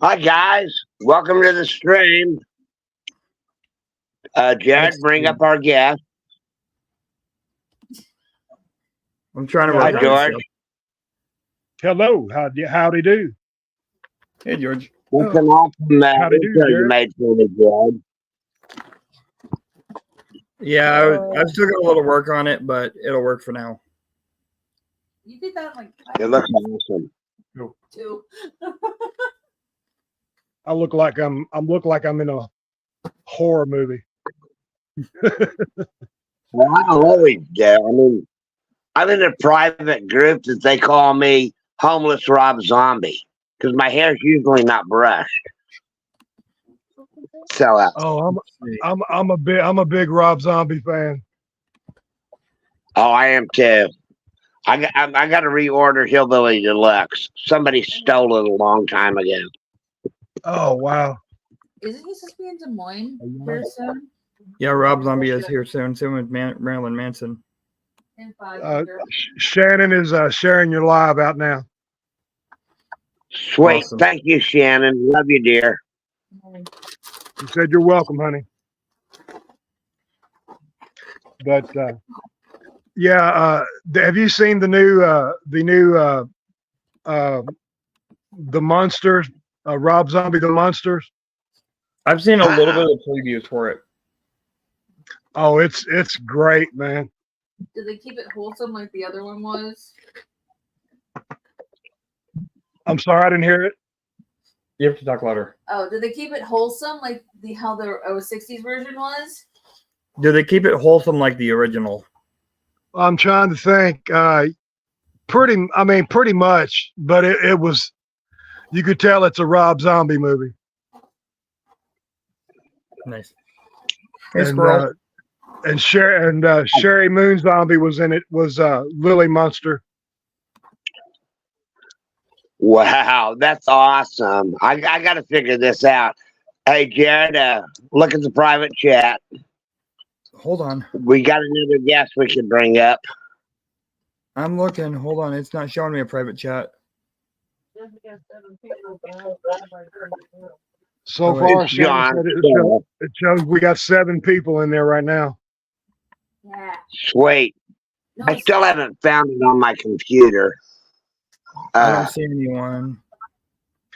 Hi guys, welcome to the stream. Jared, Thanks. bring up our guest. I'm trying to Yeah, Hi work on George. this. Hello, howdy do? Hey, George. That's an awesome Howdy do, intro you Jared. made for me, Jared. Yeah, I've still got a little work on it, but it'll work for now. You did that in like It looks awesome. two. I look like I'm in a horror movie. Well, I always do. I mean, I'm in a private group that they call me Homeless Rob Zombie because my hair's usually not brushed. So, Oh, I'm a big Rob Zombie fan. I am too. I got to reorder Hillbilly Deluxe. Somebody stole it a long time ago. Oh wow. Isn't he supposed to be in Des Moines very soon? Yeah, Rob Zombie is here soon. Soon with Marilyn Manson. In 5 Uh, years. Shannon is sharing your live out now. Sweet. Awesome. Thank you, Shannon. Love you, dear. You said you're welcome, honey. But yeah, have you seen the new the Monsters? Rob Zombie, the Monsters. I've seen a little bit of previews for it. Oh, it's great, man. Did they keep it wholesome like the other one was? I'm sorry, I didn't hear it. You have to talk louder. Oh, did they keep it wholesome like how the 60s version was? Do they keep it wholesome like the original? I'm trying to think. Pretty much, but it was. You could tell it's a Rob Zombie movie. Nice. Hey, And Squirrel. Sherry Moon Zombie was in it. Was Lily Munster. Wow, that's awesome. I got to figure this out. Hey, Jared, look at the private chat. Hold on. We got another guest we should bring up. I'm looking. Hold on. It's not showing me a private chat. So All right. far, It's Shannon John. said it shows we got 7 people in there right now. Yeah. Sweet. No, I still haven't found it on my computer. I don't see anyone.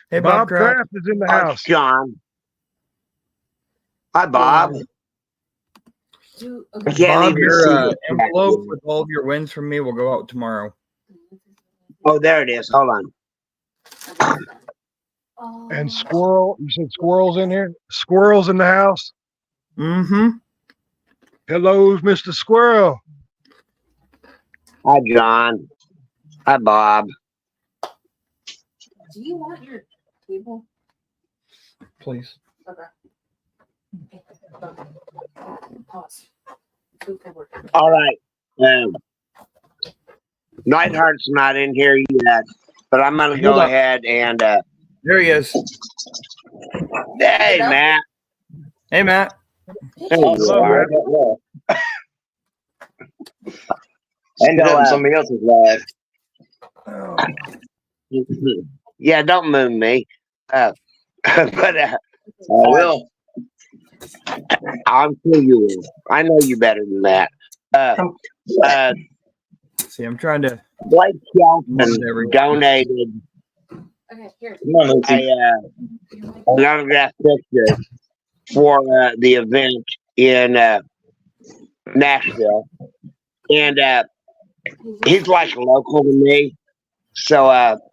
Hey, Bob Bob Kraft. Kraft is in the It's house. John. Hi, Bob. Do, I okay. can't Bob, even your see the chat envelope here. with all of your wins from me will go out tomorrow. Oh, there it is. Hold on. Oh. And Squirrel, you said Squirrel's in here? Squirrel's in the house. Mm-hmm. Hello, Mr. Squirrel. Hi, John. Hi, Bob. Do you want your table? Please. Okay. Pause. Food for work. All right. Nightheart's not in here yet, but I'm going to go Hold on. ahead and. There he is. Hey, Matt. Hey, Matt. There Oh, you hello, are. Ended So, up in somebody else's live. yeah, don't moon me. But I will. I'm sure you will. I know you better than that. See, I'm trying to. Blake Shelton There we go. donated okay, here. Come on, Lindsay. an autographed picture for the event in Nashville. And he's like local to me. So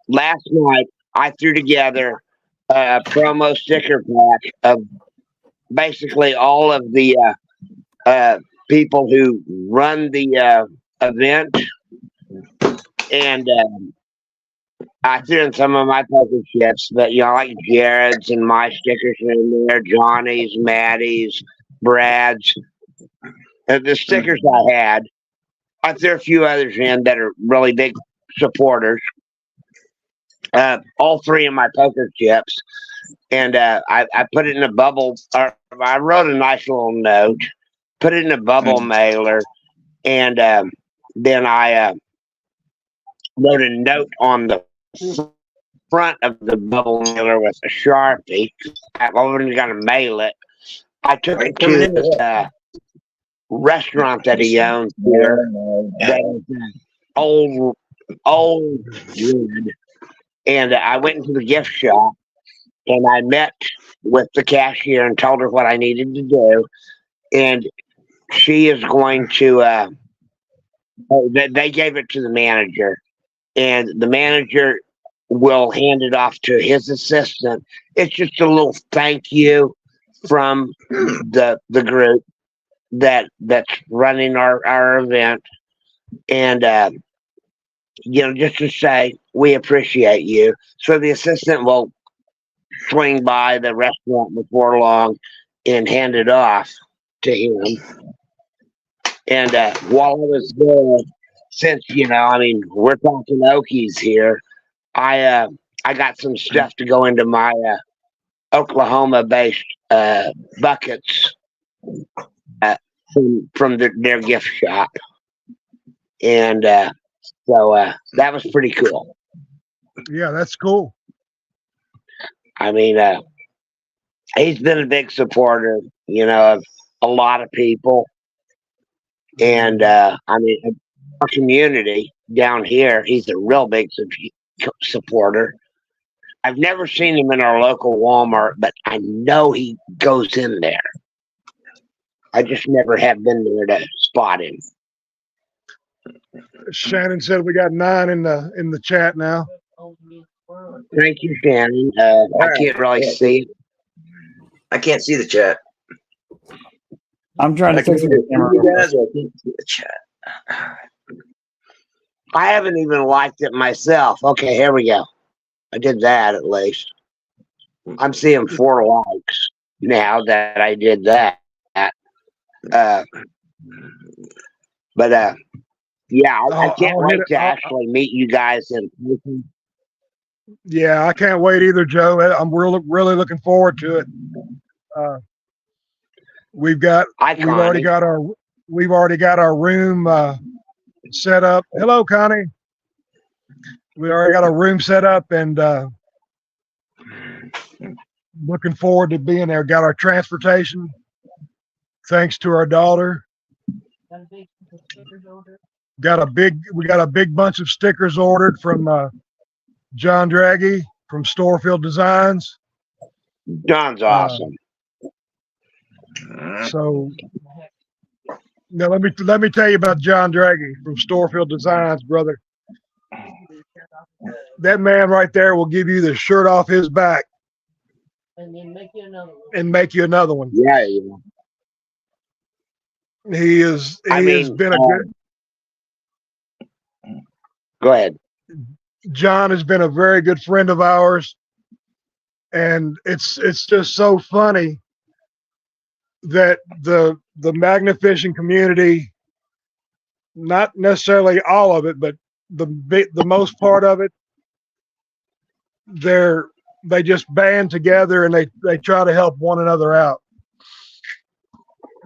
last night I threw together a promo sticker pack of basically all of the people who run the event. And I threw in some of my poker chips, but like Jared's and my stickers are in there, Johnny's, Maddie's, Brad's. The stickers I had, I threw a few others in that are really big supporters. All 3 of my poker chips, and I put it in a bubble. Or I wrote a nice little note, put it in a bubble mailer, and then I wrote a note on the front of the bubble mailer with a Sharpie. I wasn't going to mail it. I took it to this restaurant that he owns here. That is old wood. And I went into the gift shop and I met with the cashier and told her what I needed to do. And she is going to, they gave it to the manager, and the manager will hand it off to his assistant. It's just a little thank you from the group that's running our event. And, just to say, we appreciate you. So the assistant will swing by the restaurant before long and hand it off to him. And while I was there, since we're talking Okies here, I got some stuff to go into my Oklahoma-based buckets from their gift shop, and so that was pretty cool. Yeah, that's cool. I mean, he's been a big supporter, of a lot of people. And, our community down here, he's a real big supporter. I've never seen him in our local Walmart, but I know he goes in there. I just never have been there to spot him. Shannon said we got 9 in the chat now. Thank you, Shannon. I can't really see it. I can't see the chat. I'm trying to fix the camera. You guys, I can't see the chat. I haven't even liked it myself. Okay, here we go. I did that at least. I'm seeing 4 likes now that I did that. Yeah, I can't wait to actually meet you guys in person. Yeah, I can't wait either, Joe. I'm really looking forward to it. We've already got our room set up. Hello, Connie. We already got our room set up, and looking forward to being there. Got our transportation, thanks to our daughter. We got a big bunch of stickers ordered from John Draghi from Storefield Designs. John's awesome. So now let me tell you about John Draghi from Storefield Designs, brother. That man right there will give you the shirt off his back and then make you another one. Yeah. He has been a good. Go ahead. John has been a very good friend of ours, and it's just so funny that the Magna-Fishing community, not necessarily all of it, but the most part of it, they just band together and they try to help one another out.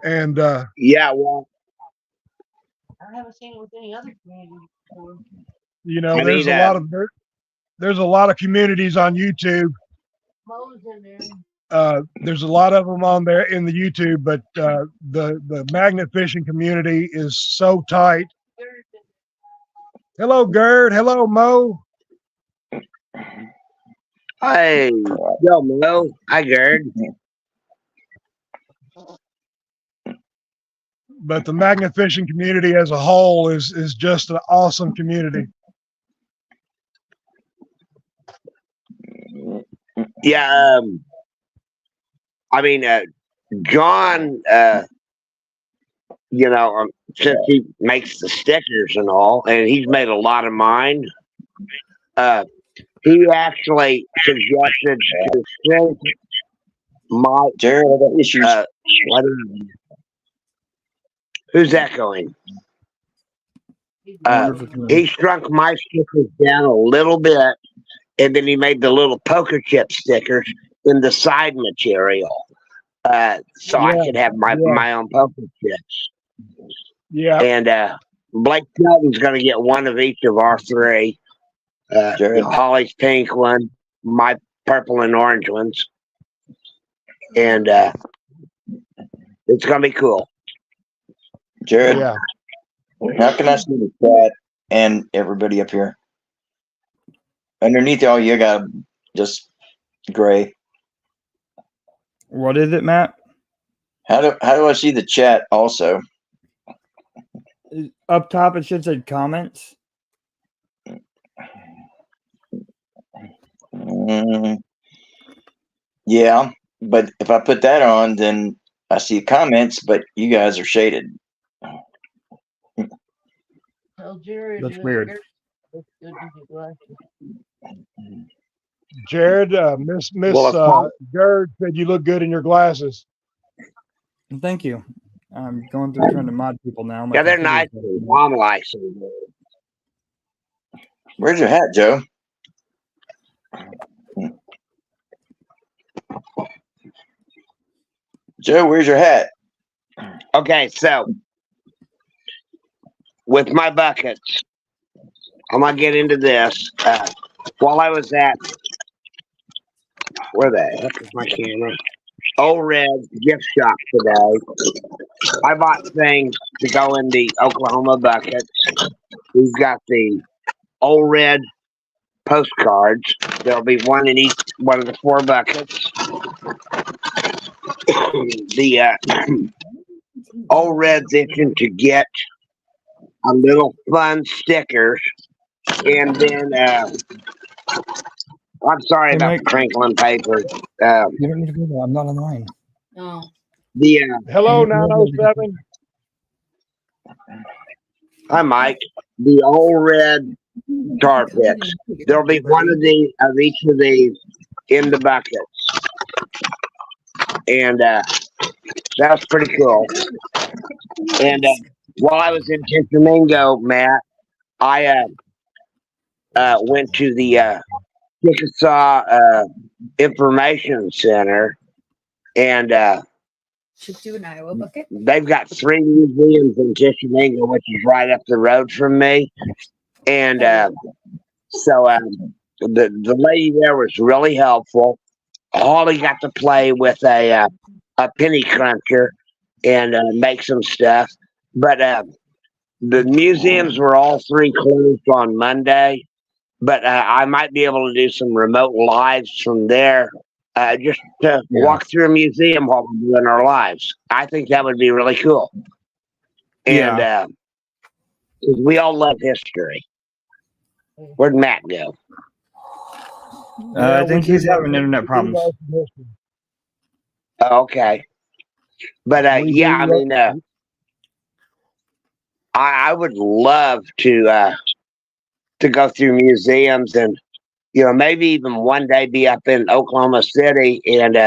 And yeah, well, I haven't seen it with any other community before. There's a lot of communities on YouTube. Mo's in there. There's a lot of them on there in the YouTube, but the Magna-Fishing community is so tight. Hello, Gerd. Hello, Mo. Hey, yo, Mo. Hi, Gerd. But the Magna-Fishing community as a whole is just an awesome community. Yeah, John, since he makes the stickers and all, and he's made a lot of mine, he actually suggested to send my Jared, I got issues. Who's echoing? He shrunk my stickers down a little bit, and then he made the little poker chip stickers in the side material, so I could have my own poker chips. Yeah. And Blake Shelton's going to get one of each of our 3. Jared. Holly's pink one, my purple and orange ones, and it's gonna be cool. Jared, Yeah. how can I see the chat and everybody up here? Underneath all you got just gray. What is it, Matt? How do I see the chat also? Up top, it should say comments. Yeah, but if I put that on, then I see comments, but you guys are shaded. Tell Jared. That's weird. Looks good with your glasses. Jared, Miss Well, Gerd said you look good in your glasses. Thank you. I'm going through trying to mod people now. My Yeah, they're nice. computer's- Mom likes them. Where's your hat, Joe? Joe, where's your hat? Okay, so with my buckets, I'm gonna get into this. While I was at where the heck is my camera? Old Red gift shop today. I bought things to go in the Oklahoma buckets. We've got the Old Red postcards. There'll be one in each one of the 4 buckets. The Old Red's itching to get a little fun stickers, and then I'm sorry Hey, about Mike. the crinkling paper. You don't need to go there. I'm not online. Oh. The Hello, 907. hi Mike. The Old Red tar picks. There'll be one of each of these in the buckets, and that's pretty cool. And while I was in Tishomingo, Matt, I went to the Chickasaw Information Center, and Should do an Iowa bucket. they've got 3 museums in Tishomingo, which is right up the road from me. And so the lady there was really helpful. Holly got to play with a penny cruncher and make some stuff. But the museums were all 3 closed on Monday. But I might be able to do some remote lives from there, just to walk through a museum while we're doing our lives. I think that would be really cool. And 'cause we all love history. Where'd Matt go? I we think do he's love- having internet we do problems. love some history. Oh, okay. But We yeah, I do mean, I would love to go through museums, and maybe even one day be up in Oklahoma City and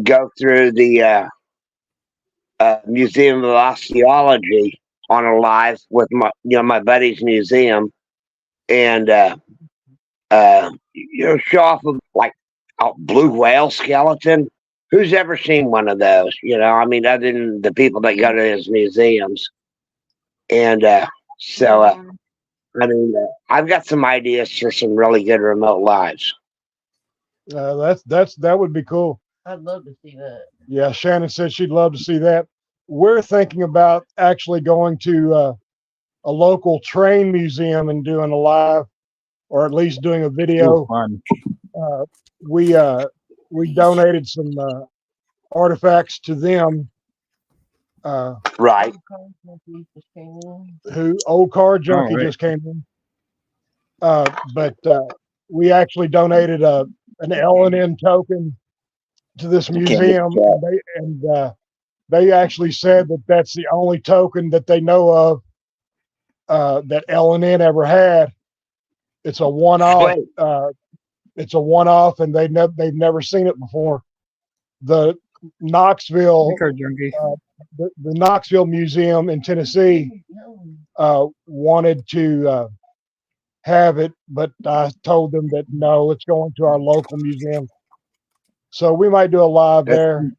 go through the Museum of Osteology on a live with my buddy's museum, and show off a blue whale skeleton. Who's ever seen one of those? I mean, other than the people that go to his museums. And so I mean, I've got some ideas for some really good remote lives. That would be cool. I'd love to see that. Yeah, Shannon said she'd love to see that. We're thinking about actually going to a local train museum and doing a live, or at least doing a video. Fun. We donated some artifacts to them. Right. Old car junkie right. just came in. But we actually donated an L&N token to this museum, they actually said that that's the only token that they know of that L&N ever had. It's a one-off. It's a one-off, and they've never seen it before. The Knoxville, the Knoxville Museum in Tennessee wanted to have it, but I told them that no, it's going to our local museum. So we might do a live there.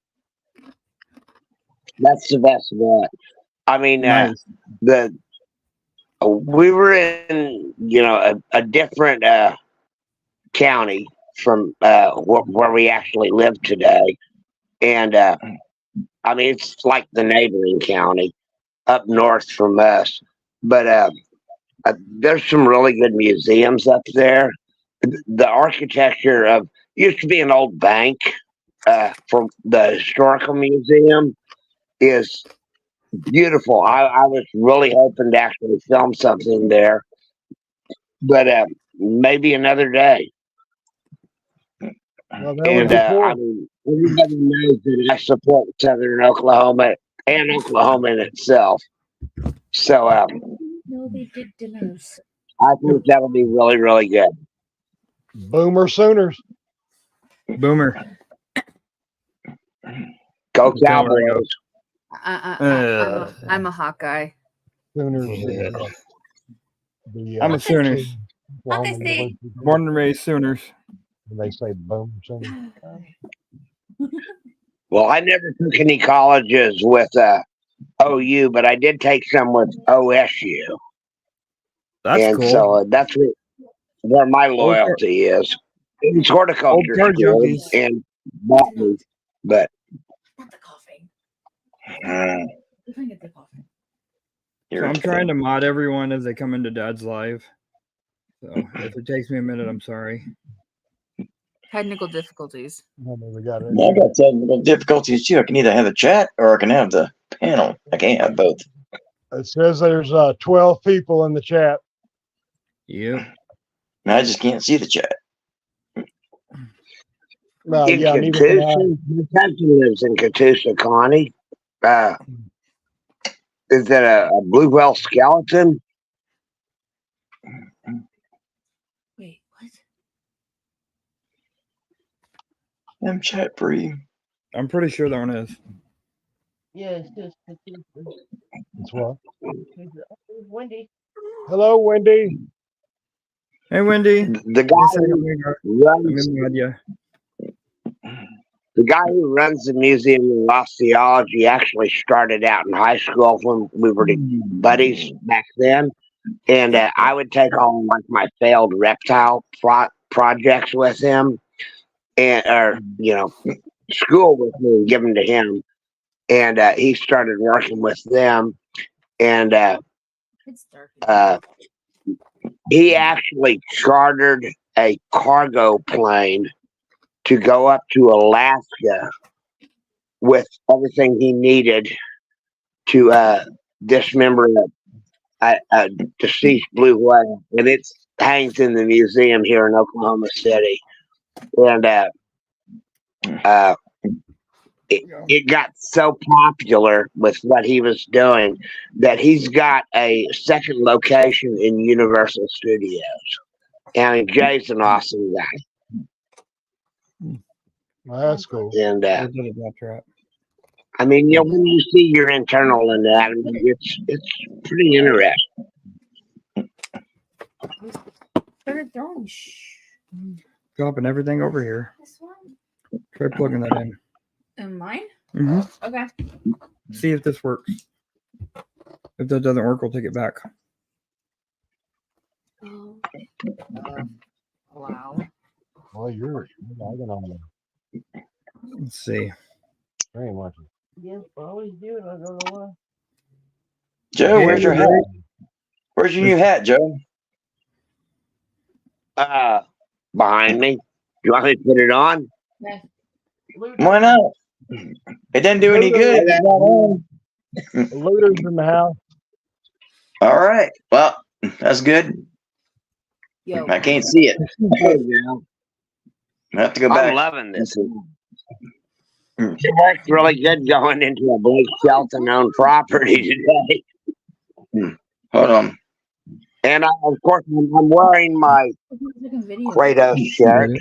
That's the best bet. I mean, Nice. the we were in, a different county from where we actually live today. And I mean, it's like the neighboring county up north from us. But there's some really good museums up there. The architecture of used to be an old bank from the historical museum is beautiful. I was really hoping to actually film something there, but maybe another day. Well, that would And be I cool. mean, everybody knows that I support Southern Oklahoma and Oklahoma in itself. So No, they did dinners. I think that'll be really, really good. Boomer Sooners. Boomer. Go Tell her I go. Cowboys! I'm a Hawkeye. Sooners. I'm a Sooners. Hawkeye State. Born and raised Sooners. They say Boomer Sooners. Well, I never took any colleges with OU, but I did take some with OSU, That's and cool. so that's where my loyalty is. It's horticulture Old car school junkies. and botany, but Not the coughing. Mm, We're trying to get the coughing. So I'm trying to mod everyone as they come into Dad's live. So if it takes me a minute, I'm sorry. Technical difficulties. We got it. I got technical difficulties too. I can either have the chat or I can have the panel. I can't have both. It says there's 12 people in the chat. Yep. And I just can't see the chat. in Yeah, neither can I. Catoosa, my cousin lives in Catoosa, Connie. Is that a bluebell skeleton? Wait, what? I'm chat free. I'm pretty sure that one is. Yes, yes, It's what? Wendy. Hello, Wendy. Hey, Wendy. The guy who runs the guy who runs the Museum of Lost Theology actually started out in high school when we were buddies back then, and I would take on like my failed reptile projects with him, or school with me and give them to him, and he started working with them, and It's dark. he actually chartered a cargo plane to go up to Alaska with everything he needed to dismember a deceased blue whale, and it hangs in the museum here in Oklahoma City. And it got so popular with what he was doing that he's got a second location in Universal Studios. And Jay's an awesome guy. Well, that's cool. And Where did it drop trap? I mean, when you see your internal anatomy, it's pretty interesting. Started throwing Dropping everything over here. this one. Try plugging that in. And mine? hmm Okay. See if this works. If that doesn't work, we'll take it back. Oh. Wow. Well, you're lagging on the Let's see. screen, watching. Yes, I always do, and I don't know why. Joe, where's your hat? Where's your new hat, Joe? Behind me. You want me to put it on? Why not? It doesn't do any good. It's not on. Looters in the house. All right. Well, that's good. Yo. I can't see it. There you go. I have to go I'm back. loving this. It worked really good going into a Blake Shelton owned property today. Hold on. And of course, I'm wearing my Kratos shirt.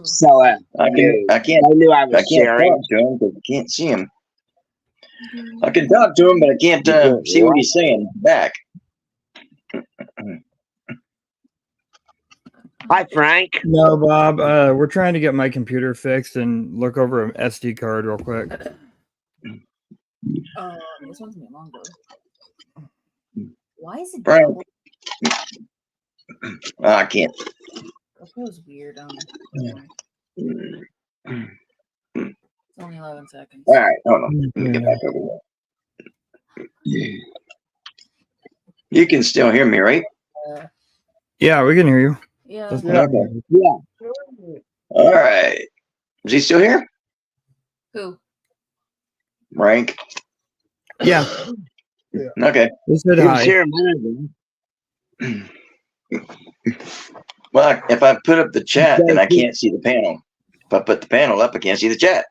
So I can't. I knew I I was can't sharing. talk to him because I can't see him. I can talk to him, but I can't see what he's saying back. Hi, Frank. No, Bob. We're trying to get my computer fixed and look over an SD card real quick. This one's me longer. Why is it? Frank. double? I can't. That feels weird. Mm. It's only 11 seconds. All right, hold on. Let me get back over there. You can still hear me, right? Yeah, we can hear you. Yeah. That's Yeah. not- Yeah. All right. Is he still here? Who? Rank. Yeah, Okay. we said He was hi. here a minute ago. Well, if I put up the chat, then I can't see the panel. If I put the panel up, I can't see the chat.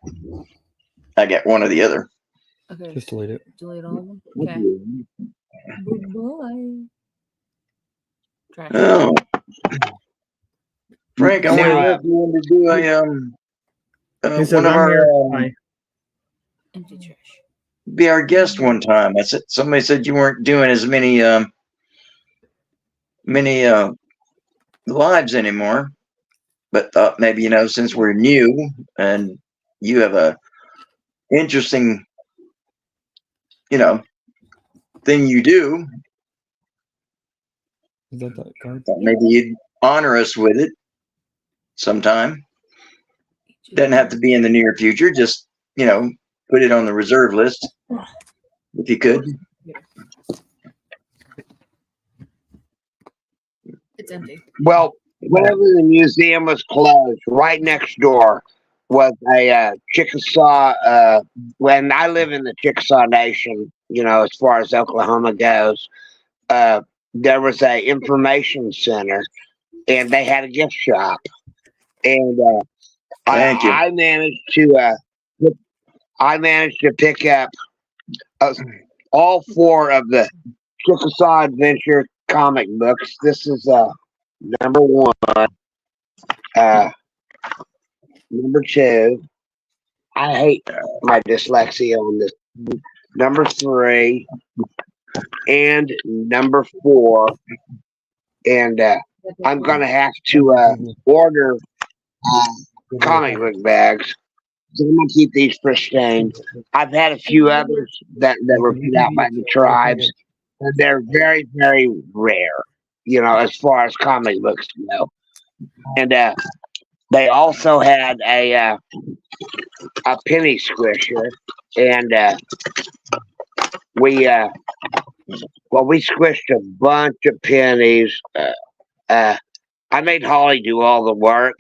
I get one or the other. Okay. Just delete it. Delete all of them. Okay. Bye. Trash. Oh. Frank, I Now, wonder if you wanted to do He says, one of I'm our here. Hi. Empty trash. be our guest one time. I said somebody said you weren't doing as many lives anymore, but thought maybe since we're new and you have a interesting thing you do, Is that that card? thought maybe you'd honor us with it sometime. Doesn't have to be in the near future. Just put it on the reserve list if you could. It's empty. well, whenever the museum was closed, right next door was a Chickasaw. When I live in the Chickasaw Nation, as far as Oklahoma goes, there was a information center, and they had a gift shop, and Thank you. I managed to pick up all 4 of the Chickasaw Adventure comic books. This is number 1. Number 2. I hate my dyslexia on this. Number 3 and number 4, and I'm gonna have to order comic book bags. So I'm gonna keep these pristine. I've had a few others that were put out by the tribes, and they're very, very rare, as far as comic books go. And they also had a penny squisher, and we squished a bunch of pennies. I made Holly do all the work,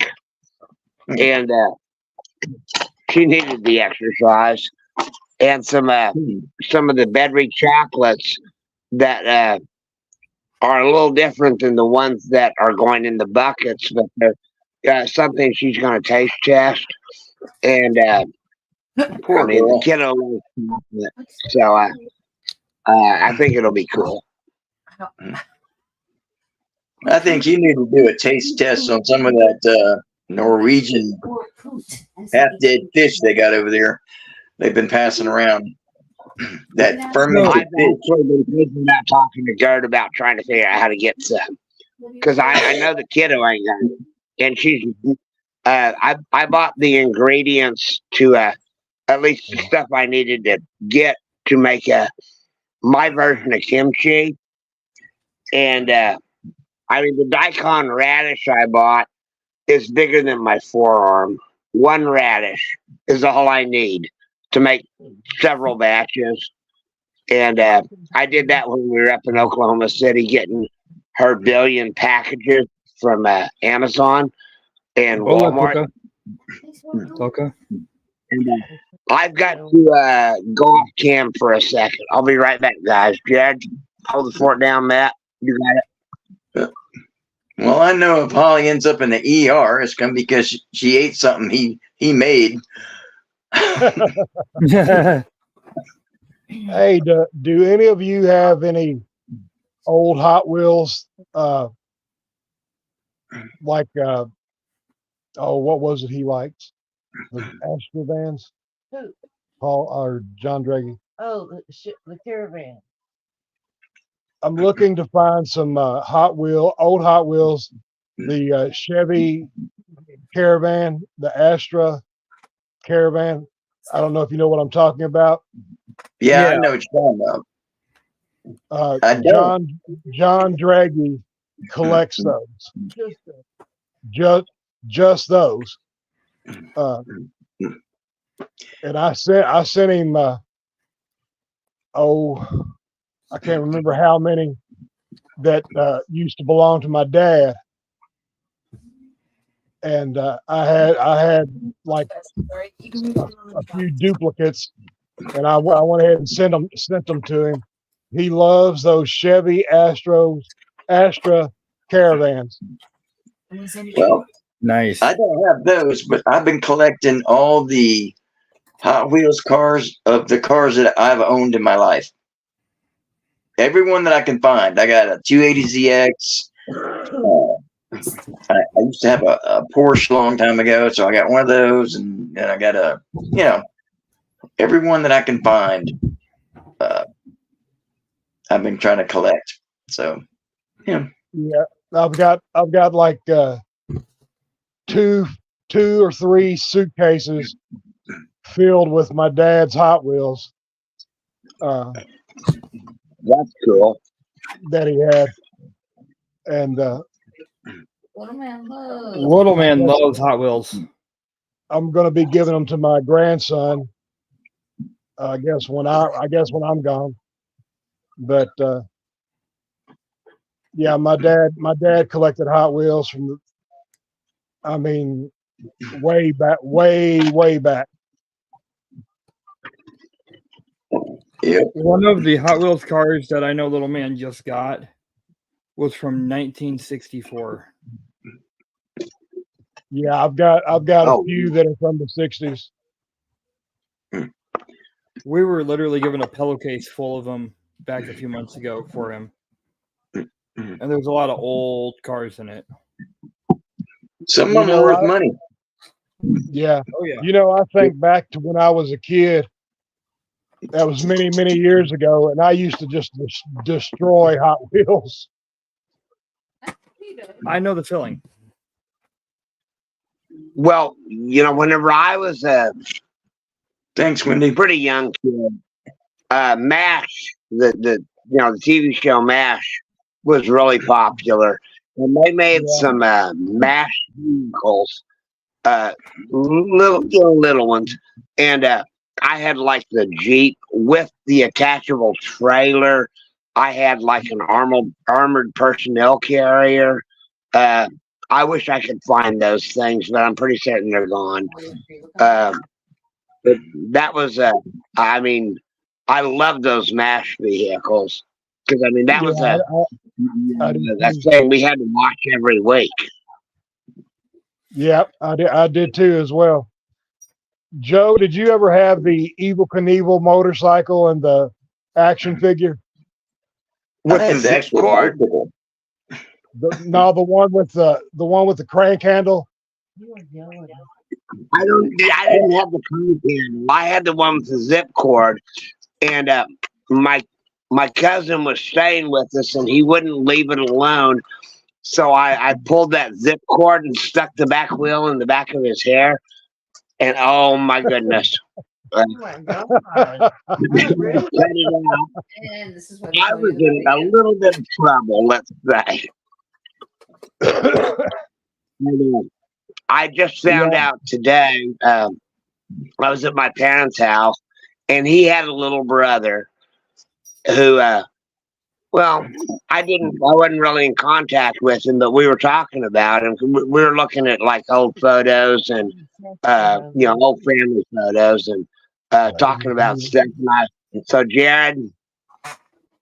and she needed the exercise, and some of the Bedry chocolates that are a little different than the ones that are going in the buckets, but they're something she's going to taste test. And Poor I mean, girl. the kiddo loves chocolate, so I think it'll be cool. I think you need to do a taste test on some of that Norwegian half-dead fish they got over there. They've been passing around. That fermented I've fish. actually been thinking about talking to Gert about trying to figure out how to get some, because I know the kiddo ain't got it, and she's. I bought the ingredients to at least the stuff I needed to get to make my version of kimchi, and I mean the daikon radish I bought is bigger than my forearm. One radish is all I need to make several batches. And I did that when we were up in Oklahoma City getting her billion packages from Amazon and Hola, Walmart. Toka. And, I've got to go off cam for a second. I'll be right back, guys. Jared, hold the fort down, Matt. You got it. Well, I know if Holly ends up in the ER, it's going to be because she ate something he made. Hey, do any of you have any old Hot Wheels? Like, what was it he liked? The Astro vans? Who? Paul or John Draghi? Oh, the caravan. I'm looking to find some old Hot Wheels, the Chevy Caravan, the Astra Caravan. I don't know if you know what I'm talking about. Yeah, I Yeah. know what you're talking about. I don't. John Draghi collects those. Just those. And I sent him. I can't remember how many that used to belong to my dad. And I had like a few duplicates, and I went ahead and sent them to him. He loves those Chevy Astra Caravans. Well, Nice. I don't have those, but I've been collecting all the Hot Wheels cars of the cars that I've owned in my life. Every one that I can find. I got a 280ZX. I used to have a Porsche a long time ago, so I got one of those, and I got every one that I can find. I've been trying to collect. So, yeah. Yeah, I've got like two or three suitcases filled with my dad's Hot Wheels. That's cool. That he had, and Little man loves Hot Wheels. I'm going to be giving them to my grandson. I guess when I'm gone. But yeah, my dad collected Hot Wheels from, way back, way back. Yeah. One of the Hot Wheels cars that I know little man just got was from 1964. Yeah, I've got a few that are from the 60s. We were literally given a pillowcase full of them back a few months ago for him. And there's a lot of old cars in it. Some of them are worth money. Yeah. Oh, yeah. I think back to when I was a kid. That was many, many years ago, and I used to just destroy Hot Wheels. I know the feeling. Well, whenever I was Thanks, Wendy. pretty young kid, MASH, the TV show MASH was really popular, and they made some MASH vehicles, little ones, and I had like the Jeep with the attachable trailer. I had like an armored personnel carrier. I wish I could find those things, but I'm pretty certain they're gone. But that was, I love those MASH vehicles because that was a thing we had to watch every week. Yeah, I did too as well. Joe, did you ever have the Evel Knievel motorcycle and the action figure? With I have the the actual cord? bicycle. The one with the crank handle. I didn't have the crank handle. I had the one with the zip cord, and my cousin was staying with us, and he wouldn't leave it alone. So I pulled that zip cord and stuck the back wheel in the back of his hair, and oh my goodness. Oh my God. Cut it out. And this is what I was in a little bit of trouble, let's say. I just found out today. I was at my parents' house, and he had a little brother who, I wasn't really in contact with him, but we were talking about him. We were looking at like old photos and old family photos and talking about stuff. So Jared,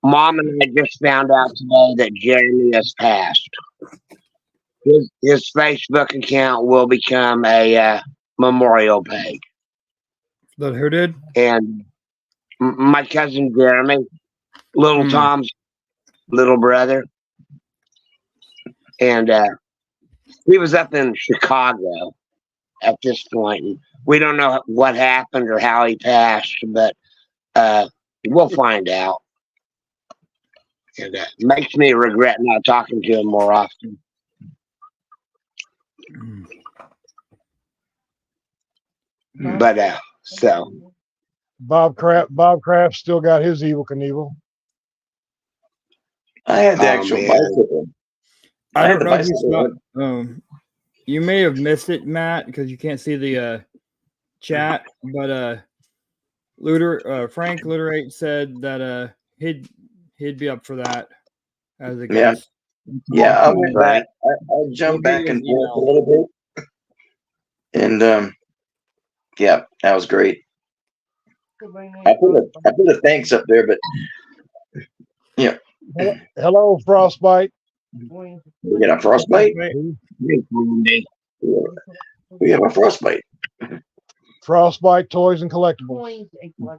Mom and I just found out today that Jeremy has passed. His Facebook account will become a memorial page. That who did? And my cousin Jeremy, little Tom's little brother, and he was up in Chicago at this point. And we don't know what happened or how he passed, but we'll find out. And it makes me regret not talking to him more often. But so Bob Kraft still got his Evel Knievel. I had the Oh, actual man. bicycle. I I had don't the know if you bicycle. saw. You may have missed it, Matt, because you can't see the chat. But Frank Literate said that he'd be up for that as a Yeah. guest. Yeah, I went Right. back. I We'll jumped get back you and his forth a email. little bit. And yeah, that was great. I put a thanks up there, but Hello, Frostbite. we get a frostbite. We have a frostbite. Frostbite Toys and Collectibles.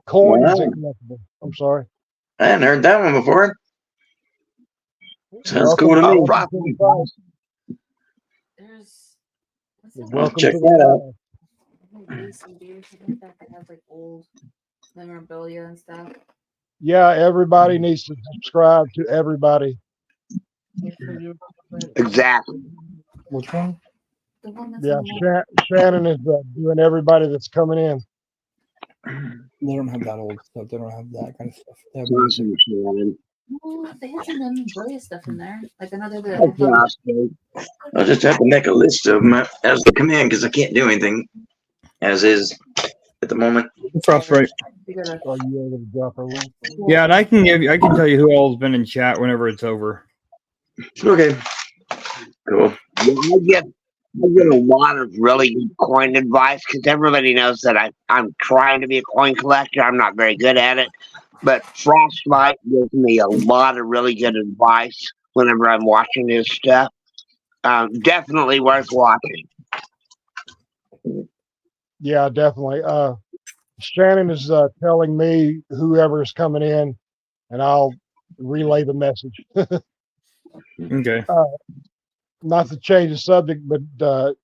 Coins Wow. and collectibles. I'm sorry. I hadn't heard that one before. Sounds Welcome cool to to me. the site. There's what's that? Welcome check to that out. the Like Mason Beer, something like that has like old memorabilia and stuff. Yeah, everybody needs to subscribe to everybody. Exactly. Which one? The one that's Yeah, on the Shannon is doing everybody that's coming in. They don't have that old stuff. They don't have that kind of stuff. They have Awesome, Shannon. well, they had some memorabilia stuff in there. Like another Hi, Frosty. I'll just have to make a list of them as they come in because I can't do anything as is at the moment. Frostbite. you gotta Are you able to drop her link? Yeah, and I can tell you who all's been in chat whenever it's over. Okay. Cool. Yeah, I get a lot of really good coin advice because everybody knows that I'm trying to be a coin collector. I'm not very good at it, but Frostbite gives me a lot of really good advice whenever I'm watching his stuff. Definitely worth watching. Yeah, definitely. Shannon is telling me whoever is coming in, and I'll relay the message. Okay. Not to change the subject, but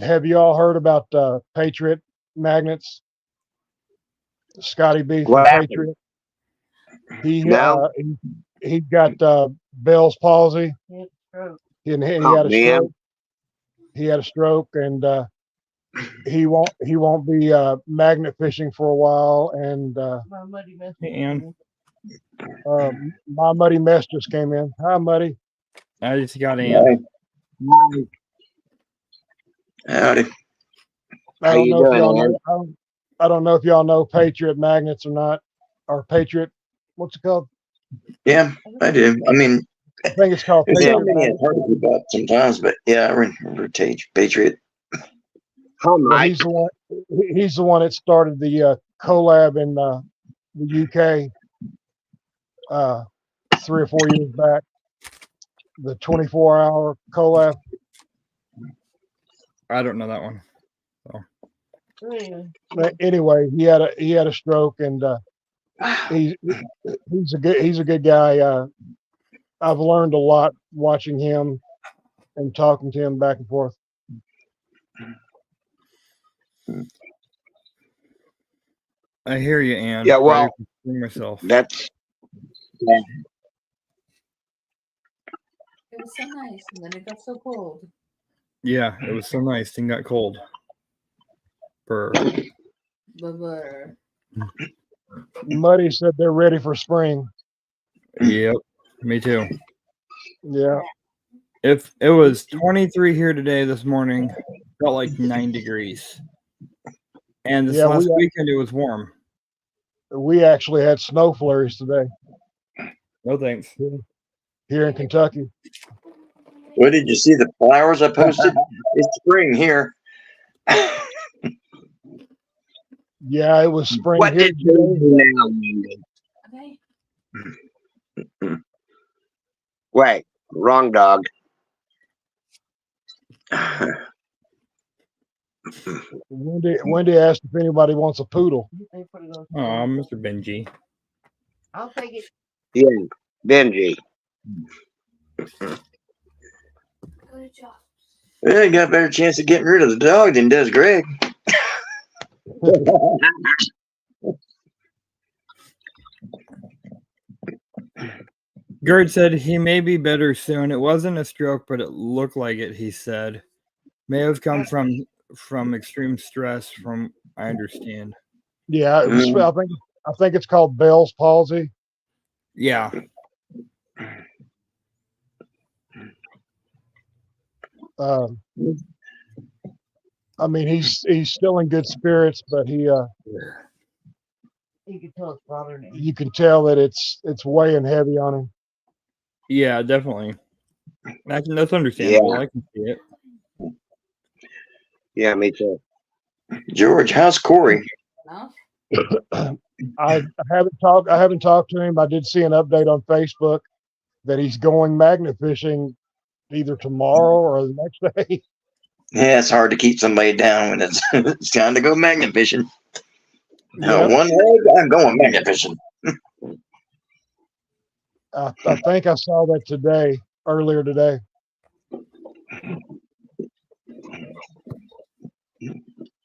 have you all heard about Patriot Magnets? Scotty B from What happened? Patriot. He No? he got Bell's palsy, and he Oh, had a man. stroke. He had a stroke, and he won't be magnet fishing for a while. And Hey, Ann. my Muddy Mess just came in. Hi, Muddy. I just got Ann. Howdy. I How don't you know if doing, y'all Ann? know. I don't know if y'all know Patriot Magnets or not, or Patriot. What's it called? Yeah, I do. I mean, I think it's called there's Patriot so many I've Magnets. heard about sometimes, but yeah, I remember Patriot. Hi, Well, Mike. he's the one. He's the one that started the collab in the UK 3 or 4 years back. The 24-hour collab. I don't know that one. But anyway, he had a stroke, and he's a good guy. I've learned a lot watching him and talking to him back and forth. I hear you, Ann. Yeah, well, Ready for myself. that's It was so nice, and then it got so cold. Yeah, it was so nice and got cold. Brr. But Muddy said they're ready for spring. Yep, me too. Yeah, If it was 23 here today this morning, felt like 9 degrees. And this Yeah, last we- weekend it was warm. we actually had snow flurries today No thanks. here in Kentucky. What did you see? The flowers I posted? It's spring here. Yeah, it was spring what here did you today. do now, Wendy? okay. Wait, wrong dog. Wendy asked if anybody wants a poodle. Oh, Mr. Benji. I'll take it. Yeah, Benji. Good job. Well, you got a better chance of getting rid of the dog than does Greg. Gerd said he may be better soon. It wasn't a stroke, but it looked like it, he said. May have come from extreme stress, from I understand. Yeah, it was, I think it's called Bell's palsy. Yeah. Um, I mean, he's still in good spirits, but he You can tell it's bothering him. you can tell that it's weighing heavy on him. Yeah, definitely. That's understandable. I can see it. Yeah, me too. George, how's Corey? Enough? I haven't talked to him. I did see an update on Facebook that he's going magnet fishing either tomorrow or the next day. Yeah, it's hard to keep somebody down when it's it's time to go magnet fishing. Yep. One leg, I'm going magnet fishing. I think I saw that earlier today.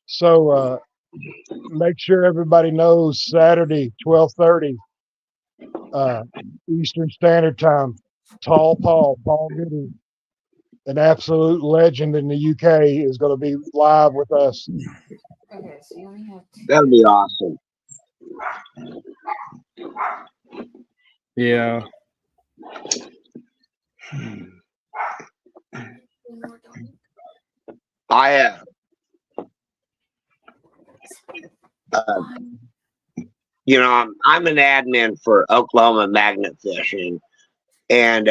So make sure everybody knows Saturday, 12:30 Eastern Standard Time. Paul Goody, an absolute legend in the UK, is going to be live with us. Okay, so you only have two. That would be awesome. Yeah. I you know, I'm an admin for Oklahoma Magnet Fishing, and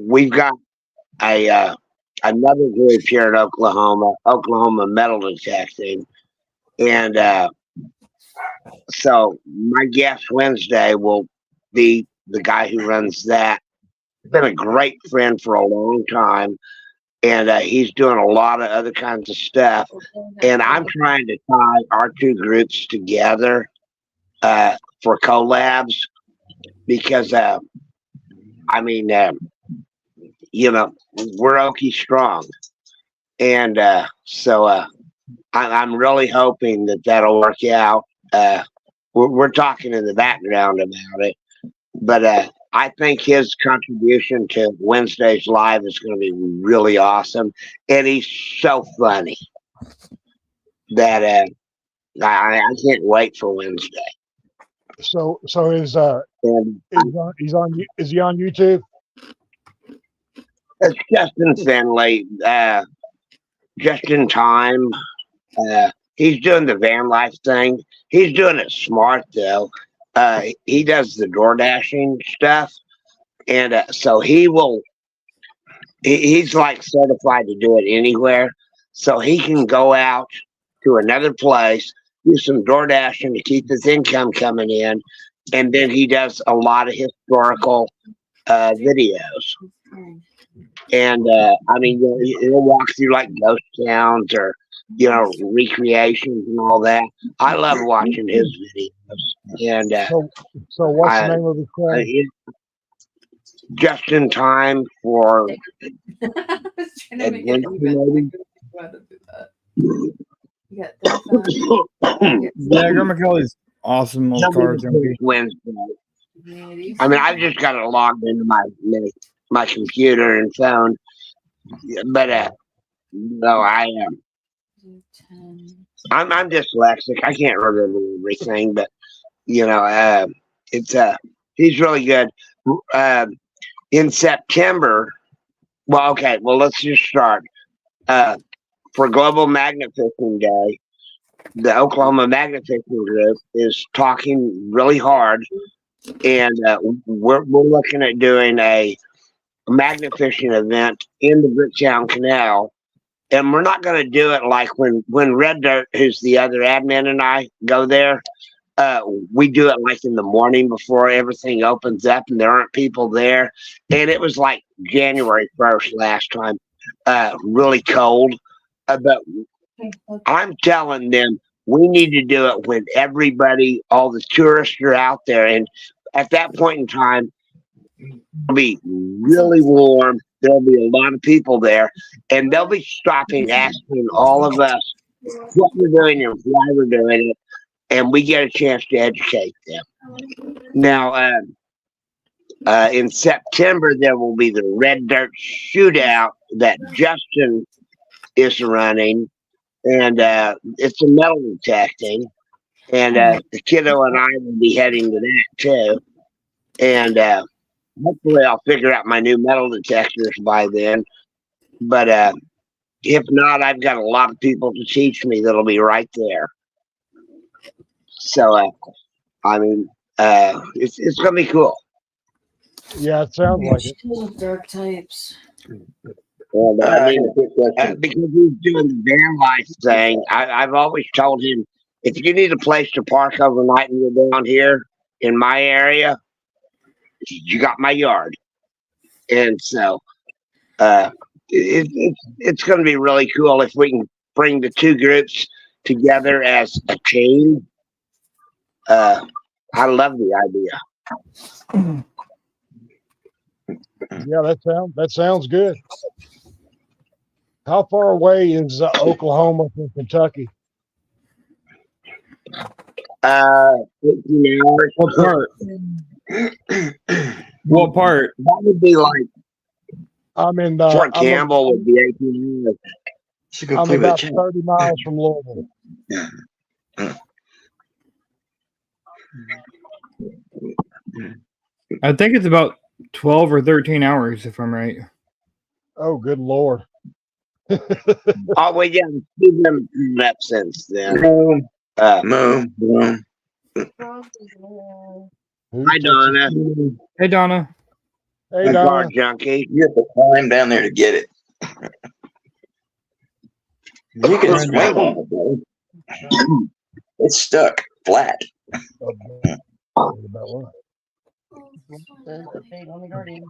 we've got a another group here in Oklahoma Metal Detecting, and so my guest Wednesday will be the guy who runs that. Been a great friend for a long time, and he's doing a lot of other kinds of stuff. And I'm trying to tie our two groups together for collabs because, I mean, you know, we're Okie strong, and so I'm really hoping that that'll work out. We're talking in the background about it, but I think his contribution to Wednesday's live is going to be really awesome, and he's so funny that I can't wait for Wednesday. So is And is he on YouTube? it's Justin Finley, just in time. He's doing the van life thing. He's doing it smart though. He does the door dashing stuff, and so he's like certified to do it anywhere. So he can go out to another place, do some door dashing to keep his income coming in, and then he does a lot of historical videos. And I mean, he'll walk through like ghost towns or recreations and all that. I love watching his videos. And So what's the name of his channel? just in time for I was trying to make it adventure, even. maybe. Rather do that. You got this one. Yeah, Grandma Kelly's awesome little car junkie. Wednesday. Communities. I mean, I've just got it logged into my computer and phone, but no, I am. 10. I'm dyslexic. I can't remember everything, but it's he's really good. In September, well, okay, well, let's just start. For Global Magnet Fishing Day, the Oklahoma Magnet Fishing Group is talking really hard, and we're looking at doing a magnet fishing event in the Bricktown Canal. And we're not going to do it like when Red Dirt, who's the other admin, and I go there. We do it like in the morning before everything opens up and there aren't people there. And it was like January 1st last time, really cold. But I'm telling them we need to do it when all the tourists are out there. And at that point in time, it'll be really warm. There'll be a lot of people there, and they'll be stopping, asking all of us what we're doing and why we're doing it, and we get a chance to educate them. Now, in September, there will be the Red Dirt Shootout that Justin is running, and it's a metal detecting, and the kiddo and I will be heading to that too, and hopefully I'll figure out my new metal detectors by then. But if not, I've got a lot of people to teach me that'll be right there. So I mean, it's gonna be cool. Yeah, it sounds like it. Those dark types. And I I mean, got a quick question. because he's doing the van life thing, I've always told him, if you need a place to park overnight and you're down here in my area, you got my yard. And so it's going to be really cool if we can bring the two groups together as a team. I love the idea. Yeah, that sounds good. How far away is Oklahoma from Kentucky? 18 hours. What part? What part? That would be like I'm in Fort Campbell would be 18 hours. Should go I'm play with about Chad. 30 miles from Louisville. I think it's about 12 or 13 hours, if I'm right. Oh, good Lord. Oh, well, yeah, we've been up since then. Boom, Uh, boom, boom. hi, Donna. Hey, Donna. Hey, The car Donna. junkie. You have to climb down there to get it. You can swing on it, though. It's stuck flat. What about what? The date on the Guardian.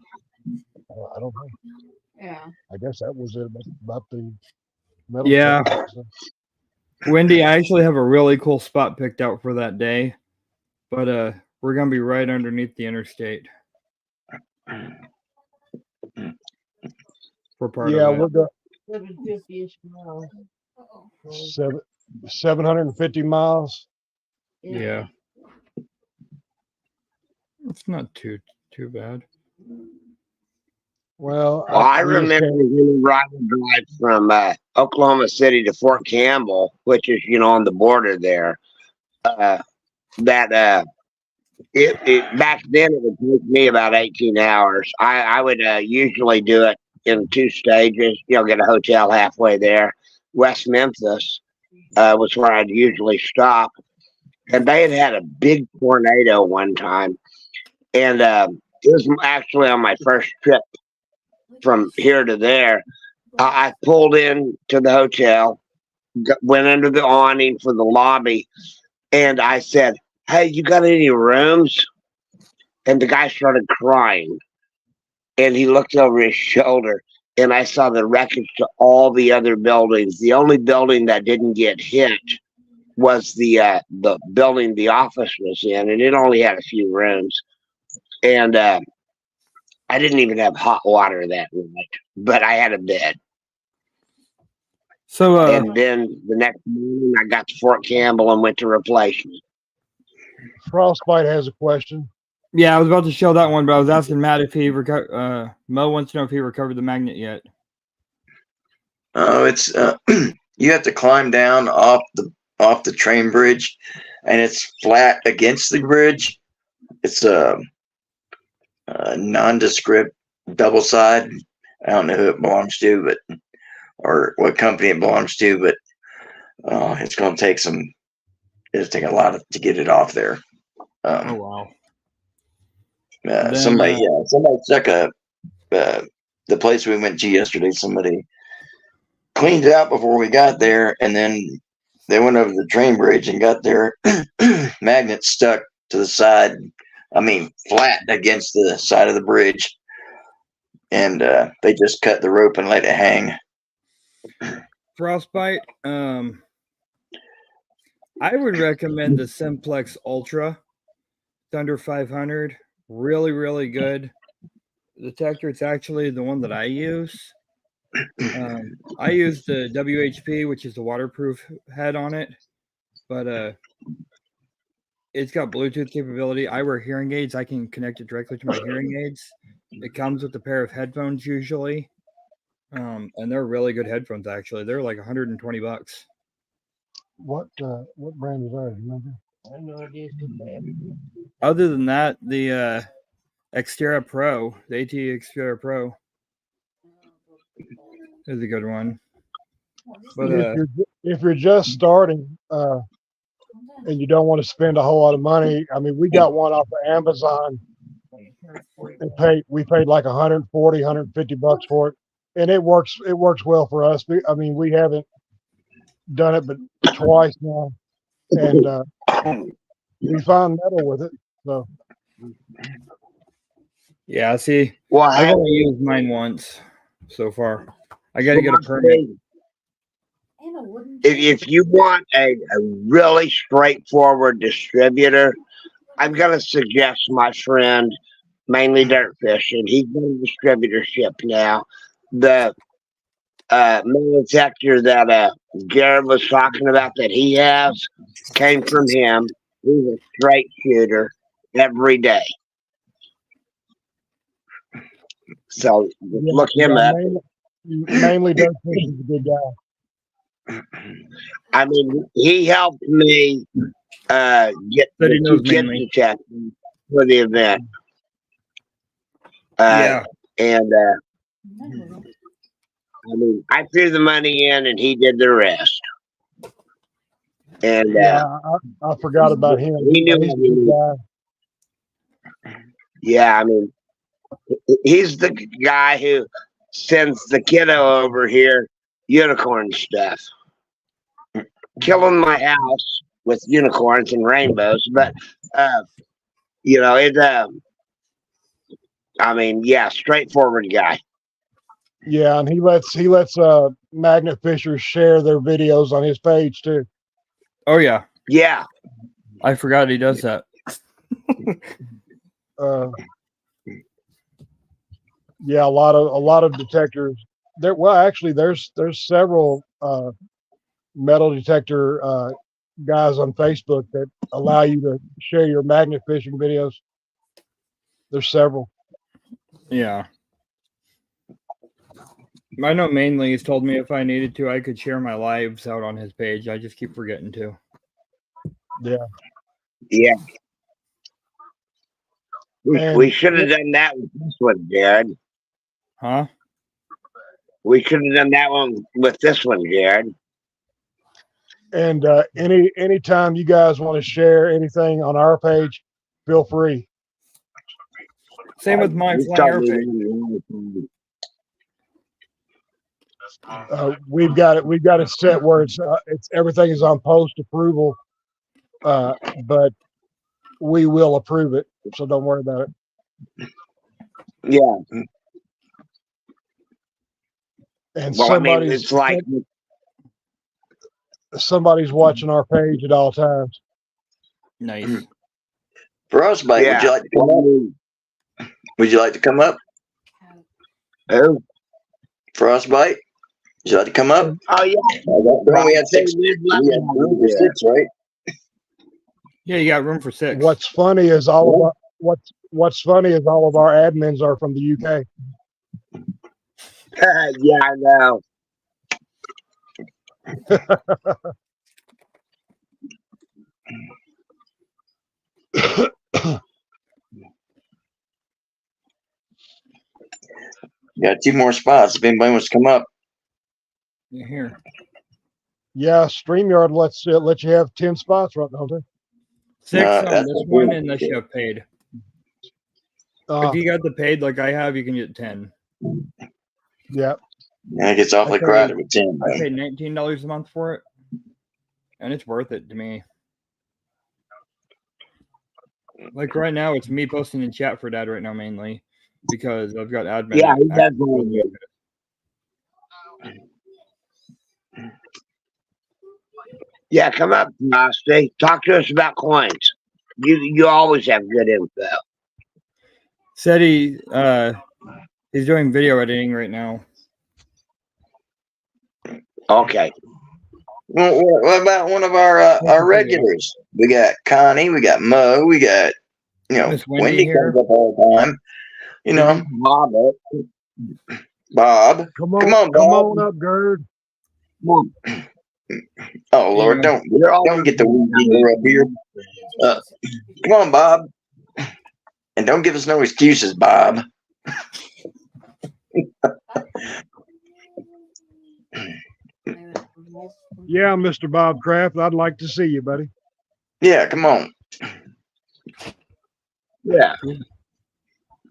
I don't know. Yeah. I guess that was it about the metal Yeah. detectors. Wendy, I actually have a really cool spot picked out for that day, but we're gonna be right underneath the interstate for part Yeah, of it. we're going 750-ish miles. 750 miles. Yeah, it's not too bad. Well, Well, I we just remember when riding drive from Oklahoma City to Fort Campbell, which is, on the border there. It back then it would take me about 18 hours. I would usually do it in 2 stages. Get a hotel halfway there. West Memphis was where I'd usually stop, and they had a big tornado one time, and it was actually on my first trip from here to there. I pulled in to the hotel, went under the awning for the lobby, and I said, "Hey, you got any rooms?" And the guy started crying, and he looked over his shoulder, and I saw the wreckage to all the other buildings. The only building that didn't get hit was the building the office was in, and it only had a few rooms. And I didn't even have hot water that night, but I had a bed. So And then the next morning, I got to Fort Campbell and went to replacement. Frostbite has a question. yeah, I was about to show that one, but I was asking Matt if he Mo wants to know if he recovered the magnet yet. Oh, it's you have to climb down off the train bridge, and it's flat against the bridge. It's a nondescript double side. I don't know who it belongs to, but or what company it belongs to, but it's going to take it'll take a lot to get it off there. Oh wow! Somebody stuck the place we went to yesterday. Somebody cleaned it out before we got there, and then they went over the train bridge and got their magnet stuck to the side. I mean, flat against the side of the bridge, and they just cut the rope and let it hang. Frostbite. I would recommend the Simplex Ultra. It's under 500. Really, really good detector. It's actually the one that I use. I use the WHP, which is the waterproof head on it, but it's got Bluetooth capability. I wear hearing aids. I can connect it directly to my hearing aids. It comes with a pair of headphones usually, and they're really good headphones. Actually, they're like $120. What brand is that? Do you remember? I have no idea. It's just bad. Other than that, the Xterra Pro, the AT Xterra Pro is a good one. But If you're just starting and you don't want to spend a whole lot of money, I mean, we got one off of Amazon. We paid like 140, 150 bucks for it, and it works well for us. I mean, we haven't done it but twice now, and we found metal with it. So yeah, see, Well, I've only used mine once so far. I got to get a permit. If you want a really straightforward distributor, I'm going to suggest my friend, Mainly Dirt Fishing. He's in a distributorship now. The metal detector that Garrett was talking about that he has came from him. He's a straight shooter every day. So look him up. Mainly Dirt Fishing is a good guy. I mean, he helped me get But he the knows two kit mainly. detectors for the event. Yeah. And I mean, I threw the money in, and he did the rest. And I forgot about him. He knew He's a what he good guy. yeah, I mean, he's the guy who sends the kiddo over here unicorn stuff, killing my house with unicorns and rainbows. But you know, it. I mean, yeah, straightforward guy. Yeah, and he lets magnet fishers share their videos on his page too. Oh yeah, Yeah, I forgot he does that. Yeah, a lot of detectors. Actually, there's several metal detector guys on Facebook that allow you to share your magnet fishing videos. There's several. Yeah. I know Mainly he's told me if I needed to, I could share my lives out on his page. I just keep forgetting to. yeah. And- We should have done that with this one, Jared. Huh? We should have done that one with this one, Jared. And anytime you guys want to share anything on our page, feel free. Same with my You flying air told page. me We've got it set where it's everything is on post approval, but we will approve it, so don't worry about it. Yeah. And Well, I mean, it's like somebody's watching our page at all times. Nice. Frostbite, yeah. would you like to come up? Would you like to come up? Who? Frostbite, would you like to come up? Oh yeah. We had six. We had room for six, right? Yeah, you got room for 6. What's funny is all of our admins are from the UK. Yeah, I know. Got 2 more spots if anybody wants to come up. Yeah, here. Yeah, StreamYard lets you have 10 spots, right, don't they? 6 on that's this a one good- unless you have paid. Uh, If you got the paid like I have, you can get 10. yeah. Yeah, it gets awfully Okay. crowded with 10. I man. paid $19 a month for it, and it's worth it to me. Like right now, it's me posting in chat for Dad right now mainly because I've got admin. Yeah, he does access. really good. Yeah, come up, Nasty. Talk to us about coins. You always have good info. Said he's doing video editing right now. Okay. Well, what about one of our regulars? We got Connie, we got Mo, we got Miss Wendy Wendy here. comes up all the time. Bob, Bob. Come on, Come on, come Bob. on up, Gerd. come on. Oh Lord, Yeah. don't get the weed dealer up here. Come on, Bob. And don't give us no excuses, Bob. Yeah, Mr. Bob Kraft, I'd like to see you, buddy. Yeah, come on. Yeah.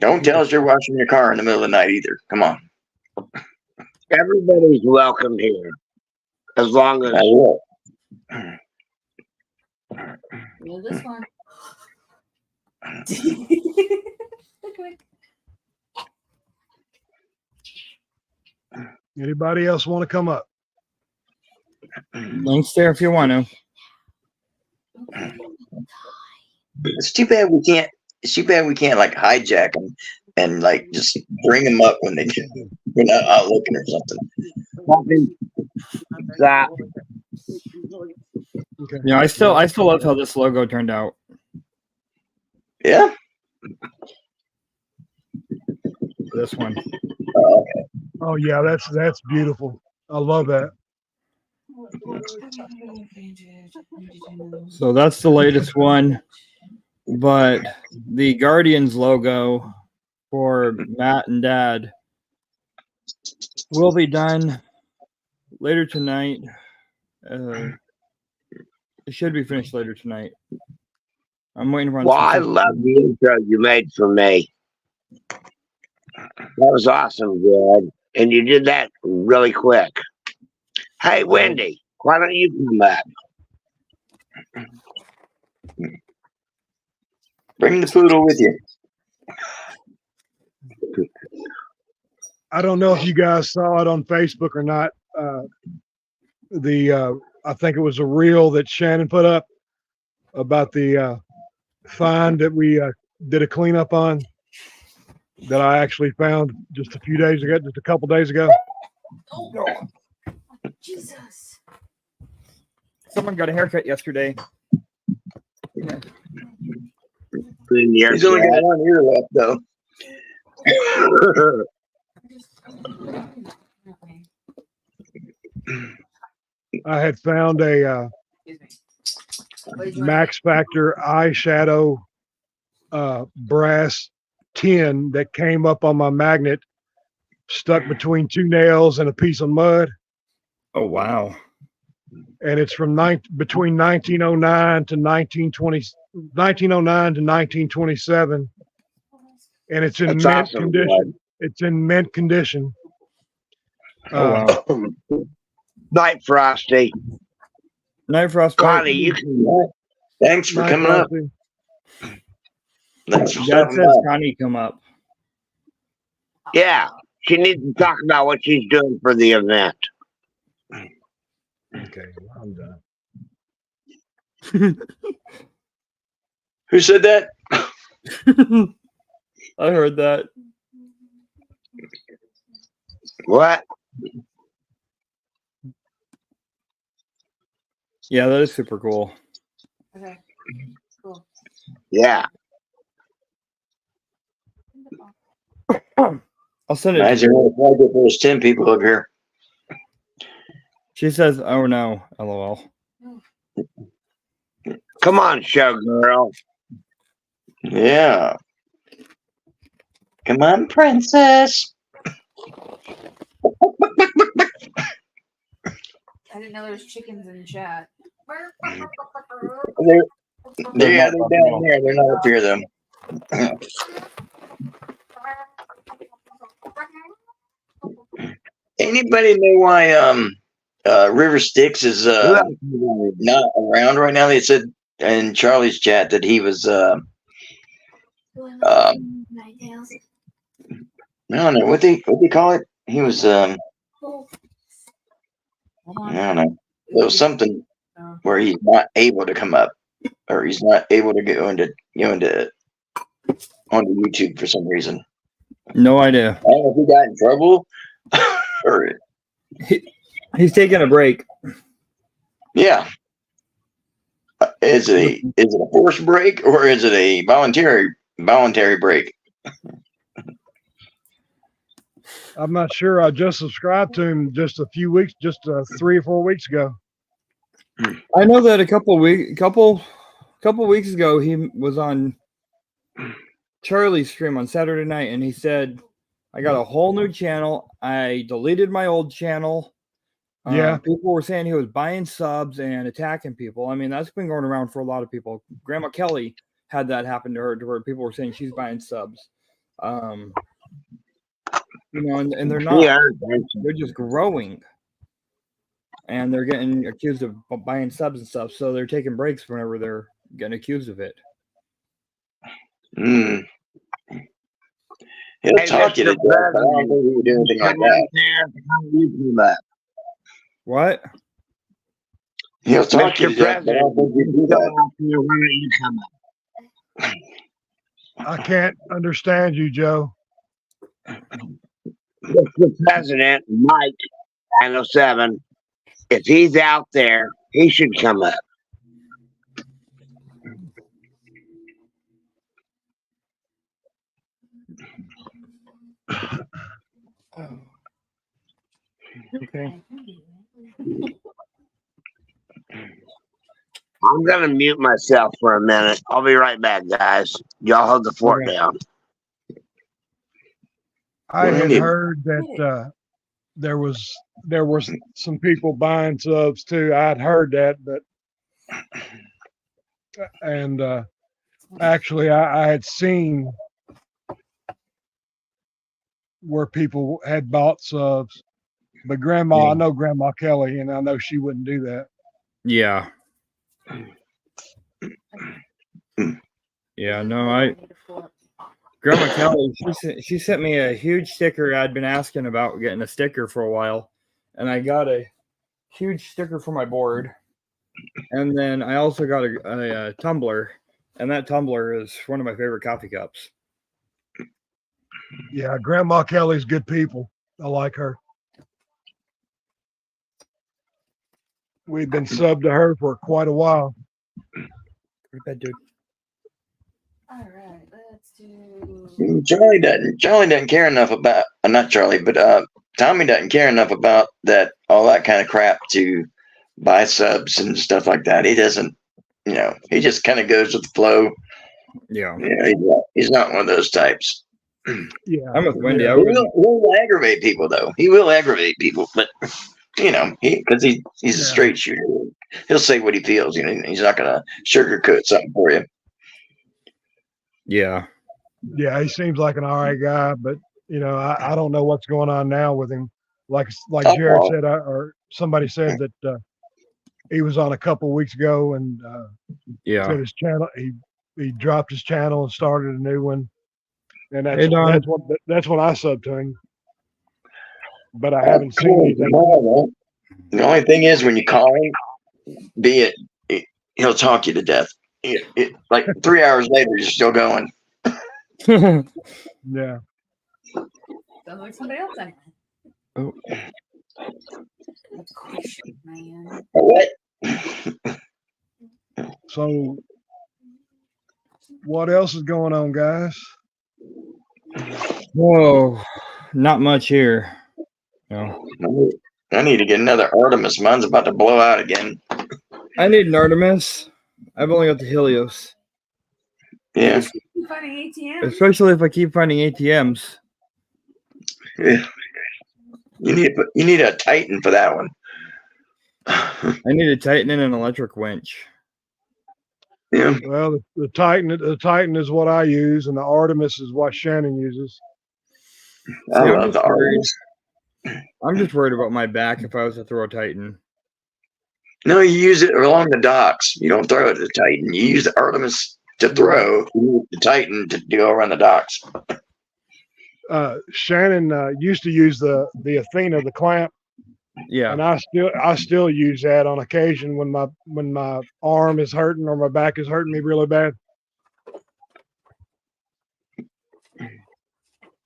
Don't tell us you're washing your car in the middle of the night either. Come on. Everybody's welcome here. As long as I will. Well, this one. Anybody else want to come up? Don't stare if you want to. It's too bad we can't. It's too bad we can't like hijack them and like just bring them up when they're not out looking or something. that, Okay. Yeah, I still love how this logo turned out. Yeah. This one. Oh yeah, that's beautiful. I love that. So that's the latest one. But the Guardians logo for Matt and Dad will be done later tonight. It should be finished later tonight. I'm waiting for. well, I love the intro you made for me. That was awesome, Dad. And you did that really quick. Hey, Wendy, why don't you come up? Bring the poodle with you. I don't know if you guys saw it on Facebook or not. I think it was a reel that Shannon put up about the find that we did a cleanup on that I actually found just a couple days ago. Jesus. Someone got a haircut yesterday. In your He's only got one ear left though. I had found a Max Factor eyeshadow brass tin that came up on my magnet, stuck between two nails and a piece of mud. Oh wow. And it's from between 1909 to 1927, and it's in That's mint awesome, condition. It's in mint condition. Oh wow. Night, Frosty. Night Frost. Connie, you can. Thanks for Night, coming up. Frosty. Thanks for Dad stopping says by. Connie come up. Yeah, she needs to talk about what she's doing for the event. Okay, well, I'm done. Who said that? I heard that. What? Yeah, that is super cool. Okay. Cool. Yeah. I'll send it. Imagine what if there's 10 people up here. She says, "Oh no, LOL." Come on, showgirl. Yeah. Come on, princess. I didn't know there was chickens in chat. They're down there. They're not up here though. Anybody know why River Styx is not around right now? They said in Charlie's chat that he was I don't know what they call it. He was I don't know. There was something where he's not able to come up, or he's not able to go into onto YouTube for some reason. No idea. I don't know if he got in trouble or He's taking a break. yeah. Is it a forced break or is it a voluntary break? I'm not sure. I just subscribed to him just 3 or 4 weeks ago. I know that a couple weeks ago he was on Charlie's stream on Saturday night, and he said, "I got a whole new channel. I deleted my old channel. Yeah. People were saying he was buying subs and attacking people. I mean, that's been going around for a lot of people. Grandma Kelly had that happen to her, to where people were saying she's buying subs. You know, and they're not. Yeah. They're just growing, and they're getting accused of buying subs and stuff. So they're taking breaks whenever they're getting accused of it. Mm. He'll Hey, talk you to Mr. death, but I don't think he would do anything like Come that. out there, how you come up? What? He'll talk you Mr. to death, but I don't think he'd do Go that. out there, why don't you come up? I can't understand you, Joe. Mr. President, Mike 907, if he's out there, he should come up. Okay. I'm gonna mute myself for a minute. I'll be right back, guys. Y'all hold the fort Okay. down. I had Randy. heard that there was some people buying subs too. I'd heard that, but and actually I had seen where people had bought subs. But Grandma, I know Grandma Kelly, and I know she wouldn't do that. Yeah. Yeah, no, Grandma Kelly, she sent me a huge sticker. I'd been asking about getting a sticker for a while, and I got a huge sticker for my board. And then I also got a tumbler, and that tumbler is one of my favorite coffee cups. Yeah, Grandma Kelly's good people. I like her. We've been subbed to her for quite a while. Pretty bad, dude. All right, let's do. Charlie doesn't care enough about not Charlie, but Tommy doesn't care enough about that all that kind of crap to buy subs and stuff like that. He doesn't, he just kind of goes with the flow. Yeah. He's not one of those types. Yeah, I'm with Wendy. Yeah. I He wouldn't. will aggravate people though. He will aggravate people, but because he's a Yeah. straight shooter. He'll say what he feels. He's not gonna sugarcoat something for you. Yeah. Yeah, he seems like an all right guy, but I don't know what's going on now with him. Like Jared said, or somebody said that he was on a couple weeks ago and Yeah. said his channel he dropped his channel and started a new one, and Hey, Don. that's when I subbed to him. But I haven't seen anything. The only thing is when you call him, he'll talk you to death. Like 3 hours later, you're still going. Yeah, Sounds like somebody else. Oh. That's question, man. What? so what else is going on, guys? Whoa. Not much here. No. I need to get another Artemis. Mine's about to blow out again. I need an Artemis. I've only got the Helios. Yeah. Finding ATM. Especially if I keep finding ATMs. Yeah. You need a Titan for that one. I need a Titan and an electric winch. Yeah. Well, the Titan is what I use, and the Artemis is what Shannon uses. I See, I'm love just the Artemis. I'm just worried about my back if I was to throw a Titan. No, you use it along the docks. You don't throw it at the Titan. You use the Artemis to throw. You use the Titan to go around the docks. Shannon used to use the Athena, the clamp, Yeah. and I still use that on occasion when my arm is hurting or my back is hurting me really bad.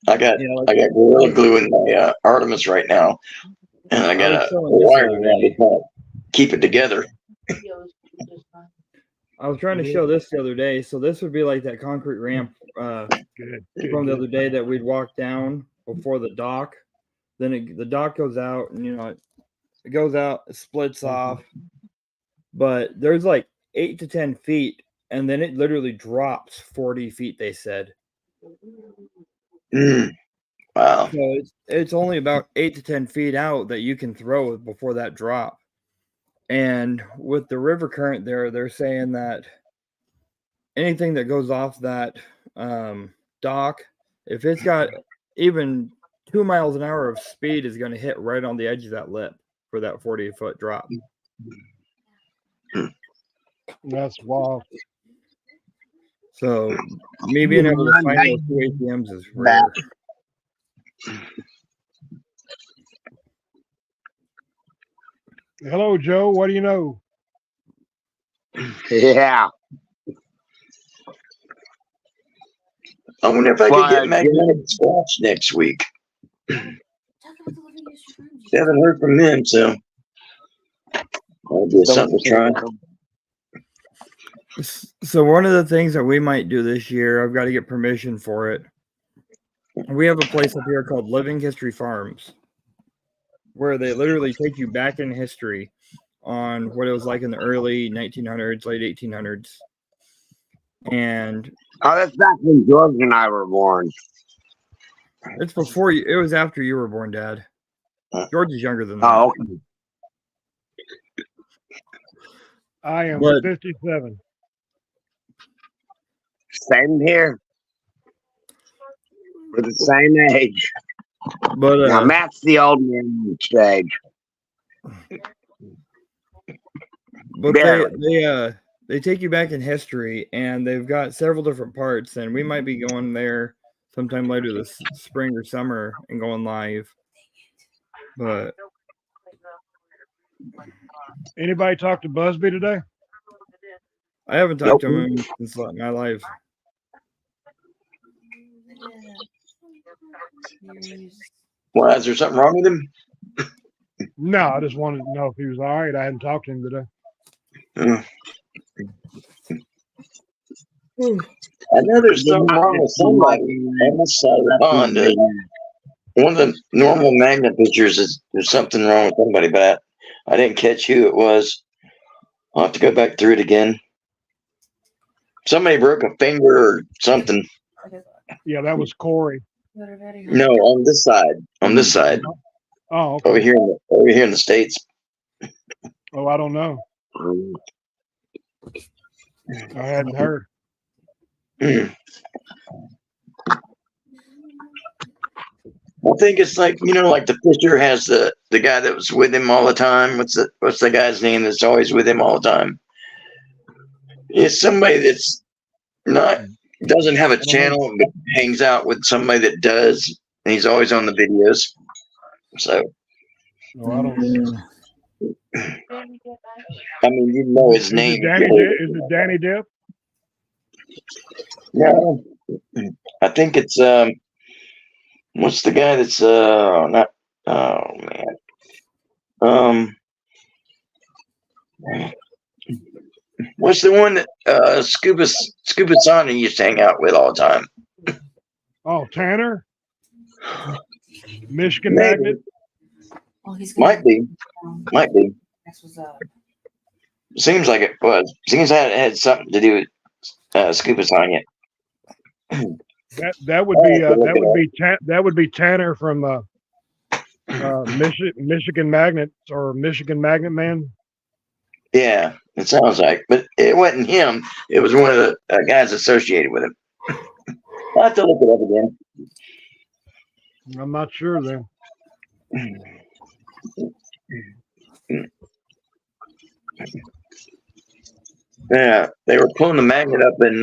I got Gorilla Glue in my Artemis right now, and I got a wire around it to keep it together. I was trying to show this the other day. So this would be like that concrete ramp Good. from the other day that we'd walk down before the dock. Then the dock goes out, and it goes out, it splits off. But there's like 8 to 10 feet, and then it literally drops 40 feet. They said Wow. So it's only about 8 to 10 feet out that you can throw it before that drop. And with the river current there, they're saying that anything that goes off that dock, if it's got even 2 miles an hour of speed, is going to hit right on the edge of that lip for that 40-foot drop. That's wild. So me being able to find those 2 ATMs is rare. Hello, Joe. What do you know? Yeah. I wonder if I Well, could get Magnetic Scratch next week. Haven't heard from them, so that'll be something to try. So one of the things that we might do this year, I've got to get permission for it. We have a place up here called Living History Farms, where they literally take you back in history on what it was like in the early 1900s, late 1800s. And Oh, that's back when George and I were born. it's before you, it was after you were born, Dad. George is younger than that. Oh, okay. I am But- 57. Same here. We're the same age. But Now, Matt's the old man on the stage. But Barely. they take you back in history, and they've got several different parts, and we might be going there sometime later this spring or summer and going live. But Anybody talk to Busby today? I haven't talked to him since my life. Why, is there something wrong with him? No, I just wanted to know if he was all right. I hadn't talked to him today. I know there's something wrong with somebody on this side of the pond. One of the normal magnet pictures is there's something wrong with somebody, but I didn't catch who it was. I'll have to go back through it again. Somebody broke a finger or something. Yeah, that was Corey. No, on this side. On this side. Oh, okay. Over here in the States. Oh, I don't know. I hadn't heard. I think it's like, like the Fisher has the guy that was with him all the time. What's the guy's name that's always with him all the time? It's somebody that's doesn't have a channel but hangs out with somebody that does, and he's always on the videos. So No, I don't know. I mean, you know his Is name. it Danny Depp? No, I think it's what's the guy that's not? Oh man, what's the one that Scuba Sonic used to hang out with all the time? Oh, Tanner? Michigan Maybe. Magnet? Well, he's Might be. This was Seems like it was. Seems that it had something to do with Scuba Sonic. That would be Tanner from Michigan Magnet or Michigan Magnet Man. Yeah, it sounds like, but it wasn't him. It was one of the guys associated with him. I'll have to look it up again. I'm not sure then. Yeah, they were pulling the magnet up and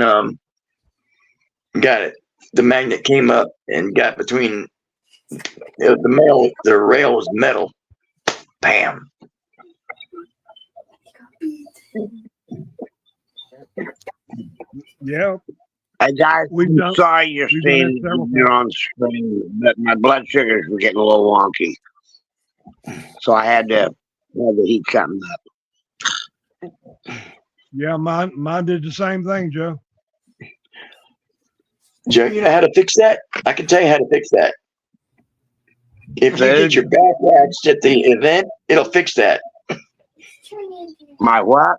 got it. The magnet came up and got between the rail was metal. Bam. Yeah, Hey guys, We've I'm done- sorry you're we've done it seeing several you're on screen, but my blood sugars were getting a little wonky, so I had to heat something up. yeah, mine did the same thing, Joe. Joe, you know how to fix that? I can tell you how to fix that. If you get your back waxed at the event, it'll fix that. My what?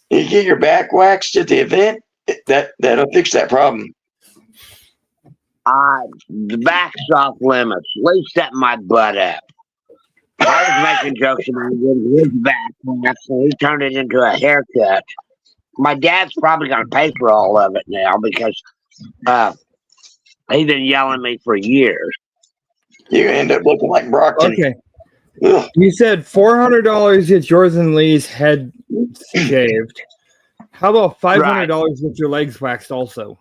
You get your back waxed at the event, that'll fix that problem. The back's off limits. At least set my butt up. I was making jokes about his back, so he turned it into a haircut. My dad's probably going to pay for all of it now because he's been yelling at me for years. You end up looking like Brockton. Okay. Ugh. You said $400 gets yours and Lee's head shaved. How about $500 gets your legs waxed also?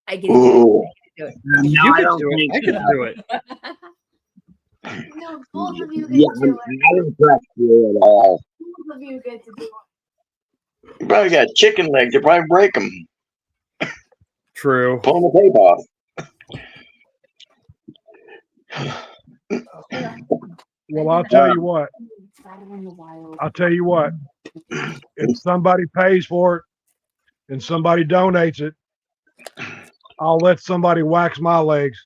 I get it. Ooh. No, You I could don't do it. think I could so. do it. No, both of you get Yeah, to do it. I don't trust you at all. Both of you get to do it. You probably got chicken legs. You probably break them. True. Pulling the tape off. Well, I'll tell you what. In the wild. I'll tell you what. If somebody pays for it and somebody donates it, I'll let somebody wax my legs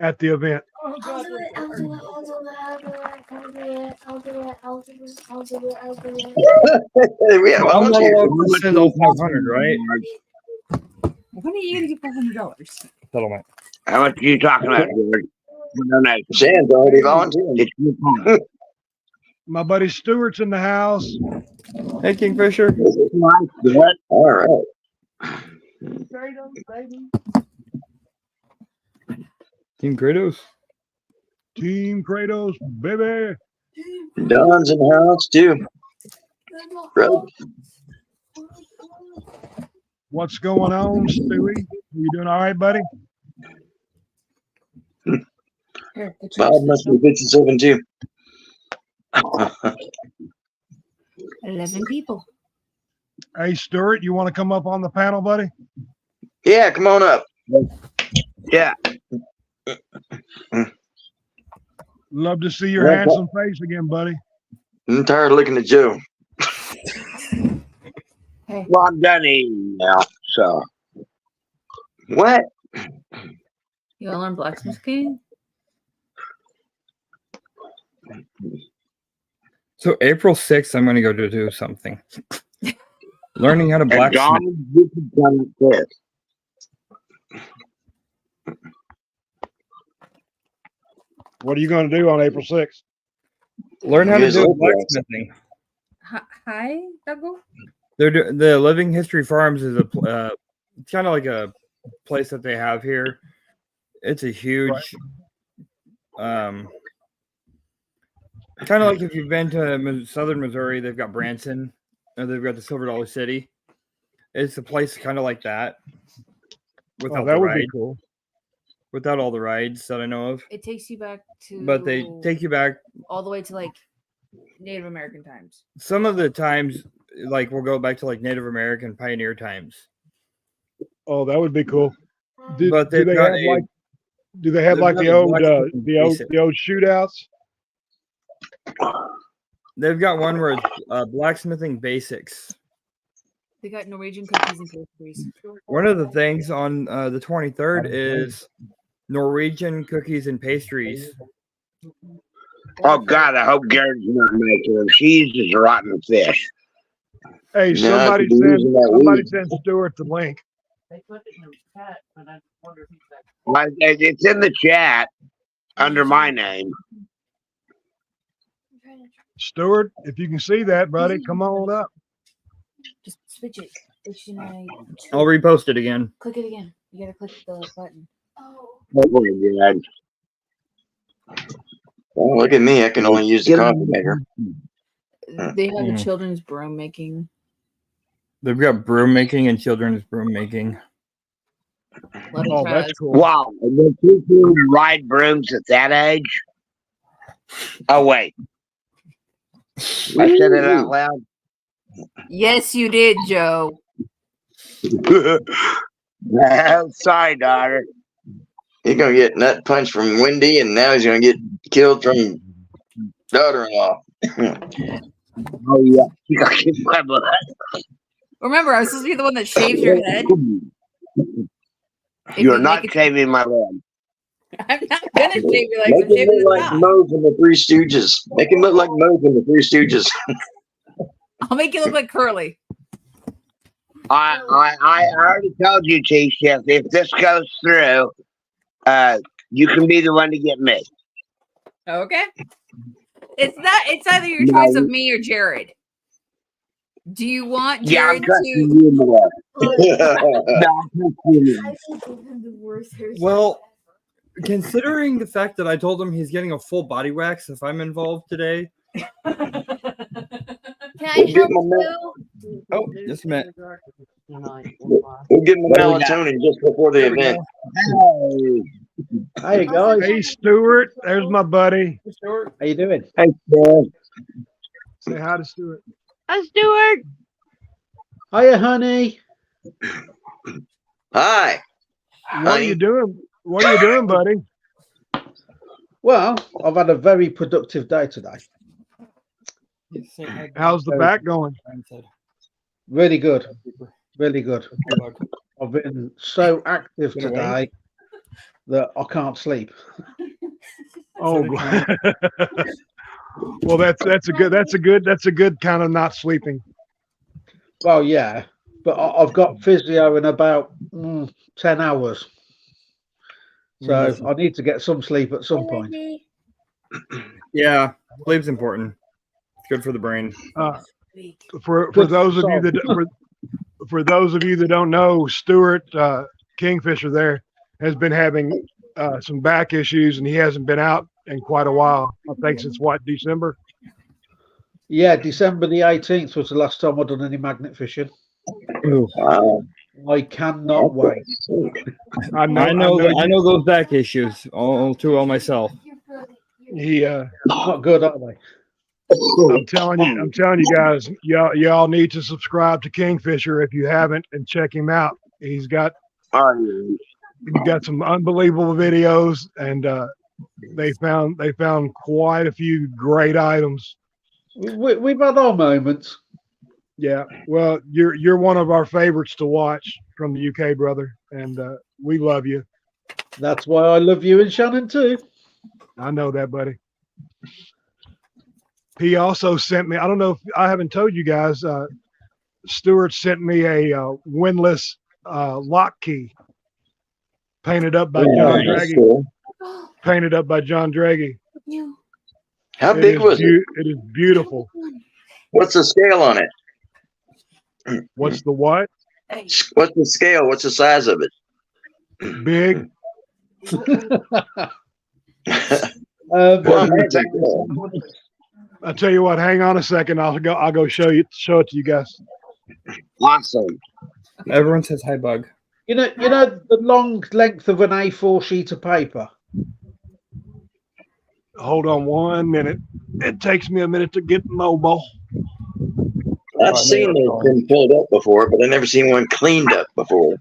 at the event. I'll do it. I'll do it. I'll do it. I'll do it. I'll do it. I'll do it. I'll do it. I'll do it. We have I'm not volunteers. allowed to send all 500, right? When are you gonna get $500? Settlement. How much are you talking about, George? Donation. Shan's already volunteering. It's your time. My buddy Stewart's in the house. Hey, Kingfisher. All right. Team Kratos. Team Kratos, baby. Don's in the house too. Bro. What's going on, Stewie? You doing all right, buddy? Here, get Bob yours. must be 57 too. 11 people. Hey, Stewart, you want to come up on the panel, buddy? Yeah, come on up. Yeah. Love to see your Yeah, handsome face again, buddy. I'm tired of looking at Joe. Well, I'm done eating now, so. What? You wanna learn Blacksmith King? So April 6th, I'm going to go to do something. Learning how to And blacksmith. Don, you can come up this. What are you going to do on April 6th? Learn how You to guys do look like- blacksmithing. Hi, Dougal. The Living History Farms is a it's kind of like a place that they have here. It's a huge, kind of like if you've been to Southern Missouri, they've got Branson, and they've got the Silver Dollar City. It's a place kind of like that, without Oh, that the would ride, be cool. without all the rides that I know of. It takes you back to. But they take you back. all the way to like Native American times. Some of the times, like we'll go back to like Native American pioneer times. Oh, that would be cool. Do, But do they've they got have a- like? Do they have they've like got the a old, blacksmithing basic. the old shootouts? They've got one where it's blacksmithing basics. They got Norwegian cookies and pastries. One of the things on the 23rd is Norwegian cookies and pastries. Oh, God, I hope Gary's not making them. She uses rotten fish. Hey, No, somebody I could be using that somebody weed. send Stewart the link. They put it in the chat, but I wonder if he's like, It's in the chat under my name. Stewart, if you can see that, buddy, come on up. Just switch it. HDMI. I'll repost it again. Click it again. You gotta click the button. Oh. Oh, my God. Oh, look at me. I can only use the coffee maker. They have a Mm. children's broom making. They've got broom making and children's broom making. Let Oh, it that's try. cool. Wow. And the people who ride brooms at that age? Oh, wait. I said it out loud. Yes, you did, Joe. Sorry, daughter. He's gonna get nut punched from Wendy, and now he's gonna get killed from daughter-in-law. Oh, yeah. You got to kick my butt. Remember, I was supposed to be the one that shaves your head. If You're you not make it- shaving my leg. I'm not gonna shave your legs. Make I'm him shaving look the like top. Mo from the Three Stooges. Make him look like Mo from the Three Stooges. I'll make you look like Curly. I already told you, T-Shift, if this goes through, you can be the one to get me. Okay. It's either your No. choice of me or Jared. Do you want Yeah, I'm Jared trusting to? you more. No, I'm trusting you. I think I'm the worst person. Well, considering the fact that I told him he's getting a full body wax if I'm involved today. Can I Get help my you? Oh, just a minute. We'll give him a melatonin just before the There we event. go. Hey guys, Hey, Stuart, there's my buddy. how you doing? Hey, Steph. Say hi to Stuart. Hi, Stuart. Hiya, honey. Hi. What are you doing? What are you doing, buddy? Well, I've had a very productive day today. How's the back going? Really good. Really good. I've been so active Been away? today that I can't sleep. Oh, well, that's a good kind of not sleeping. Well, yeah, but I've got physio in about 10 hours. So I need to get some sleep at some point. Yeah, sleep's important. It's good for the brain. For those of you that for those of you that don't know, Stuart Kingfisher there has been having some back issues, and he hasn't been out in quite a while. I think since what, December? Yeah, December the 18th was the last time I'd done any magnet fishing. Wow. I cannot wait. I know those back issues all too well myself. He Not good, are they? I'm telling you guys, y'all need to subscribe to Kingfisher if you haven't, and check him out. He's got some unbelievable videos, and they found quite a few great items. We've had our moments. Yeah, well, you're one of our favorites to watch from the UK, brother, and we love you. That's why I love you and Shannon too. I know that, buddy. He also sent me, I don't know if I haven't told you guys, Stuart sent me a windlass lock key painted up by John Draghi. Cool. Painted up by John Draghi. How big was it? It is beautiful. What's the scale on it? What's the what? What's the scale? What's the size of it? Big. Well, I'll tell you what, hang on a second. I'll go show it to you guys. Awesome. Everyone says hi, Bug. You know the long length of an A4 sheet of paper. Hold on 1 minute. It takes me a minute to get mobile. I've seen those been filled up before, but I've never seen one cleaned up before.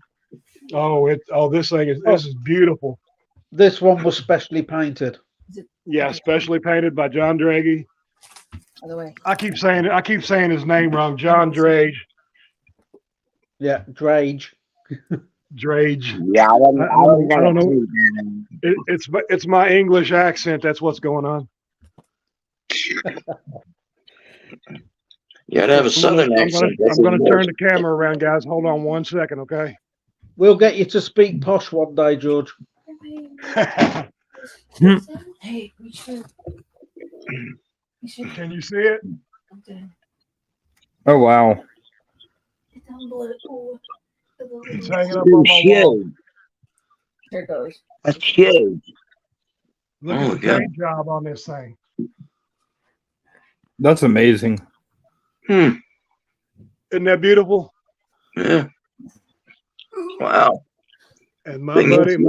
This is beautiful. This one was specially painted. Yeah, specially painted by John Draghi. By the way. I keep saying his name wrong. John Drage. Yeah, Drage. Drage. Yeah, I don't know. It's my English accent. That's what's going on. You gotta have a southern accent. I'm going to turn the camera around, guys. Hold on 1 second, okay? We'll get you to speak posh one day, George. Hey, we should. Can you see it? Oh wow. It's hanging up on my wall. huge. Here it goes. That's huge. Look Oh, at the God. paint job on this thing. That's amazing. Isn't that beautiful? Yeah. Wow. And my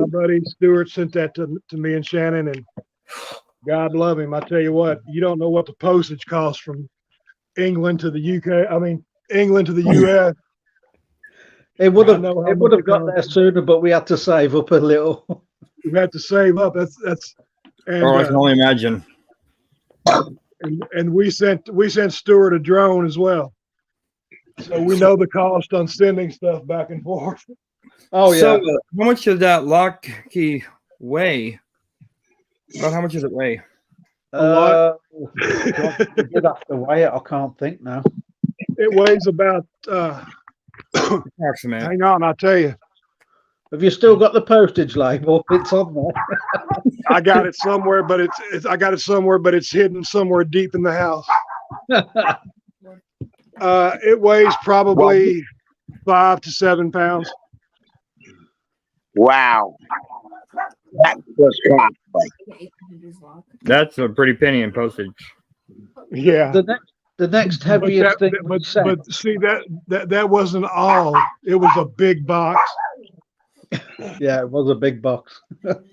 buddy Stuart sent that to me and Shannon, and God love him. I tell you what, you don't know what the postage costs from England to the UK. I mean, England to the US. It would have I know how it would much have got it there costs. sooner, but we had to save up a little. We had to save up. And, I can only imagine. and we sent Stuart a drone as well. So we know the cost on sending stuff back and forth. Oh yeah. So, how much does that lock key weigh? About how much does it weigh? God, you did have to weigh it. I can't think now. It weighs about Approximate. hang on, I'll tell you. Have you still got the postage label? It's on there. I got it somewhere, but it's hidden somewhere deep in the house. It weighs probably 5 to 7 pounds. Wow. That was costly. That's a pretty penny in postage. Yeah. The next But, heaviest thing we but sent. see that wasn't all. It was a big box, Yeah, it was a big box.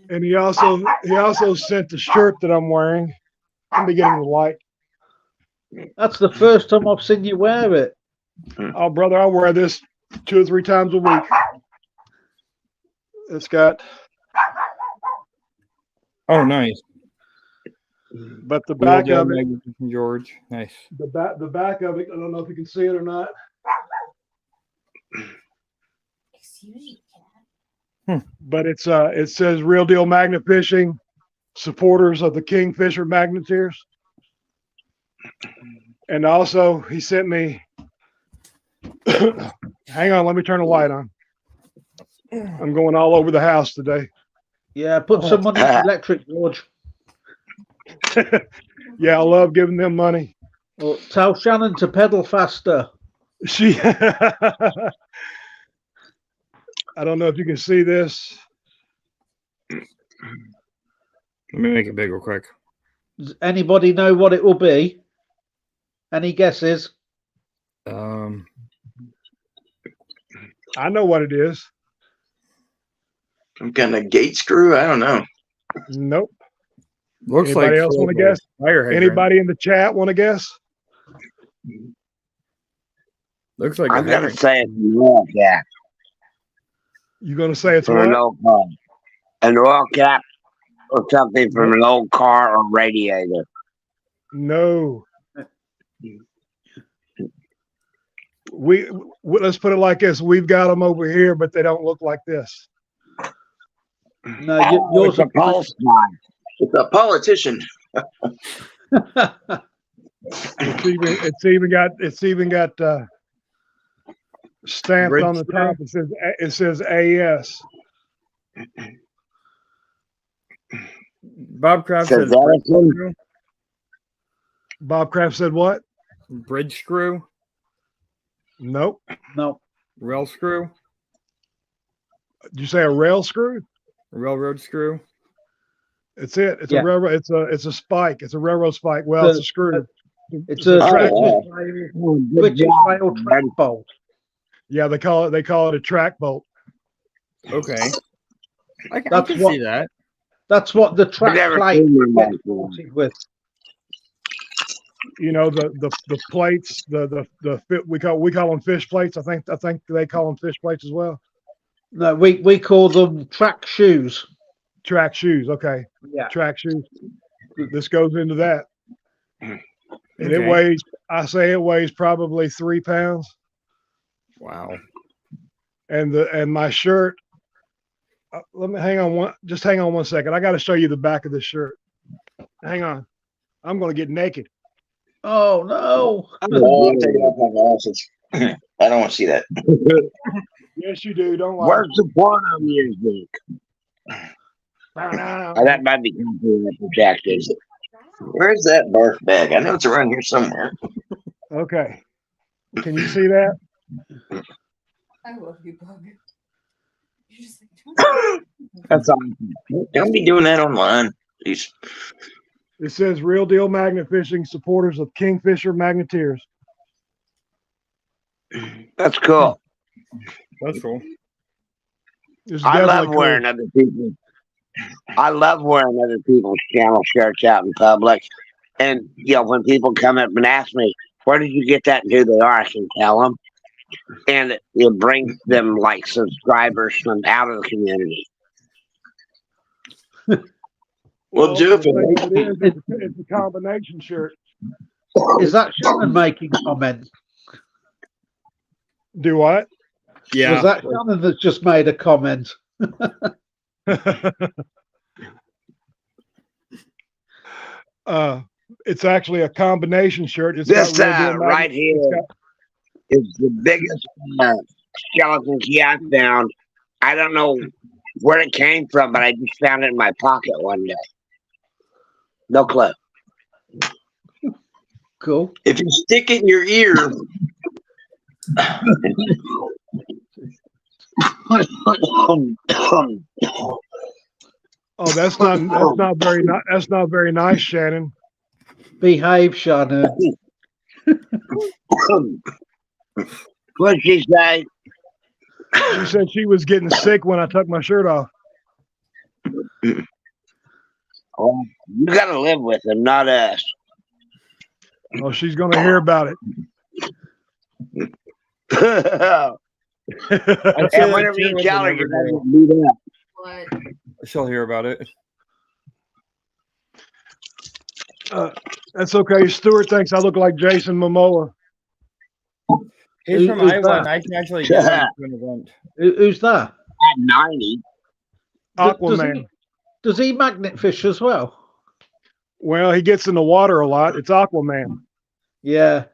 and he also sent the shirt that I'm wearing. I'm beginning to like. That's the first time I've seen you wear it. Oh, brother, I wear this 2 or 3 times a week. It's got, Oh, nice. but the back Real of Deal it, Magazine from George. Nice. the back of it. I don't know if you can see it or not. But it says Real Deal Magnet Fishing, supporters of the Kingfisher Magneteers. And also he sent me, hang on, let me turn the light on. I'm going all over the house today. Yeah, put some money in the electric, George. Yeah, I love giving them money. Well, tell Shannon to pedal faster. She, I don't know if you can see this. Let me make it big real quick. Does anybody know what it will be? Any guesses? Um, I know what it is. Some kind of gate screw. I don't know. Nope. looks Anybody like else want to a guess? fire hydrant. Anybody in the chat want to guess? Looks like a I'm gonna hydrant. say it's an oil cap You gonna say it's from an what? old car. An oil cap or something from an old car or radiator. No. Let's put it like this. We've got them over here, but they don't look like this. No, Oh, yours it's a pulse guy. It's a politician. It's even got stamped on the top. It says AS. Bob Kraft Says says bridge Edison. screw. Bob Kraft said what? Bridge screw, Nope. no. rail screw, Did you say a rail screw? railroad screw. It's it. It's Yeah. a railroad. It's a spike. It's a railroad spike. Well, it's a screw. It's a track. Oh, Good switch job, rail track bolt. Yeah, they call it a track bolt. Okay. I That's can what- see that. That's what the I've track never plate seen one gets like that. bolted with. You know the plates. The fit. We call them fish plates. I think they call them fish plates as well. No, we call them track shoes. Track shoes. Okay. Yeah. Track shoes. This goes into that. And it Okay. weighs, I say it weighs probably 3 pounds. Wow. And my shirt, let me hang on one second. I got to show you the back of this shirt. Hang on. I'm going to get naked. Oh no. oh, I'm taking off my glasses. I don't want to see that. Yes, you do. Don't lie. Where's the porno music? Oh, that might be completely protected. Where's that barf bag? I know it's around here somewhere. Okay. Can you see that? I love you, Bug. You're just That's all. Don't be doing that online, please. It says Real Deal Magnet Fishing, supporters of Kingfisher Magneteers. That's cool. That's cool. It's I love definitely cool. wearing other people. I love wearing other people's channel shirts out in public. And, you know, when people come up and ask me, where did you get that and who they are, I can tell them. And it brings them like subscribers from out of the community. Well, Jeff, It's a combination shirt. Is that Shannon making comments? Do what? Yeah. Was that Shannon that's just made a comment? It's actually a combination shirt. It's This got Real Deal right Magnet- here it's got- is the biggest skeleton key I found I don't know where it came from, but I just found it in my pocket one day. No clue. Cool. If you stick it in your ear, Oh, that's not very nice, Shannon. Behave, Shannon. What'd she say? She said she was getting sick when I took my shirt off. Well, you gotta live with him, not us. Oh, she's gonna hear about it. And whenever you tell her, you're gonna get beat up. What? She'll hear about it. That's okay. Stuart thinks I look like Jason Momoa. He's from Who's Iowa, that? and I can actually get him to an event. Who's that? At 90. Aquaman. Does he magnet fish as well? Well, he gets in the water a lot. It's Aquaman. Yeah.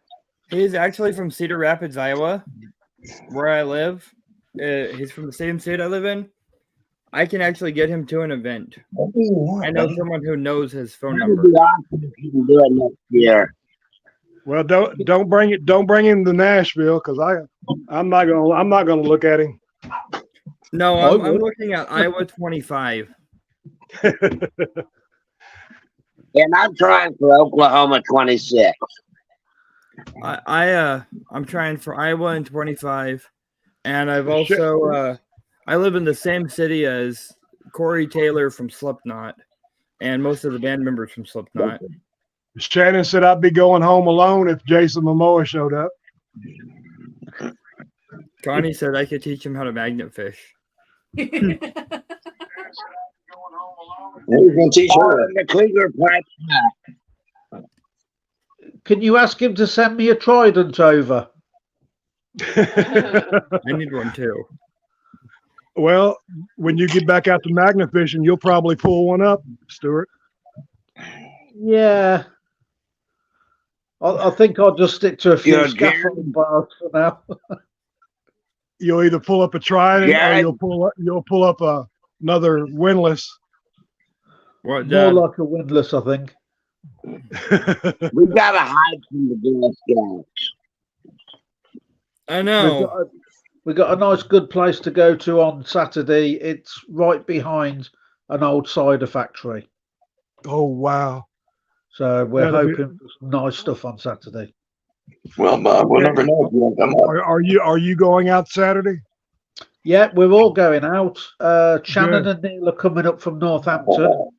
He's actually from Cedar Rapids, Iowa, where I live. He's from the same state I live in. I can actually get him to an event. I know someone who knows his phone That would number. be awesome if you can do it next year. Well, don't bring him to Nashville because I'm not gonna look at him. No, I I'm would. looking at Iowa 25. And I'm trying for Oklahoma 26. I'm trying for Iowa in 25, and I've also I live in the same city as Corey Taylor from Slipknot, and most of the band members from Slipknot. Shannon said I'd be going home alone if Jason Momoa showed up. Connie said I could teach him how to magnet fish. you can teach her. The Cougar Pipe. Can you ask him to send me a trident over? I need one too. Well, when you get back out to magnet fishing, you'll probably pull one up, Stuart. Yeah. I think I'll just stick to a few You're scaffold bars for now. You'll either pull up a trident Yeah. or you'll pull up another windlass. What, More Dad? like a windlass, I think. We gotta hide from the Girl Scouts. I know. We've got a nice, good place to go to on Saturday. It's right behind an old cider factory. Oh wow! So we're That'll be- hoping for some nice stuff on Saturday. Well, Bob, we'll never know if you want to come up. Are you going out Saturday? Yeah, we're all going out. Shannon and Neil are coming up from Northampton.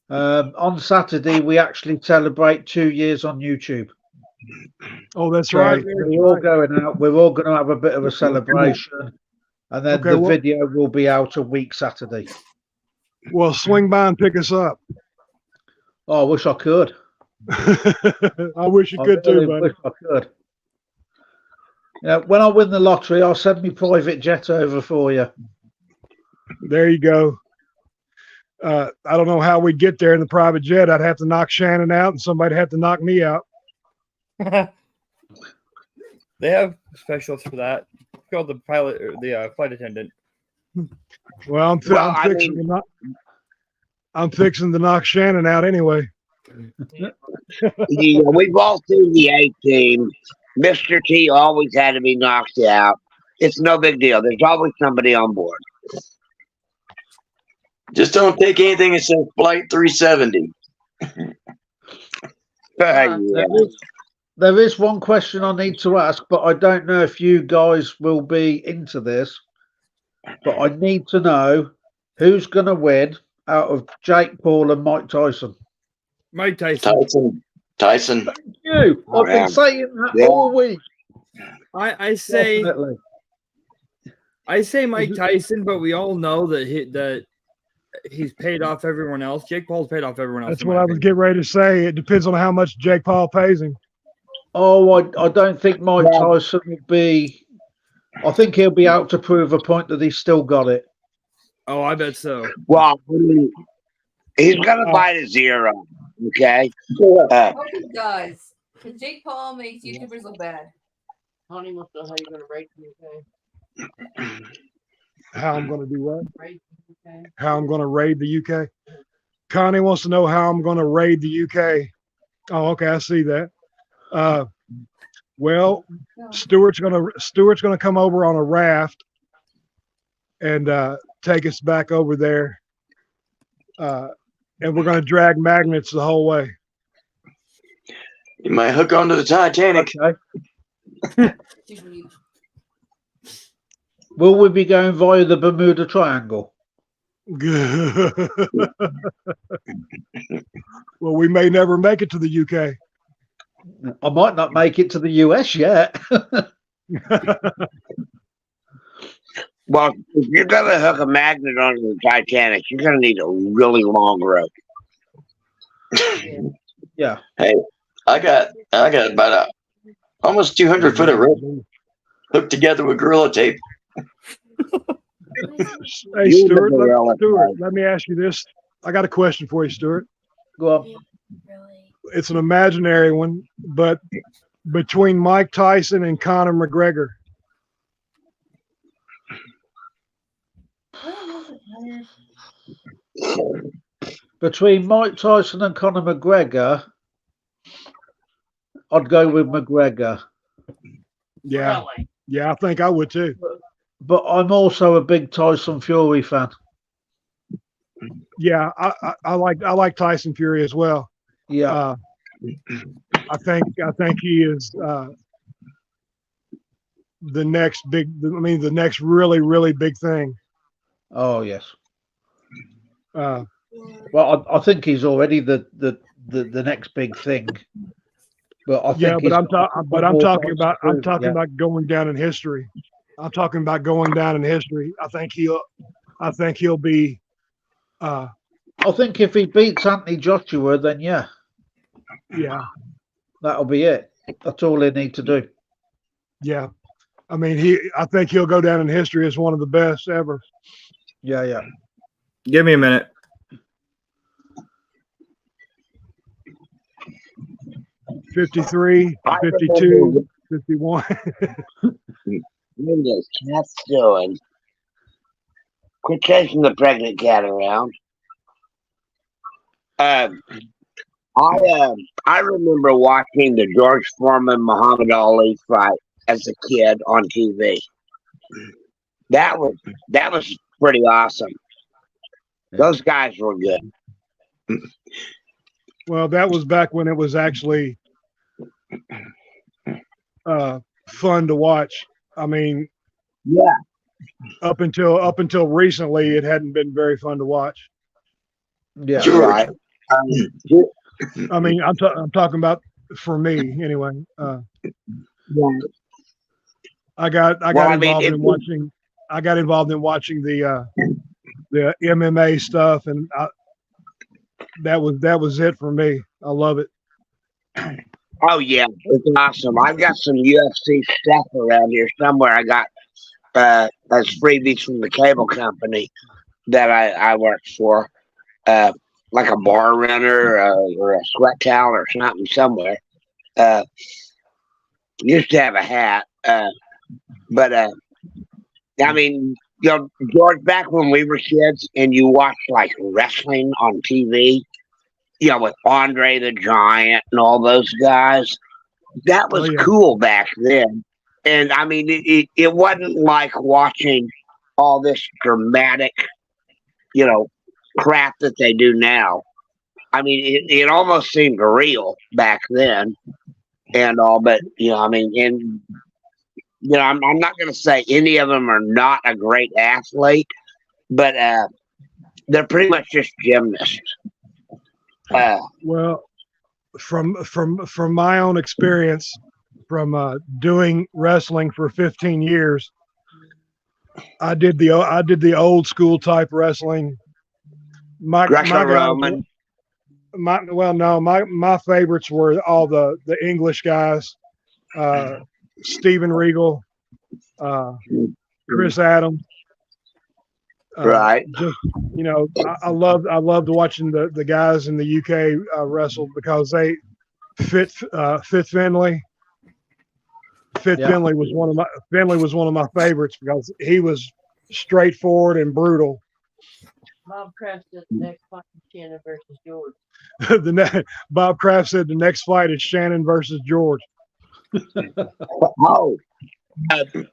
On Saturday, we actually celebrate 2 years on YouTube. Oh, that's So right. we're all going out. We're all going to have a bit of a celebration. And then Okay, the well- video will be out a week Saturday. Well, swing by and pick us up. Oh, I wish I could. I wish you I could really too, buddy. wish I could. Yeah, when I win the lottery, I'll send me private jet over for you. There you go. I don't know how we'd get there in the private jet. I'd have to knock Shannon out, and somebody'd have to knock me out. They have specials for that. It's called the pilot or the flight attendant. Well, I'm fixing to knock Shannon out anyway. We've all seen the A-Team. Mr. T always had to be knocked out. It's no big deal. There's always somebody on board. Just don't take anything that says Flight 370. Yeah. There is one question I need to ask, but I don't know if you guys will be into this. But I need to know who's going to win out of Jake Paul and Mike Tyson. Mike Tyson. Tyson. You, Oh, I've yeah. been saying that Yeah. all week. I say Definitely. Mike Tyson, but we all know that he's paid off everyone else. Jake Paul's paid off everyone else. That's in what my I was opinion. getting ready to say. It depends on how much Jake Paul pays him. Oh, I don't think Mike Yeah. Tyson will be. I think he'll be out to prove a point that he's still got it. Oh, I bet so. Well, he's gonna bite his ear off. Okay. Hope he does. Because Jake Paul makes YouTubers look bad. Honey wants to know how you're gonna rate me, okay? How I'm going to do what? How I'm going to raid the UK. Connie wants to know how I'm going to raid the UK. Oh, okay, I see that. Well, Stuart's gonna come over on a raft and take us back over there, and we're gonna drag magnets the whole way. You might hook onto the Titanic. Okay. Will we be going via the Bermuda Triangle? Well, we may never make it to the UK. I might not make it to the US yet. Well, if you're gonna hook a magnet onto the Titanic, you're gonna need a really long rope. Yeah. Hey, I got about almost 200 foot of rope hooked together with Gorilla Tape. Hey, Stuart, let me ask you this. I got a question for you, Stuart. Go on. It's an imaginary one, but between Mike Tyson and Conor McGregor, Between Mike Tyson and Conor McGregor, I'd go with McGregor. yeah, I think I would too. But I'm also a big Tyson Fury fan. Yeah, I like Tyson Fury as well. Yeah. I think he is the next the next really big thing. Oh yes. Uh, Well, I think he's already the next big thing. But I think yeah, but I'm talking about yeah. going down in history. I'm talking about going down in history. I think he'll be. I think if he beats Anthony Joshua, then yeah, that'll be it. That's all they need to do. Yeah, I mean I think he'll go down in history as one of the best ever. Yeah. Give me a minute. 53, 52, 51. What is cats doing? Quit chasing the pregnant cat around. I remember watching the George Foreman Muhammad Ali fight as a kid on TV. That was pretty awesome. Those guys were good. Well, that was back when it was actually fun to watch. I mean, Yeah, up until recently, it hadn't been very fun to watch. Yeah. Sure. right. I mean, I'm talking about for me anyway. Yeah. I got Well, I mean, involved in watching. I got involved in watching the MMA stuff, and that was it for me. I love it. Oh yeah, it's awesome. I've got some UFC stuff around here somewhere. I got as freebies from the cable company that I worked for, like a bar runner or a sweat towel or something somewhere. Used to have a hat, but I mean, you know, George, back when we were kids and you watched like wrestling on TV, you know, with Andre the Giant and all those guys, that was cool back then. And I mean, it wasn't like watching all this dramatic, you know, crap that they do now. I mean, it almost seemed real back then and all, but, you know, I mean, and, you know, I'm not going to say any of them are not a great athlete, but they're pretty much just gymnasts. Well, from my own experience, from doing wrestling for 15 years, I did the old school type wrestling. My favorites were all the English guys, Steven Regal, Chris Adams. Right. Just, you know, I loved watching the guys in the UK wrestle because they Fit Finlay. Finlay was one of my favorites because he was straightforward and brutal. Bob Kraft said the next fight is Shannon versus George. Bob Kraft said the next fight is Shannon versus George. Oh,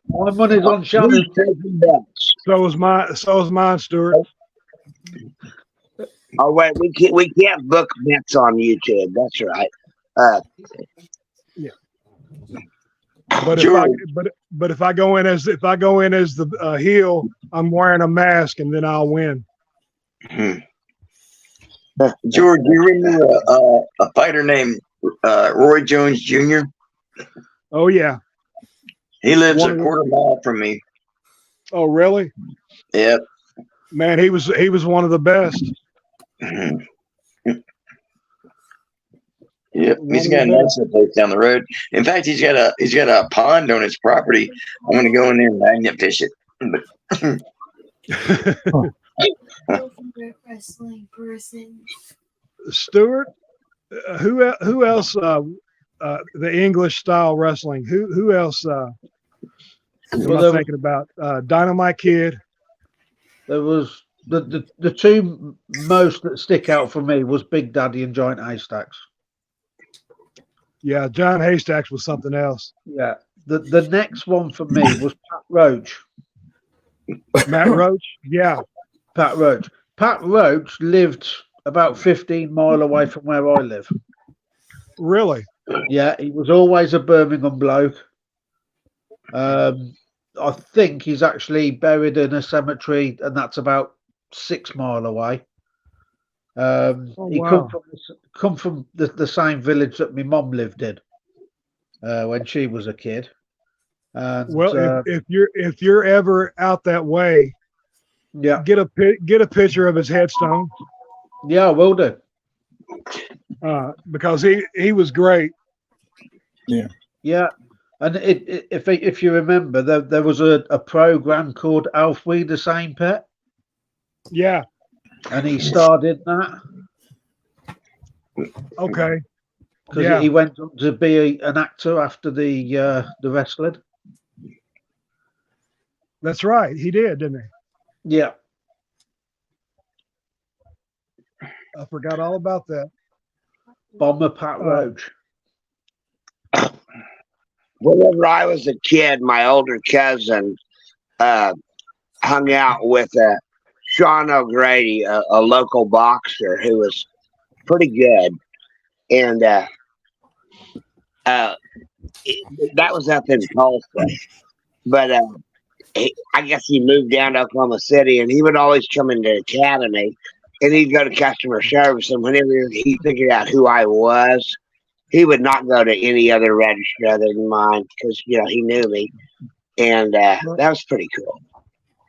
My money's on who's Shannon. taking bets? So is mine, Stuart. Oh wait, we can't book bets on YouTube. That's right. But if I go in as the heel, I'm wearing a mask and then I'll win. George, you remember a fighter named Roy Jones Jr.? Oh yeah. He lives One a of the- quarter mile from me. Oh really? Yep. Man, he was one of the best. Yep, he's got a nice little place down the road. In fact, he's got a pond on his property. I'm going to go in there and magnet fish it. Favorite wrestling person. Stuart, who else? The English style wrestling. Who else? Am I thinking about? Dynamite Kid. There was the two most that stick out for me was Big Daddy and Giant Haystacks. Yeah, John Haystacks was something else. Yeah. The next one for me was Pat Roach. Matt Roach. Yeah. Pat Roach. Pat Roach lived about 15 miles away from where I live. Really? Yeah, he was always a Birmingham bloke. I think he's actually buried in a cemetery, and that's about 6 miles away. He wow. come from the same village that my mum lived in when she was a kid. And, Well, if you're ever out that way, yeah, get a picture of his headstone. yeah, I will do. Because he was great. Yeah, and if you remember, there was a program called Alf We the Same Pet, Yeah. and he starred in that Okay. because Yeah. he went on to be an actor after the wrestling. That's right. He did, didn't he? Yeah, I forgot all about that. Bomber Pat Roach. Whenever I was a kid, my older cousin hung out with Sean O'Grady, a local boxer who was pretty good, and that was up in Tulsa. But I guess he moved down to Oklahoma City, and he would always come into the academy, and he'd go to customer service. And whenever he figured out who I was, he would not go to any other register other than mine because he knew me, and that was pretty cool.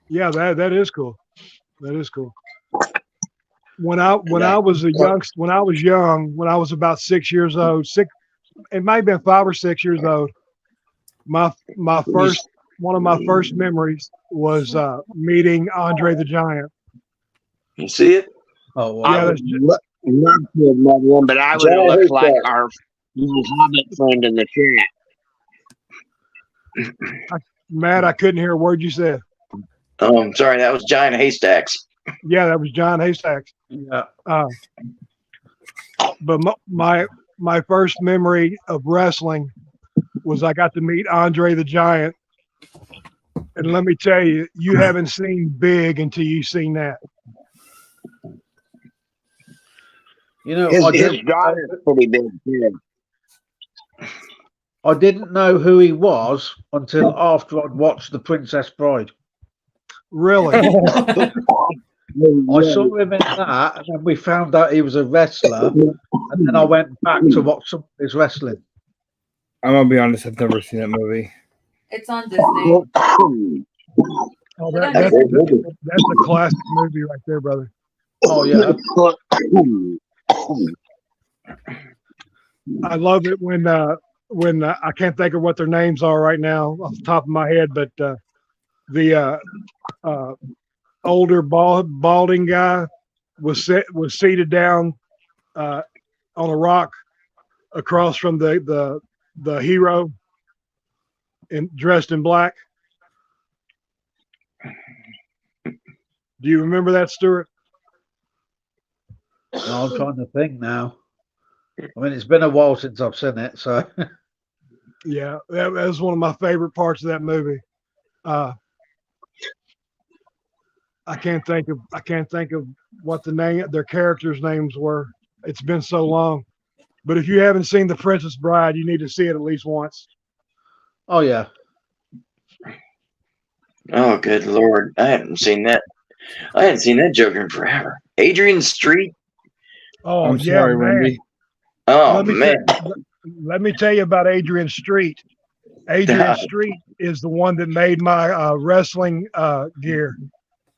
Yeah, that is cool. That is cool. When I was when I was about 6 years old, it might have been 5 or 6 years old. One of my first memories was meeting Andre the Giant. You see it? Oh, wow. Yeah, I that's would love to have met him, but I would have looked like our little Hobbit friend in the chat. Matt, I couldn't hear a word you said. Sorry, that was Giant Haystacks. Yeah, that was John Haystacks. Yeah. But my first memory of wrestling was I got to meet Andre the Giant. And let me tell you, you haven't seen big until you've seen that. You know, His daughter's pretty big too. I didn't know who he was until after I'd watched The Princess Bride. Really? I saw him in that, and then we found out he was a wrestler, and then I went back to watch some of his wrestling. I'm gonna be honest, I've never seen that movie. It's on Disney. Oh, that's a classic movie right there, brother. Oh yeah, I love it when I can't think of what their names are right now off the top of my head, but the older balding guy was seated down on a rock across from the hero dressed in black. Do you remember that, Stuart? No, I'm trying to think now. I mean, it's been a while since I've seen it, so Yeah, that was one of my favorite parts of that movie. I can't think of what their characters' names were. It's been so long. But if you haven't seen The Princess Bride, you need to see it at least once. oh yeah. Oh, good Lord. I hadn't seen that. I hadn't seen that Joker in forever. Adrian Street. Oh I'm yeah, sorry, man. Wendy. Oh, Let me man. Let me tell you about Adrian Street. Adrian Street is the one that made my wrestling gear.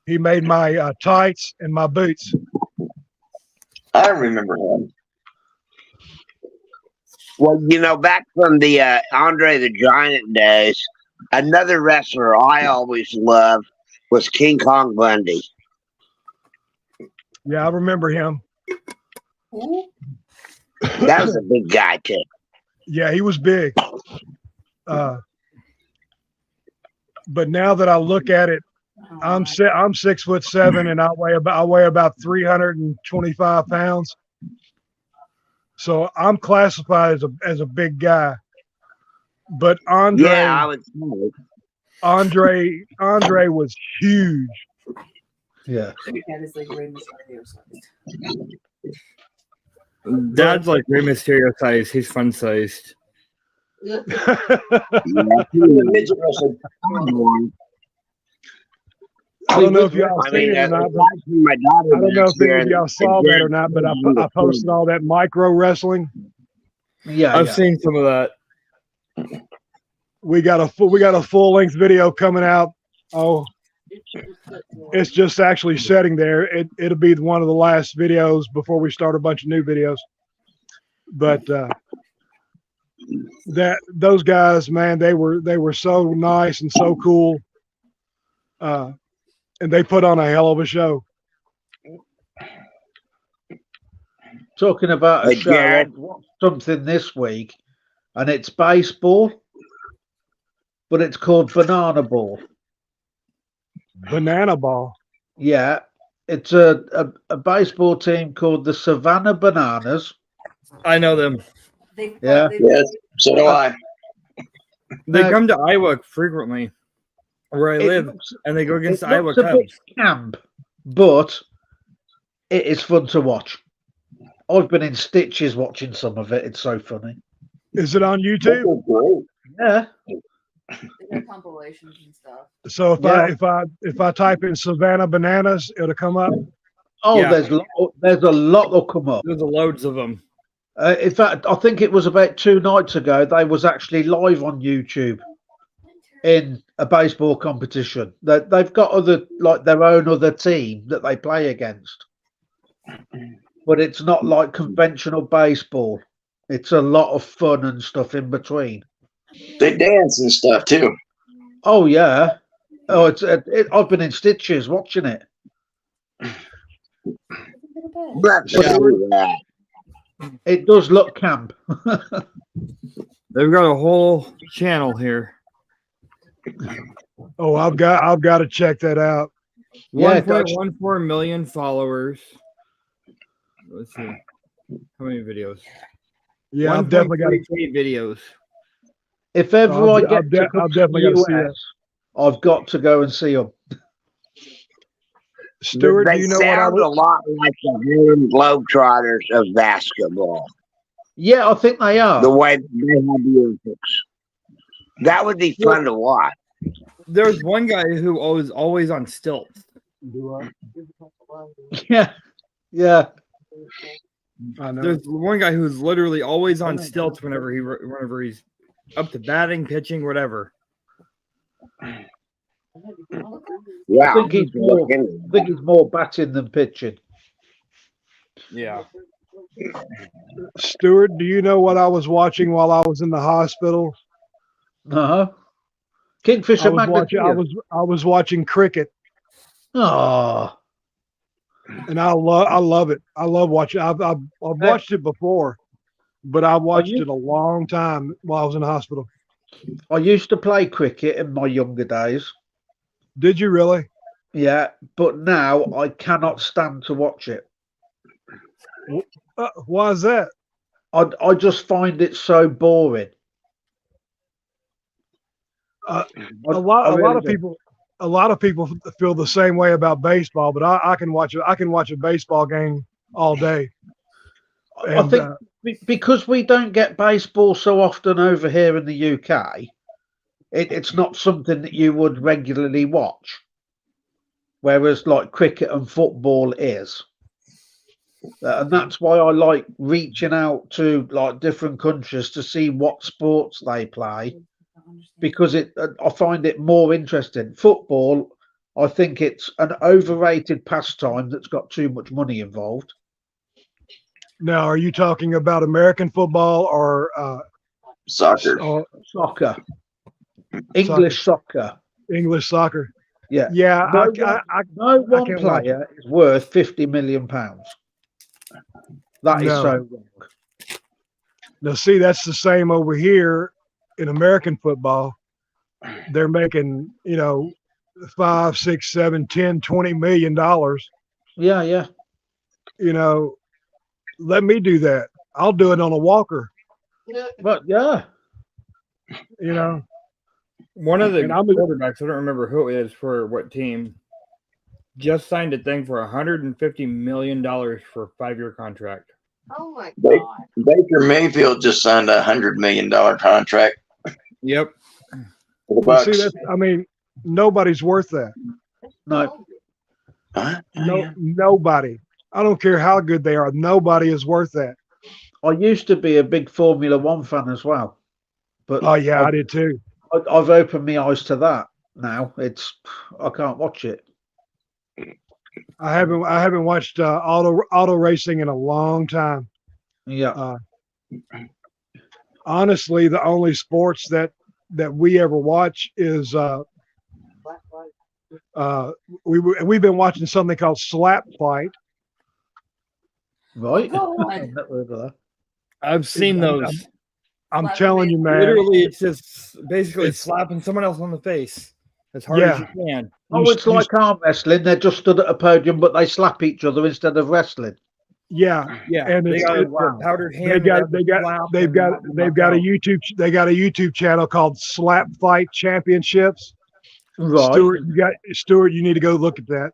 He made my tights and my boots. I remember him. Well, back from the Andre the Giant days, another wrestler I always loved was King Kong Bundy. Yeah, I remember him. That was a big guy too. Yeah, he was big. But now that I look at it, I'm 6'7" and I weigh about 325 pounds. So I'm classified as a big guy. But Yeah, I would say. Andre was huge. Yeah. That is like Rey Mysterio sized. Dad's like Rey Mysterio size. He's fun sized. Yeah, he was a midget wrestler. I don't know if y'all I seen mean, it or not. my daughter I don't know was if any here of y'all and saw that or not, but I posted all that micro wrestling. Yeah. I've yeah. seen some of that. We got a full length video coming out. Oh, it's just actually setting there. It'll be one of the last videos before we start a bunch of new videos. But those guys, man, they were so nice and so cool. And they put on a hell of a show. Talking about a Hey, show, Jared. I've watched something this week, and it's baseball, but it's called Banana Ball. Banana Ball. Yeah, it's a baseball team called the Savannah Bananas. I know them. Yeah. Yes, so do I. They No. come to Iowa frequently, where I It live, looks- and they go It against the Iowa looks a bit Cubs. camp, but it is fun to watch. I've been in stitches watching some of it. It's so funny. Is it on YouTube? Great. Yeah. They got compilations and stuff. So if I type in Savannah Bananas, it'll come up. Oh, Yeah. there's a lot will come up. There's loads of them. In fact, I think it was about 2 nights ago. They was actually live on YouTube in a baseball competition. They've got their own other team that they play against, but it's not like conventional baseball. It's a lot of fun and stuff in between. They dance and stuff too. Oh yeah. Oh, I've been in stitches watching it. Let's do that. It does look camp. They've got a whole channel here. Oh, I've got to check that out. Yeah, 1.14 million followers. Let's see. How many videos? Yeah, I've definitely got to. 1.3K videos. If ever I'll I de- get I'll to de- come I'll to definitely the gotta see US, I've got to go and see them. Stuart, They do you know what I sound a was? lot like the Harlem Globetrotters of basketball. Yeah, I think they are. The way they have the Olympics. That would be fun to watch. There's one guy who was always on stilts. Yeah, yeah. I know. There's one guy who's literally always on stilts whenever he's up to batting, pitching, whatever. Yeah, I think he's more batting than pitching. Yeah. Stuart, do you know what I was watching while I was in the hospital? Uh-huh. Kingfisher I was watching cricket, Oh, and I love it. I love watching. I've watched it before, but I watched it a long time while I was in the hospital. I used to play cricket in my younger days. Did you really? Yeah, but now I cannot stand to watch it. Why is that? I just find it so boring. A I lot really of do. people, feel the same way about baseball, but I can watch a baseball game all day. I And think because we don't get baseball so often over here in the UK, it's not something that you would regularly watch. Whereas like cricket and football is. And that's why I like reaching out to like different countries to see what sports they play, because I find it more interesting. Football, I think it's an overrated pastime that's got too much money involved. now, are you talking about American football or Soccer. Soccer, English soccer. English soccer? Yeah. Yeah, No I one can't watch it. player is worth £50 million. That is No. so wrong. Now, see, that's the same over here in American football. They're making, $5, $6, $7, $10, $20 million. Yeah. Let me do that. I'll do it on a walker. But yeah. One of the And I'm- quarterbacks, I don't remember who it is for what team, just signed a thing for $150 million for a 5-year contract. Oh my Ba- god. Baker Mayfield just signed $100 million contract Yep. for the Well, see, Bucks. nobody's worth that. No. Huh? No, nobody. I don't care how good they are. Nobody is worth that. I used to be a big Formula One fan as well. But Oh yeah, I did too. I've opened my eyes to that now. I can't watch it. I haven't watched auto racing in a long time. Yeah. Honestly, the only sports that we ever watch is we've been watching something called Slap Fight. Right. I've seen those. I'm telling you, man. Literally, it's just basically It's- slapping someone else on the face as hard as Yeah. you can. Oh, it's like arm wrestling. They're just stood at a podium, but they slap each other instead of wrestling. Yeah, Yeah, and they it's, got it, a powdered hand. they've got they've got a YouTube channel called Slap Fight Championships. Right. Stuart, you need to go look at that.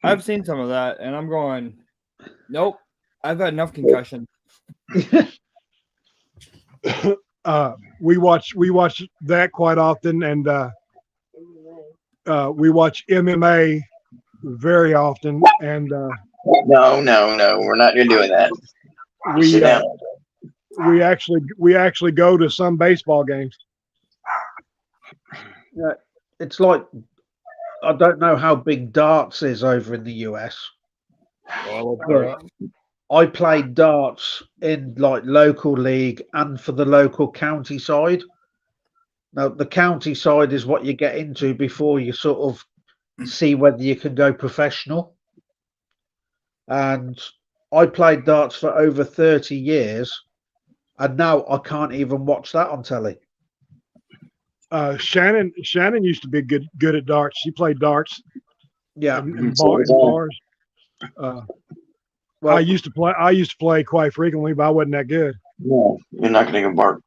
I've seen some of that, and I'm going, nope. I've had enough concussion. We watch that quite often, and we watch MMA very often, and No, we're not doing that. Sit down. we actually go to some baseball games. Yeah. It's like, I don't know how big darts is over in the US. But I played darts in like local league and for the local county side. Now the county side is what you get into before you sort of see whether you can go professional. And I played darts for over 30 years, and now I can't even watch that on telly. Shannon used to be good at darts. She played darts Yeah. in So did I. bars. Well, I used to play quite frequently, but I wasn't that good. No, you're not going to go bark.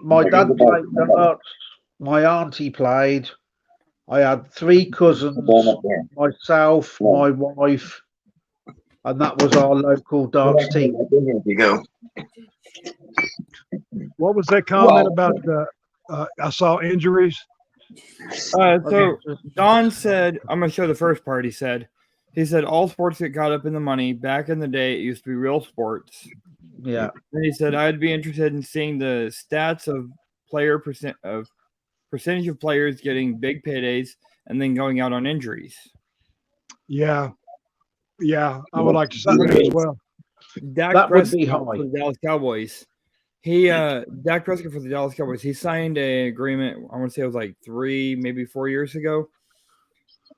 my dad played darts. My auntie played. I had 3 cousins, Going up there. myself, my wife, and that was our local darts team. Here you go. What was that comment about? I saw injuries. So Don said, I'm going to show the first part. He said, all sports get caught up in the money. Back in the day, it used to be real sports. Yeah. And he said, I'd be interested in seeing the stats of percentage of players getting big paydays and then going out on injuries. Yeah, I would like to see that as well. That would be high. For the Dallas Cowboys. Dak Prescott for the Dallas Cowboys. He signed an agreement. I want to say it was like 3, maybe 4 years ago,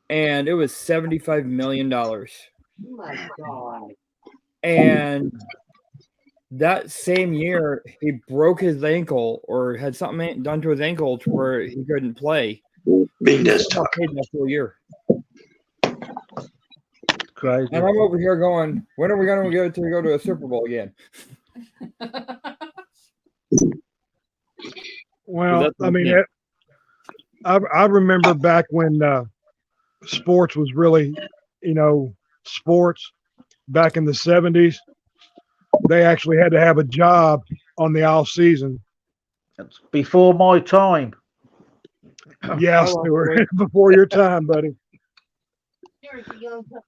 and it was $75 million. Oh my god. And that same year, he broke his ankle or had something done to his ankle to where he couldn't play. Bean does I talk. paid that full year. Crazy. And I'm over here going, when are we going to go to a Super Bowl again? Well, that's I mean, the I remember back when sports was really, sports back in the 70s. They actually had to have a job on the off season. It's before my time. Yeah, I love Stuart, it. before your time, buddy. Here's the young pup.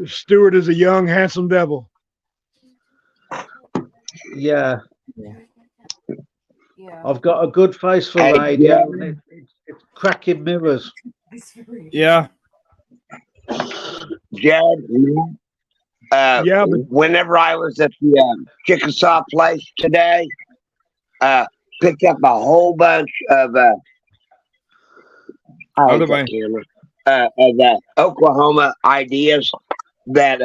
Stuart is a young, handsome devil. Yeah, Yeah. I've got a good face for Hey, radio. yeah. And it's cracking mirrors. Yeah. Jared, Yeah, but whenever I was at the Chickasaw place today, picked up a whole bunch of Other way. Oklahoma ideas that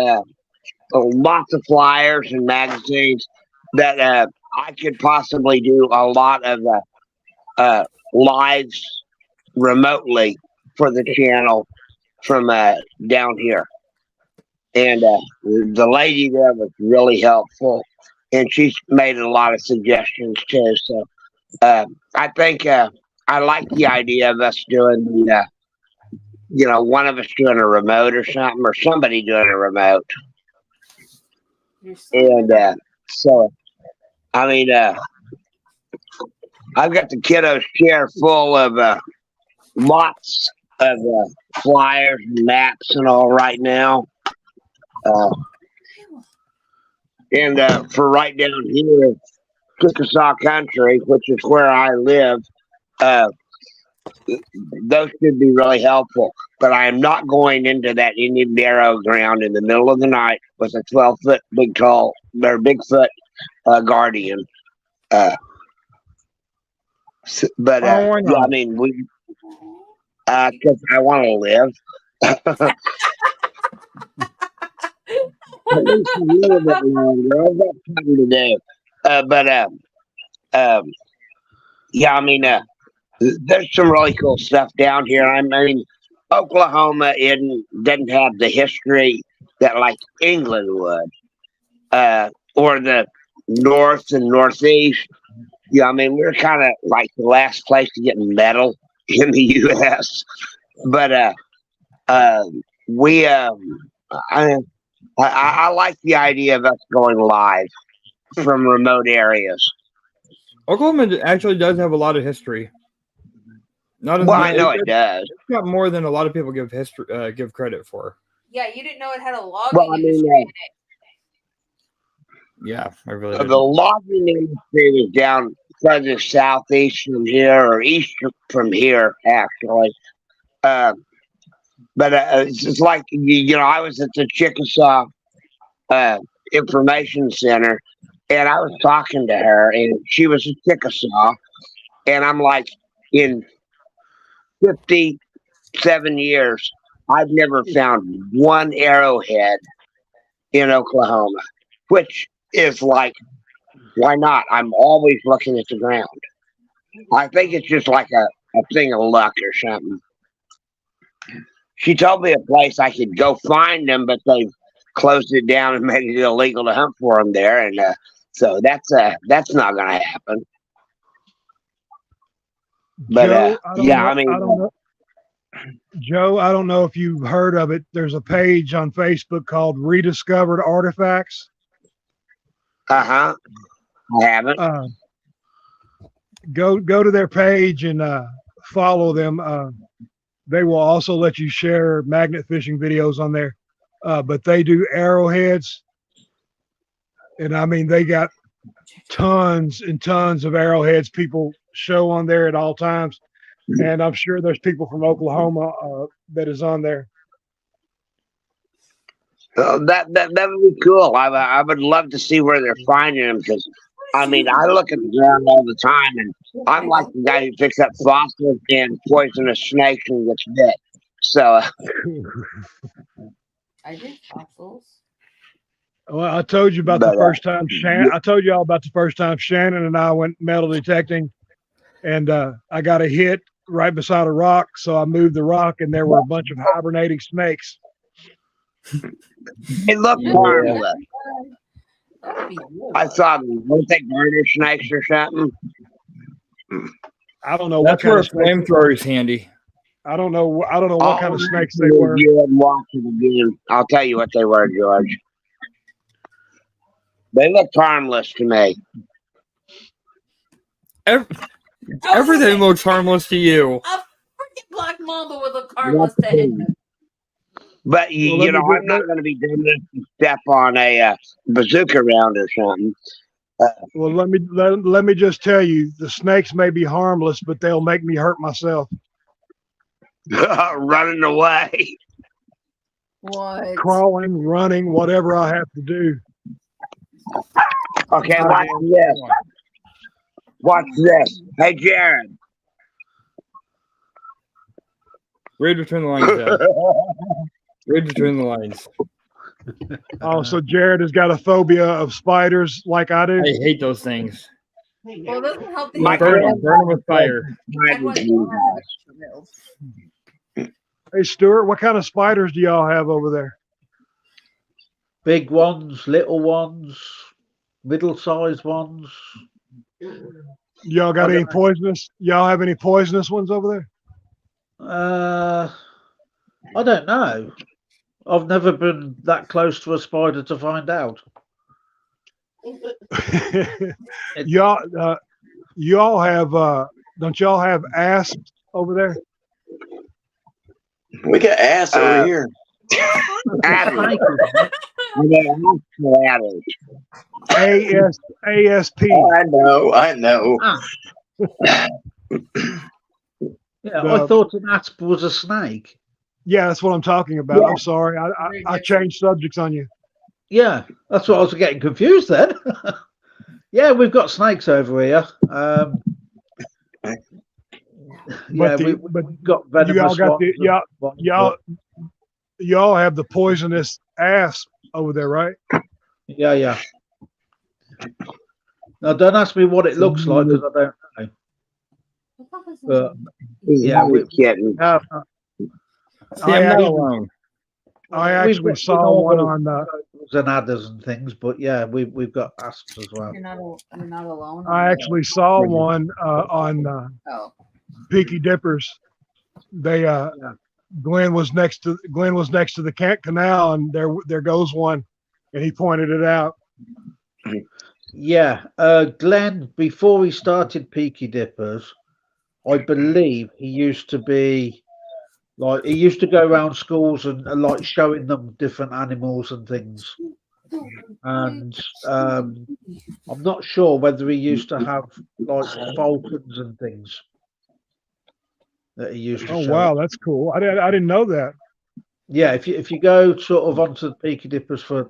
lots of flyers and magazines that I could possibly do a lot of lives remotely for the channel from down here. And the lady there was really helpful, and she's made a lot of suggestions too. So I think I like the idea of us doing the, one of us doing a remote or something, or somebody doing a remote. And so, I mean, I've got the kiddos chair full of lots of flyers and maps and all right now. And for right down here, Chickasaw Country, which is where I live, those should be really helpful. But I am not going into that Indian burial ground in the middle of the night with a 12-foot Bigfoot guardian. But why yeah, not? I mean, because I want to live. At least a little bit longer. I've got something to do. Yeah, I mean, there's some really cool stuff down here. I mean, Oklahoma doesn't have the history that like England would, or the North and Northeast. Yeah, I mean, we're kind of like the last place to get metal in the U.S. But I like the idea of us going live from remote areas. Oklahoma actually does have a lot of history. Not as Well, much, I know it does. It's got more than a lot of people give give credit for. Yeah, you didn't know it had a logging Well, I mean, industry in it. Yeah, I really The did. logging industry was down further southeast from here, or east from here, actually. But it's just like, I was at the Chickasaw Information Center, and I was talking to her, and she was a Chickasaw, and I'm like, in 57 years, I've never found one arrowhead in Oklahoma, which is like, why not? I'm always looking at the ground. I think it's just like a thing of luck or something. She told me a place I could go find them, but they've closed it down and made it illegal to hunt for them there, and so that's not going to happen. But Joe, yeah, I mean, I don't know. Joe, I don't know if you've heard of it. There's a page on Facebook called Rediscovered Artifacts. I haven't. Go to their page and follow them. They will also let you share magnet fishing videos on there. But they do arrowheads, and I mean they got tons and tons of arrowheads people show on there at all times, and I'm sure there's people from Oklahoma that is on there. That would be cool. I would love to see where they're finding them, because I mean, I look at the ground all the time, and I'm like the guy who picks up fossils and poisonous snakes and gets bit. So I did fossils. Well, I told you about the first time I told you all about the first time Shannon and I went metal detecting, and I got a hit right beside a rock, so I moved the rock, and there were a bunch of hibernating snakes. It looked Yeah. harmless. That'd be I saw them. Weren't they garter snakes or something? I don't know what That's kind where a of snakes. flamethrower is handy. I don't know what kind of snakes they I'll were. review it and watch it again. I'll tell you what they were, George. They looked harmless to me. Everything looks harmless to you. A freaking black mamba with a harmless to him. But you, Well, let you me know, get- I'm not going to be doing this to step on a bazooka round or something. Well, let me just tell you, the snakes may be harmless, but they'll make me hurt myself. Running away. What? Crawling, running, whatever I have to do. Okay, watch this. Watch this. Hey, Jared. Read between the lines, Dad. Read between the lines. Oh, so Jared has got a phobia of spiders like I do. I hate those things. Well, it doesn't help that My you Burn God. them. Burn them with fire. Hey, Stuart, what kind of spiders do y'all have over there? Big ones, little ones, middle-sized ones. Y'all got any poisonous? Y'all have any poisonous ones over I don't know. I've never been that close to a spider to find out. there? y'all have don't y'all have asps over there? We got ass over here. Adders. ASP. I know. Yeah, The- I thought an asp was a snake. Yeah, that's what I'm talking about. I'm sorry. I changed subjects on you. Yeah, that's what I was getting confused then. Yeah, we've got snakes over here. Yeah, we've got venomous y'all got ones the and ones y'all have the poisonous asp over there, right? yeah. Now, don't ask me what it looks like because I don't know. But yeah, we have. See, I'm not alone. I We've actually got saw one normal on. and adders and things, but yeah, we've got asps as well. You're not alone. I actually saw one on Oh. Peaky Dippers. They Glenn was next to the canal, and there goes one, and he pointed it out. Yeah, Glenn, before he started Peaky Dippers, I believe he used to be like he used to go around schools and like showing them different animals and things. And I'm not sure whether he used to have like falcons and things that he used to Oh show. wow, that's cool. I didn't know that. Yeah, if you go sort of onto the Peaky Dippers for,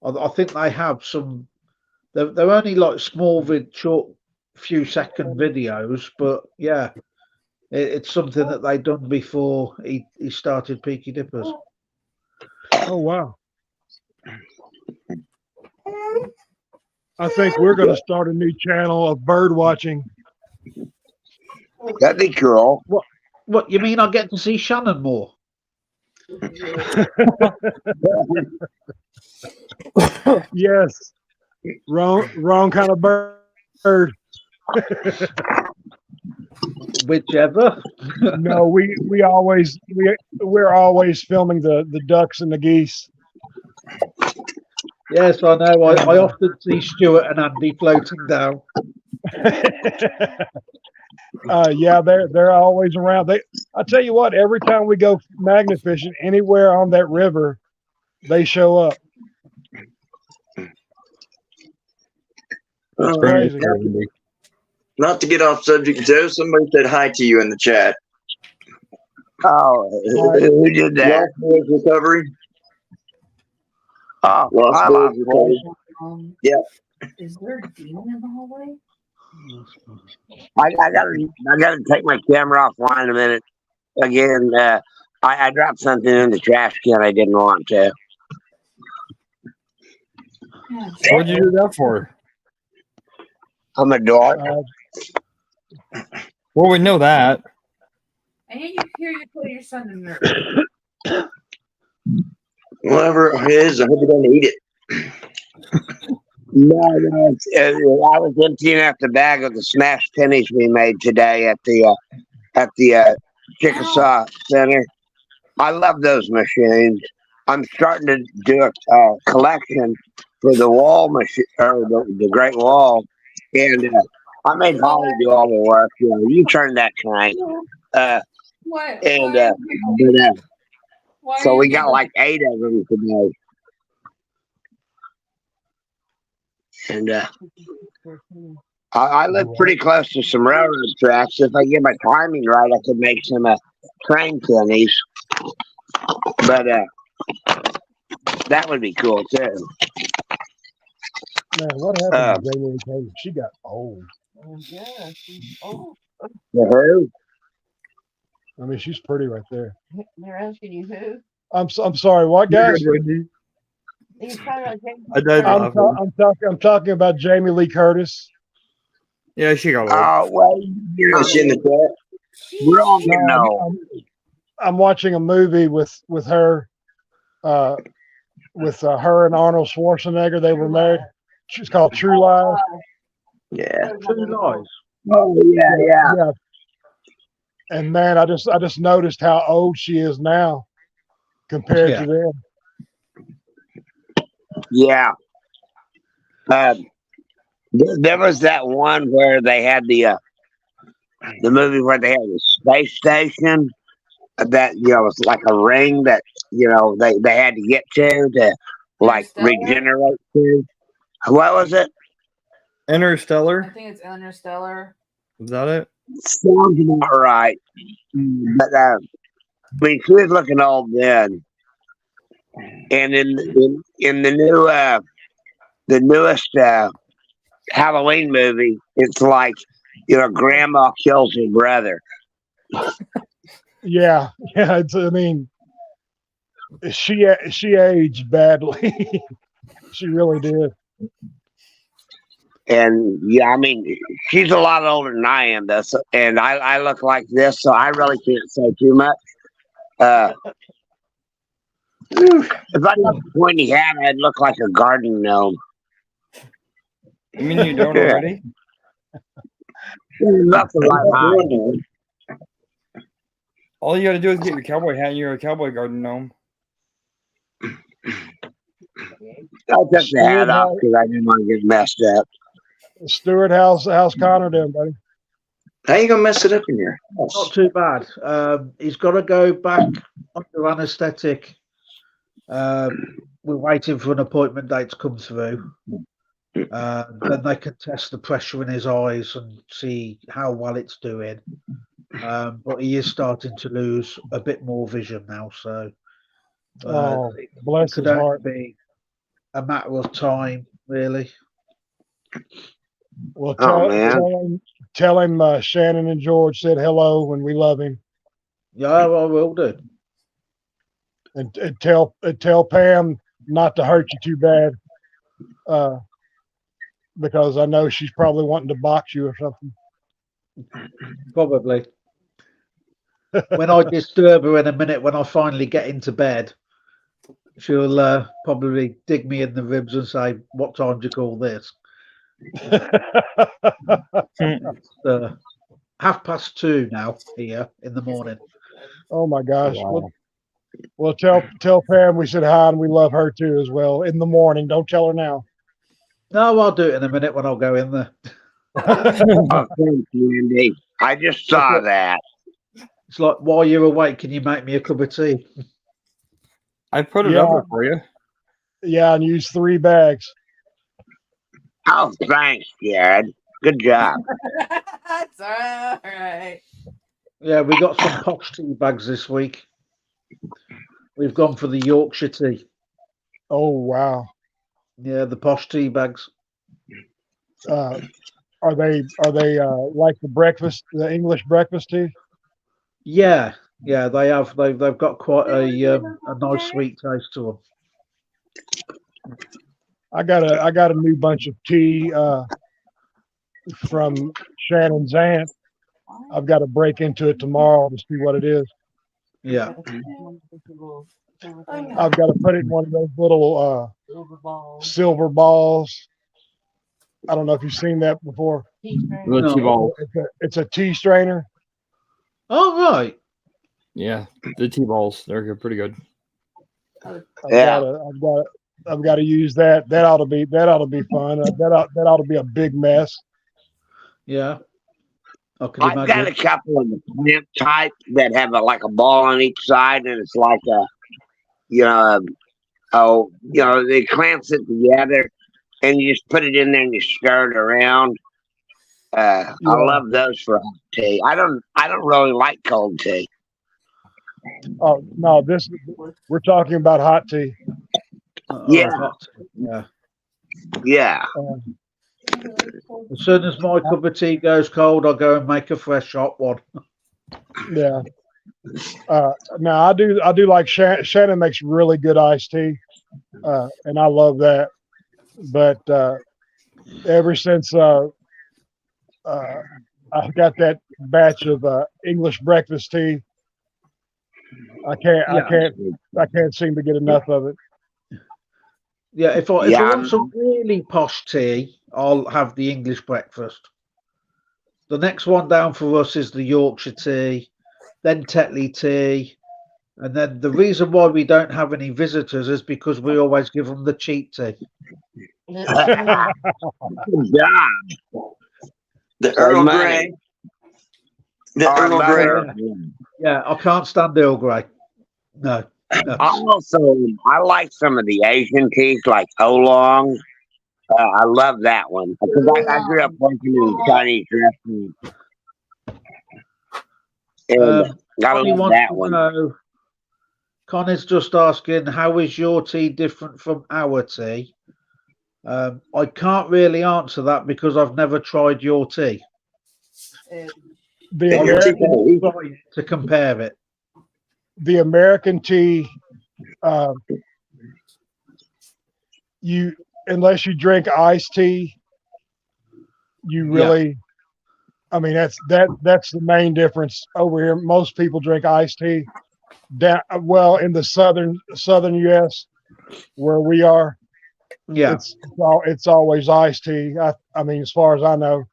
I think they have some. They're only like small, short, few second videos, but yeah, it's something that they done before he started Peaky Dippers. Oh wow. I think we're going to start a new channel of bird watching. That'd be cool. What you mean? I get to see Shannon more? Yes. Wrong kind of bird. Whichever. No, we're always filming the ducks and the geese. Yes, I know. I often see Stuart and Andy floating down. Yeah, they're always around. I tell you what, every time we go magnet fishing anywhere on that river, they show up. It's crazy. Not to get off subject, Joe, somebody said hi to you in the chat. Oh, who did that? Lost Boys Recovery. Oh, Lost I Boys lost Recovery. Yeah. Is there a demon in the hallway? I gotta take my camera offline a minute. Again, I dropped something in the trash can I didn't want to. What'd you do that for? I'm a dork. Well, we know that. And you hear you put your son in nurse. Whatever it is, I hope you don't eat it. No, I was emptying out the bag of the smashed pennies we made today at the Chickasaw Center. I love those machines. I'm starting to do a collection for the wall machine or the Great Wall, and I made Holly do all the work. You know, you turn that crank, What? and Why so are we you got like 8 of them today. And I live pretty close to some railroad tracks. If I get my timing right, I could make some train pennies. But that would be cool too. Man, what happened to Jamie Lee Curtis? She got old. Yeah, she's old. The who? I mean, she's pretty right there. They're asking you who? I'm sorry. What, guys? You talking about James? I died laughing. I'm talking about Jamie Lee Curtis. Yeah, she got old. Oh well, you know, Is she in the chat? we're all getting old. I'm watching a movie with her, her and Arnold Schwarzenegger. They were married. It's called True Lies. Yeah. True Lies. Oh yeah. And man, I just noticed how old she is now compared Yeah. to them. Yeah. There was that one where they had the movie where they had the space station that was like a ring that they had to get to like Interstellar? regenerate to. What was it? I Interstellar. think it's Interstellar. Is that it? Sounds about right. But I mean, she was looking old then. And in the newest Halloween movie, it's like grandma kills her brother. Yeah. I mean, she aged badly. She really did. And yeah, I mean, she's a lot older than I am, though. So, and I look like this, so I really can't say too much. If I had a pointy hat, I'd look like a garden gnome. You mean you don't already? Nothing like mine. All you got to do is get your cowboy hat and you're a cowboy garden gnome. I took the hat off because I didn't want to get messed up. Stuart, how's Connor doing, buddy? How you gonna mess it up in here? Not too bad. He's got to go back under anaesthetic. We're waiting for an appointment date to come through. Then they can test the pressure in his eyes and see how well it's doing. But he is starting to lose a bit more vision now, so bless could his heart. only be a matter of time, really. Well, man. tell him Shannon and George said hello and we love him. Yeah, I will do. And tell Pam not to hurt you too bad, because I know she's probably wanting to box you or something. Probably. When I disturb her in a minute, when I finally get into bed, she'll probably dig me in the ribs and say, "What time do you call this?" 2:30 now here in the morning. Oh my gosh. Wow. Well, tell Pam we said hi and we love her too as well in the morning. Don't tell her now. No, I'll do it in a minute when I'll go in there. Oh, thank you, Andy. I just saw that. It's like, while you're awake, can you make me a cup of tea? I put it Yeah. up there for you. Yeah, and use 3 bags. Oh, thanks, Jared. Good job. That's all right. Yeah, we got some posh tea bags this week. We've gone for the Yorkshire tea. Oh wow. Yeah, the posh tea bags. Are they like the English breakfast tea? Yeah, they have. They've got quite a nice sweet taste to them. I got a new bunch of tea from Shannon's aunt, I've got to break into it tomorrow to see what it is. Yeah. I've got to put it in one of those little silver balls. I don't know if you've seen that before. The T-ball. It's a tea strainer. Oh, right. Yeah, the T-balls. They're pretty good. I've Yeah. got to use that. That ought to be fun. That ought to be a big mess. Yeah. I can I've got a imagine. couple of the plant type that have like a ball on each side, and it's like they clamps it together, and you just put it in there and you stir it around. I love those for hot tea. I don't really like cold tea. Oh no, we're talking about hot tea. Yeah. Yeah. Yeah. As soon as my cup of tea goes cold, I'll go and make a fresh hot one. Yeah. Now I do like Shannon makes really good iced tea, and I love that. But ever since I got that batch of English breakfast tea, I can't seem to get enough of it. Yeah, if I Yeah. want some really posh tea, I'll have the English breakfast. The next one down for us is the Yorkshire tea, then Tetley tea, and then the reason why we don't have any visitors is because we always give them the cheap tea. Good job. The Earl Grey. The Our Earl Grey. mother- Yeah, I can't stand Earl Grey. No. I like some of the Asian teas like oolong. I love that one because I grew up working in Chinese restaurants. And I Connie love wants that to one. know, Connie's just asking, how is your tea different from our tea? I can't really answer that because I've never tried your tea. The I would American, try it to compare it. the American tea, unless you drink iced tea, you really, I mean, that's the main difference over here. Most people drink iced tea. In the southern U.S. where we are, Yeah. it's always iced tea. I mean, as far as I know,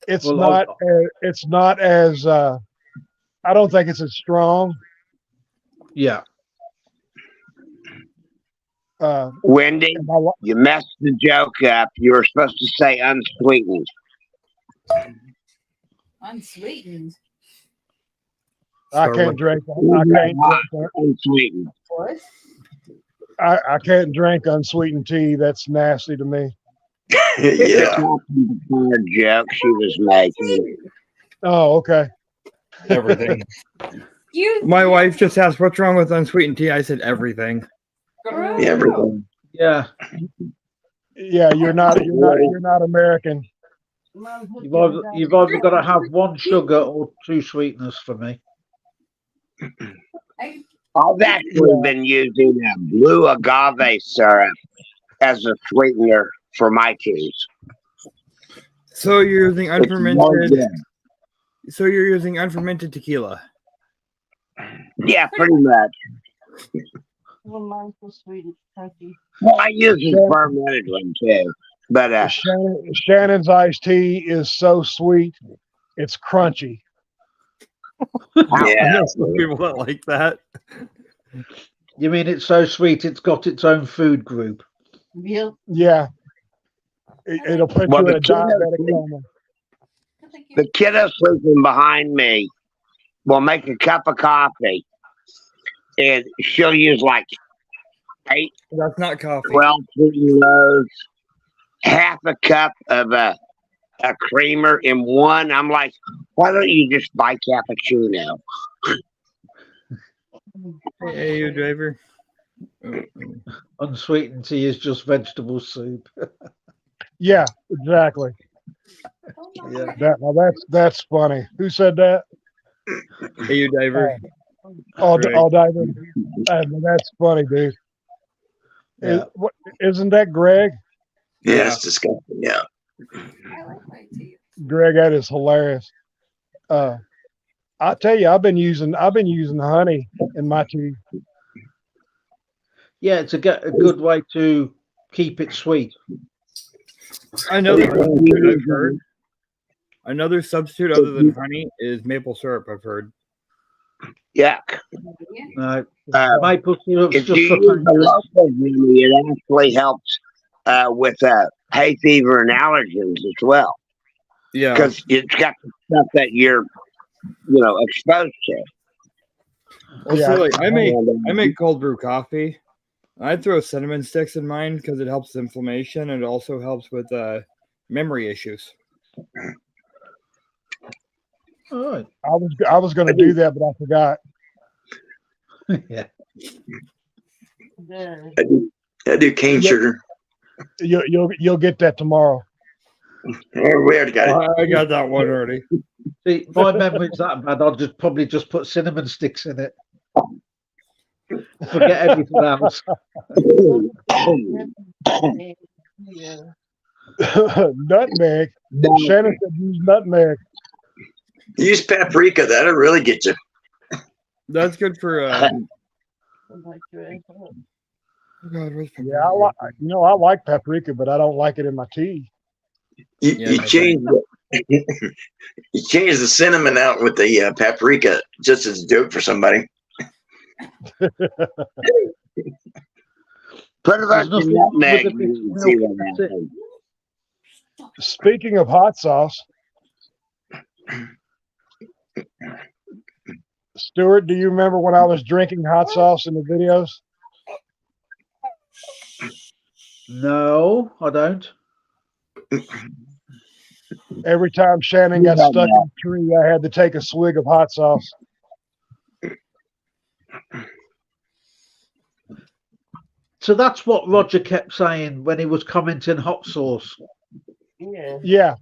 it's not as I don't think it's as strong. Yeah. Wendy, you messed the joke up. You were supposed to say unsweetened. Unsweetened. I can't drink Unsweetened. What? I can't drink unsweetened tea. That's nasty to me. Yeah. Joke she was making. Oh, okay. Everything. You. My wife just asked, "What's wrong with unsweetened tea?" I said, "Everything." Everything. Yeah. Yeah, you're not American. You've either got to have one sugar or two sweeteners for me. I've actually been using blue agave syrup as a sweetener for my teas. So you're using It's really unfermented. good. So you're using unfermented tequila. Yeah, pretty much. Well, mine's so sweet, it's crunchy. Well, I use a fermented one too. But Shannon's iced tea is so sweet, it's crunchy. I Yeah. know some people that like that. You mean it's so sweet it's got its own food group? Yep. Yeah. It'll put Well, you in the a diabetic coma. the kiddo sleeping behind me will make a cup of coffee, and she'll use like 8, That's not coffee. 12 sweetened loaves, half a cup of a creamer in one. I'm like, why don't you just buy cappuccino? Hey, you driver. Unsweetened tea is just vegetable soup. Yeah, exactly. Yeah. That's funny. Who said that? Hey, you driver. Greg. Diver. That's funny, dude. Yeah. Isn't that Greg? Yeah, it's disgusting. Yeah. I like my tea. Greg, that is hilarious. I tell you, I've been using honey in my tea. Yeah, it's a good way to keep it sweet. Another substitute I've heard. Another substitute other than honey is maple syrup. I've heard. Yuck. No, Uh, maple syrup's If just you for use the local remedy, it actually helps with hay fever and allergens as well, Yeah. because it's got the stuff that you're, exposed to. Well, Yeah. see, like I And, make cold brew coffee. I throw cinnamon sticks in mine because it helps inflammation and it also helps with memory issues. All right. I was going to do that, but I forgot. Yeah. I do cane sugar. You'll get that tomorrow. We already got it. I got that one already. See, my memory's that bad. I'll probably just put cinnamon sticks in it. Forget everything else. Nutmeg. Shannon said use nutmeg. Use paprika. That'll really get you. That's good for. God, where's Yeah, I like paprika, but I don't like it in my tea. You change you change the cinnamon out with the paprika just as a joke for somebody. Put a bunch of nutmeg and see what happens. Speaking of hot sauce, Stuart, do you remember when I was drinking hot sauce in the videos? No, I don't. Every time Shannon got stuck in a tree, I had to take a swig of hot sauce. So that's what Roger kept saying when he was commenting hot sauce. Yeah.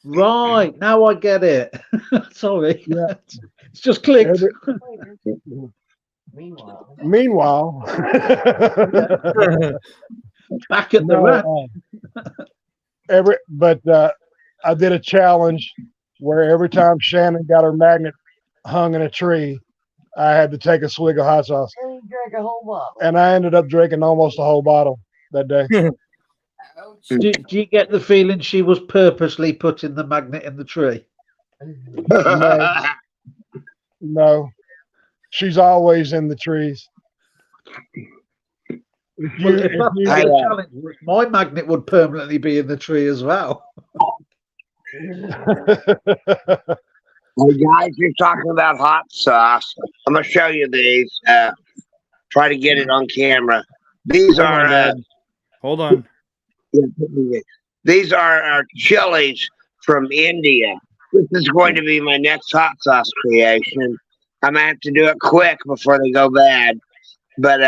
Right, now I get it. Sorry. Yeah. It's just clicked. Meanwhile, Back at the rat. I did a challenge where every time Shannon got her magnet hung in a tree, I had to take a swig of hot sauce. And you drank a whole bottle. And I ended up drinking almost a whole bottle that day. Do you get the feeling she was purposely putting the magnet in the tree? No, she's always in the trees. Well, if that's the challenge, my magnet would permanently be in the tree as well. Hey guys, you're talking about hot sauce. I'm gonna show you these. Try to get it on camera. These are Hold on. these are our chilies from India. This is going to be my next hot sauce creation. I'm gonna have to do it quick before they go bad. But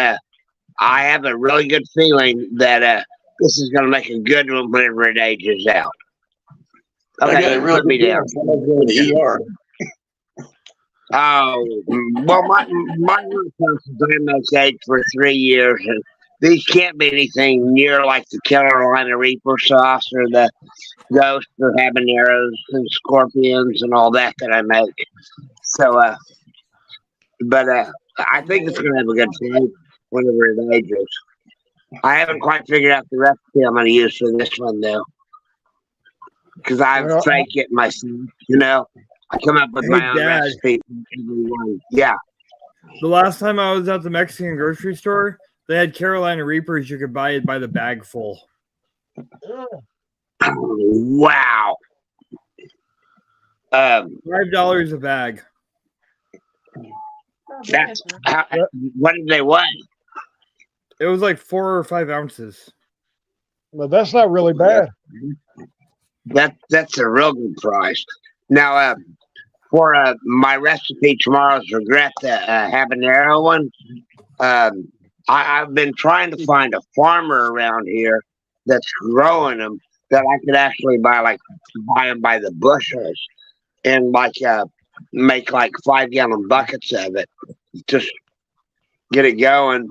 I have a really good feeling that this is gonna make a good one whenever it ages out. Okay, really put me down. The ER. Oh, well, my hot sauces I must aged for 3 years, and these can't be anything near like the Carolina Reaper sauce or the Ghost or habaneros and scorpions and all that I make. So, but I think it's gonna have a good flavor whenever it ages. I haven't quite figured out the recipe I'm gonna use for this one though, because I fake it myself. I come up with my own recipe for everyone. Yeah. The last time I was at the Mexican grocery store, they had Carolina Reapers. You could buy it by the bag full. Wow. $5 a bag. That's what did they weigh? It was like 4 or 5 ounces. Well, that's not really bad. That's a real good price. Now, for my recipe tomorrow's regret, the habanero one, I've been trying to find a farmer around here that's growing them that I could actually buy them by the bushels and make like 5-gallon buckets of it. Just get it going.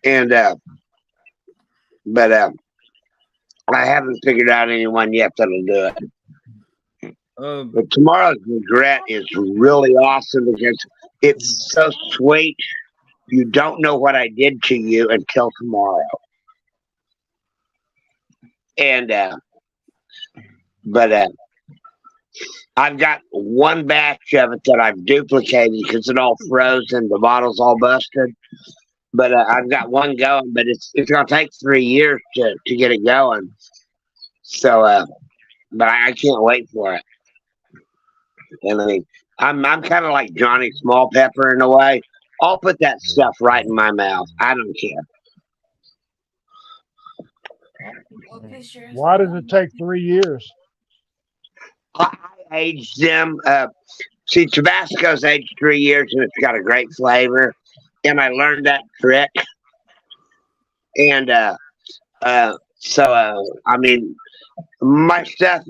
And but I haven't figured out anyone yet that'll do it. But tomorrow's regret is really awesome because it's so sweet. You don't know what I did to you until tomorrow. And but I've got one batch of it that I've duplicated because it all frozen, the bottle's all busted. But I've got one going, but it's gonna take 3 years to get it going. So but I can't wait for it. And I mean, I'm kind of like Johnny Small Pepper in a way. I'll put that stuff right in my mouth. I don't care. Why does it take 3 years? I aged them. See, Tabasco's aged 3 years and it's got a great flavor. And I learned that trick. And so I mean, my stuff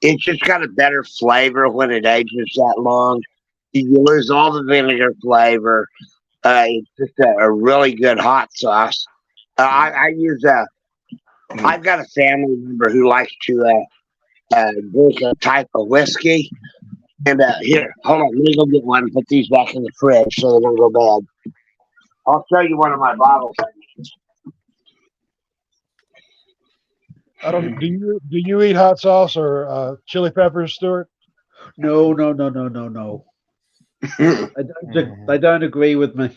it's just got a better flavor when it ages that long. You lose all the vinegar flavor. It's just a really good hot sauce. I use I've got a family member who likes to drink a type of whiskey. And here, hold on, let me go get one and put these back in the fridge so they don't go bad. I'll show you one of my bottles. I don't. Do you eat hot sauce or chili peppers, Stuart? No. They don't agree with me.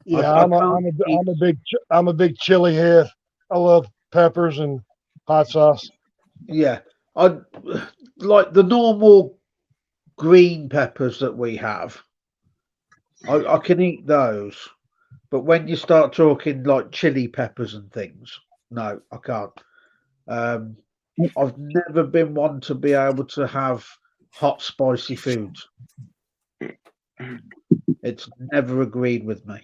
Yeah, I I'm a big chili head. I love peppers and hot sauce. Yeah, I like the normal green peppers that we have. I can eat those, but when you start talking like chili peppers and things, no, I can't. I've never been one to be able to have hot, spicy foods. It's never agreed with me.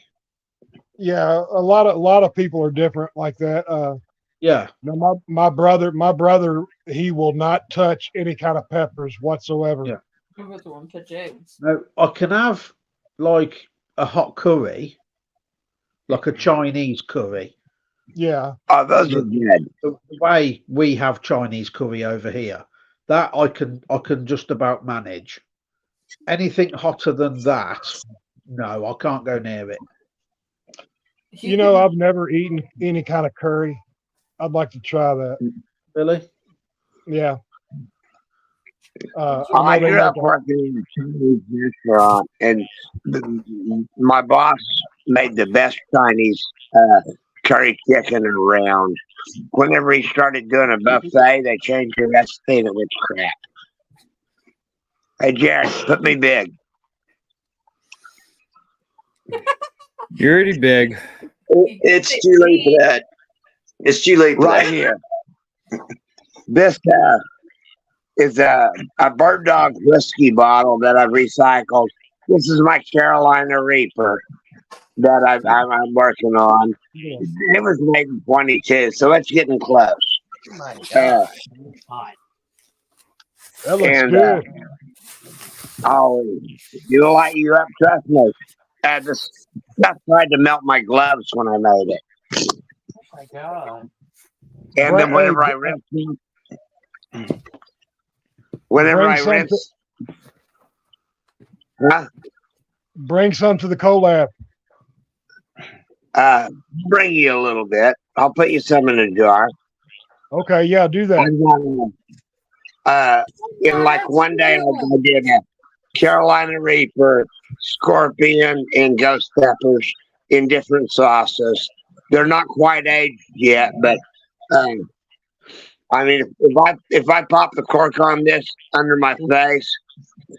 Yeah, a lot of people are different like that. Yeah, No, my brother, he will not touch any kind of peppers whatsoever. Yeah. I'm about to want to touch eggs. no, I can have like a hot curry, like a Chinese curry. Yeah. Oh, those are good. The way we have Chinese curry over here, that I can just about manage. Anything hotter than that, no, I can't go near it. You know, I've never eaten any kind of curry. I'd like to try that. Really? Yeah. I grew up working in a Chinese restaurant, and my boss made the best Chinese curry chicken around. Whenever he started doing a buffet, they changed the recipe and it was crap. Hey, Jared, put me big. You're already big. It's too late for that. It's too late for Right that. here. This is a Bird Dog whiskey bottle that I've recycled. This is my Carolina Reaper that I'm working on. It was made in 22, so it's getting close. Oh my God. Hot. That looks And, good. Oh, you light you up, trust me. This stuff tried to melt my gloves when I made it. Oh my God. And then whenever I rinse Bring some to the collab. bring you a little bit. I'll put you some in a jar. Okay, yeah, do that. In like one day I did a Carolina Reaper, Scorpion, and Ghost Peppers in different sauces. They're not quite aged yet, but I mean, if I pop the cork on this under my face,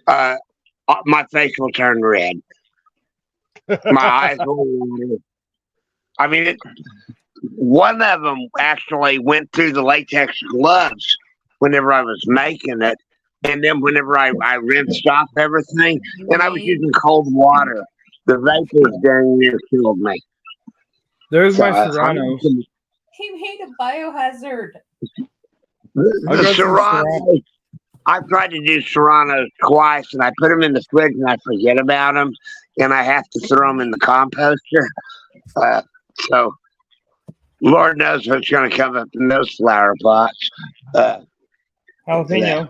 my face will turn red. My eyes will water. I mean, one of them actually went through the latex gloves whenever I was making it. And then whenever I rinsed off everything, and I was using cold water, the vapors dang near killed me. There's my So, Serranos. He made a biohazard. The Serrano, I've tried to do Serranos twice, and I put them in the fridge and I forget about them, and I have to throw them in the composter. So, Lord knows what's going to come up in those flower pots. Jalapeno.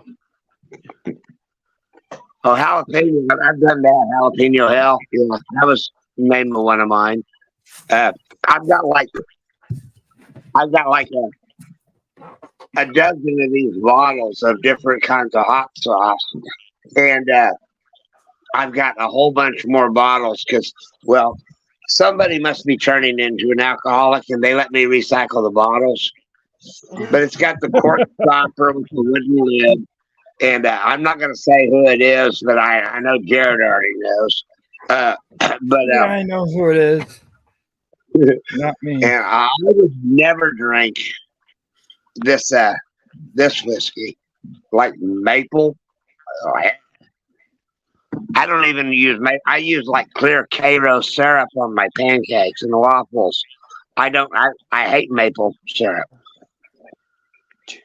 Oh, jalapeno. I've done that. Jalapeno hell. Yeah, that was the name of one of mine. I've got like a dozen of these bottles of different kinds of hot sauce. And I've got a whole bunch more bottles because, well, somebody must be turning into an alcoholic and they let me recycle the bottles. But it's got the cork stopper with the wooden lid. And I'm not going to say who it is, but I know Jared already knows. Yeah, I know who it is. Not me. And I would never drink this whiskey, like maple. I don't even use maple. I use like clear Cairo syrup on my pancakes and waffles. I hate maple syrup.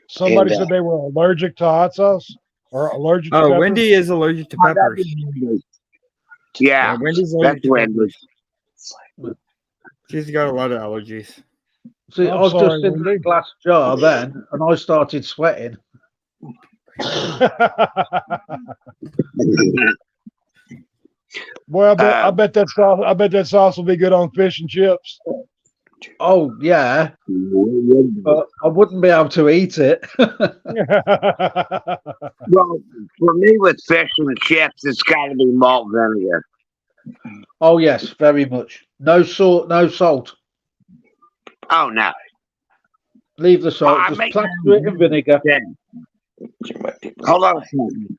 Somebody And, said they were allergic to hot sauce or allergic to Oh, peppers. Wendy is allergic to peppers. Yeah, Wendy's that's allergic to Wendy. peppers. She's got a lot of allergies. See, I'm I was sorry, just in Wendy. the glass jar then, and I started sweating. Boy, I bet that sauce. I bet that sauce will be good on fish and chips. Oh yeah, but I wouldn't be able to eat it. Well, for me with fish and chips, it's got to be malt vinegar. Oh yes, very much. No salt, no salt. Oh no! Leave the salt. I Just make- plaster it in vinegar. Hold on a second.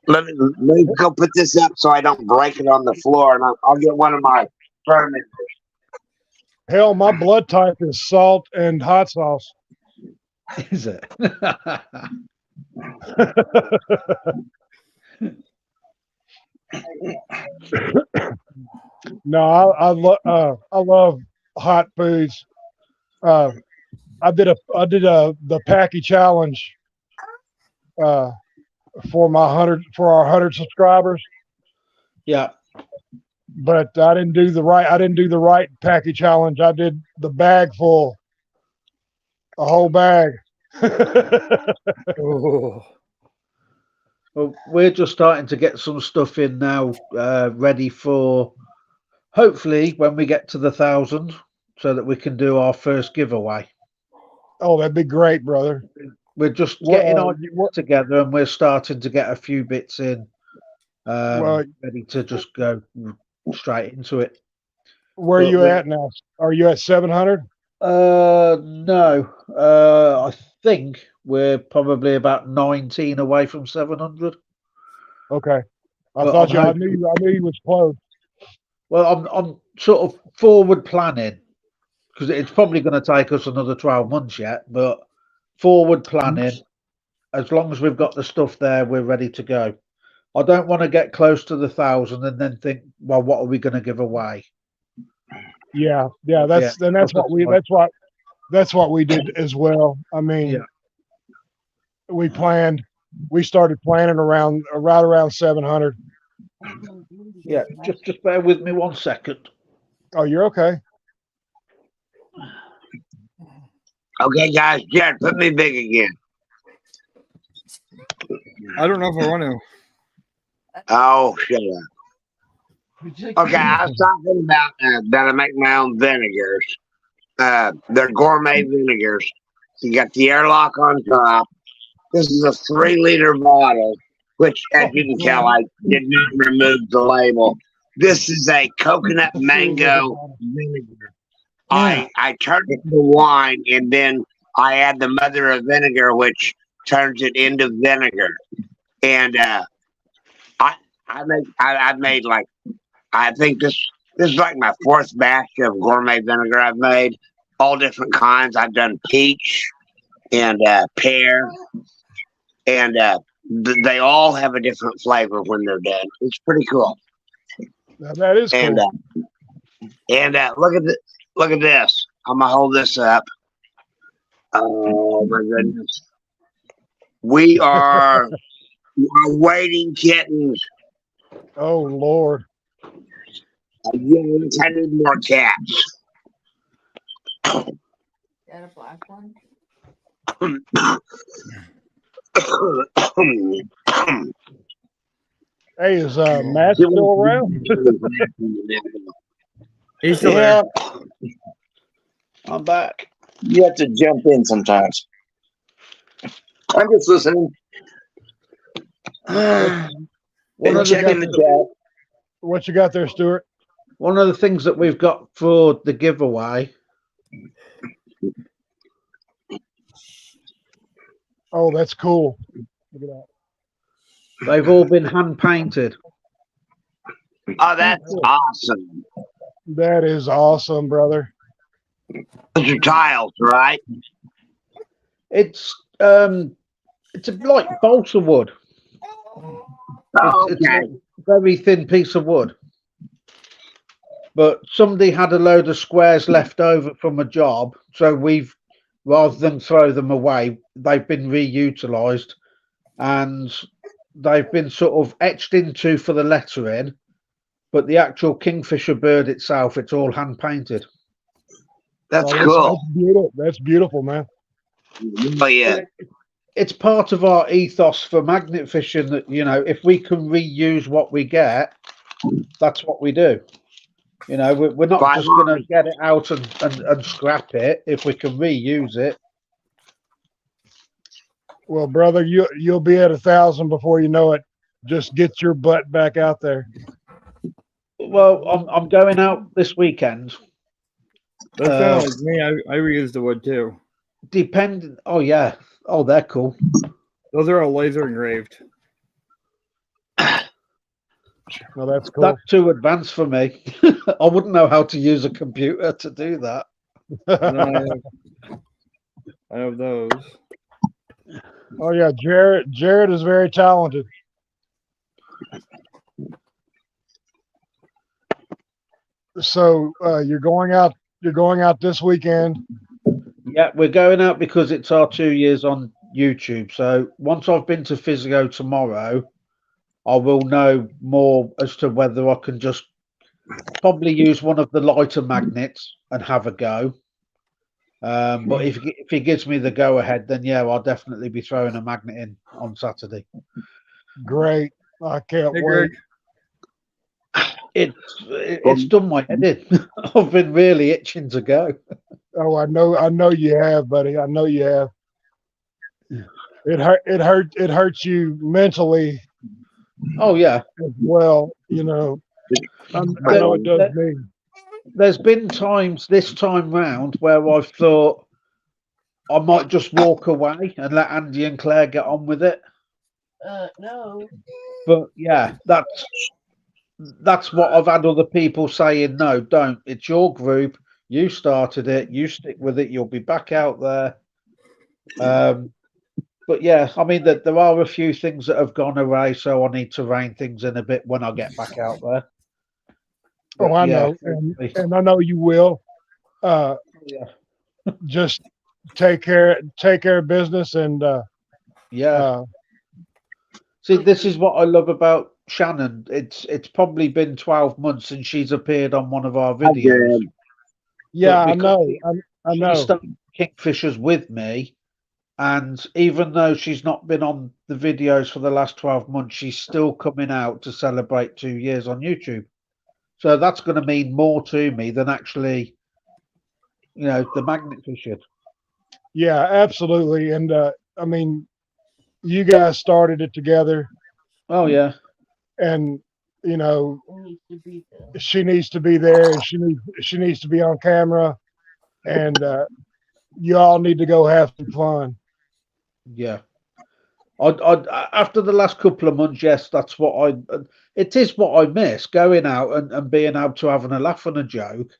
Let me go put this up so I don't break it on the floor, and I'll get one of my fermenters. Hell, my blood type is salt and hot sauce. Is it? No, I love hot foods. I did the Packy challenge for our 100 subscribers, Yeah. but I didn't do the right Packy challenge. I did the bag full, a whole bag. Oh. Well, we're just starting to get some stuff in now, ready for hopefully when we get to the 1,000, so that we can do our first giveaway. Oh, that'd be great, brother. We're just Well, getting our together, and we're starting to get a few bits in, Well- ready to just go straight into it. Where are But you we- at now? Are you at 700? No. I think we're probably about 19 away from 700. Okay. I Well, thought I'm I knew you was close. Well, I'm sort of forward planning, because it's probably going to take us another 12 months yet, but forward planning, as long as we've got the stuff there, we're ready to go. I don't want to get close to the 1,000 and then think, well, what are we going to give away? Yeah, that's what we did as well. I mean, Yeah. we started planning right around 700. Yeah, just bear with me 1 second. Oh, you're okay. Okay, guys, Jared, put me big again. I don't know if I want to. Oh, shut up. Okay, I was talking about that I make my own vinegars. They're gourmet vinegars. You got the airlock on top. This is a 3-liter bottle, which, as you can tell, I did not remove the label. This is a coconut mango vinegar. I turn it to wine, and then I add the mother of vinegar, which turns it into vinegar. And I've made like, I think this is like my 4th batch of gourmet vinegar I've made. All different kinds. I've done peach and pear, and they all have a different flavor when they're done. It's pretty cool. Now, that is cool. And look at this. I'm gonna hold this up. Oh my goodness. We are waiting kittens. Oh Lord. Yes, I need more cats. Got a black one? Hey, is Matt still around? He's still Yeah, there. I'm back. You have to jump in sometimes. I'm just listening. One And of the checking the chat. What you got there, Stuart? One of the things that we've got for the giveaway, Oh, that's cool. Look at that. they've all been hand painted. Oh, that's awesome. That is awesome, brother. Those are tiles, right? It's like balsa wood. Oh, It's okay. a very thin piece of wood. But somebody had a load of squares left over from a job, so we've, rather than throw them away, they've been reutilised, and they've been sort of etched into for the lettering. But the actual kingfisher bird itself, it's all hand painted. That's Oh, cool. That's beautiful. That's beautiful, man. Oh, yeah. It's part of our ethos for magnet fishing that, you know, if we can reuse what we get, that's what we do. You know, we're not Right just going on. to get it out and scrap it. If we can reuse it. Well, brother, you'll be at 1,000 before you know it. Just get your butt back out there. Well, I'm going out this weekend. That sounds like me. I reused the wood too. Oh yeah. Oh, they're cool. Those are all laser engraved. Well, that's cool. That's too advanced for me. I wouldn't know how to use a computer to do that. And I have those. Oh yeah, Jared is very talented. So you're going out this weekend. Yeah, we're going out because it's our 2 years on YouTube. So once I've been to Physio tomorrow, I will know more as to whether I can just probably use one of the lighter magnets and have a go. But if he gives me the go ahead, then yeah, I'll definitely be throwing a magnet in on Saturday. Great. I can't Hey, wait. Greg. It's done my head in. I've been really itching to go. Oh, I know you have, buddy. I know you have. It hurts you mentally Oh yeah. as well, you know. I know it does me. There's been times this time round where I've thought I might just walk away and let Andy and Claire get on with it. No. But yeah, that's what I've had other people saying. No, don't. It's your group. You started it. You stick with it. You'll be back out there. But yeah, I mean that there are a few things that have gone away, so I need to rein things in a bit when I get back out there. Oh, I yeah, know, and I know you will. yeah. Just take care of business, and Yeah. See, this is what I love about Shannon. It's probably been 12 months since she's appeared on one of our videos. yeah, I because know, I She know. started Kingfishers with me, and even though she's not been on the videos for the last 12 months, she's still coming out to celebrate 2 years on YouTube. So that's going to mean more to me than actually, you know, the magnet fishing. Yeah, absolutely, and I mean, you guys started it together, Oh yeah, and you know, Needs to be there. she needs to be there, and she needs to be on camera, and you all need to go have some fun. yeah. After the last couple of months, yes, that's what it is what I miss, going out and being able to having a laugh and a joke.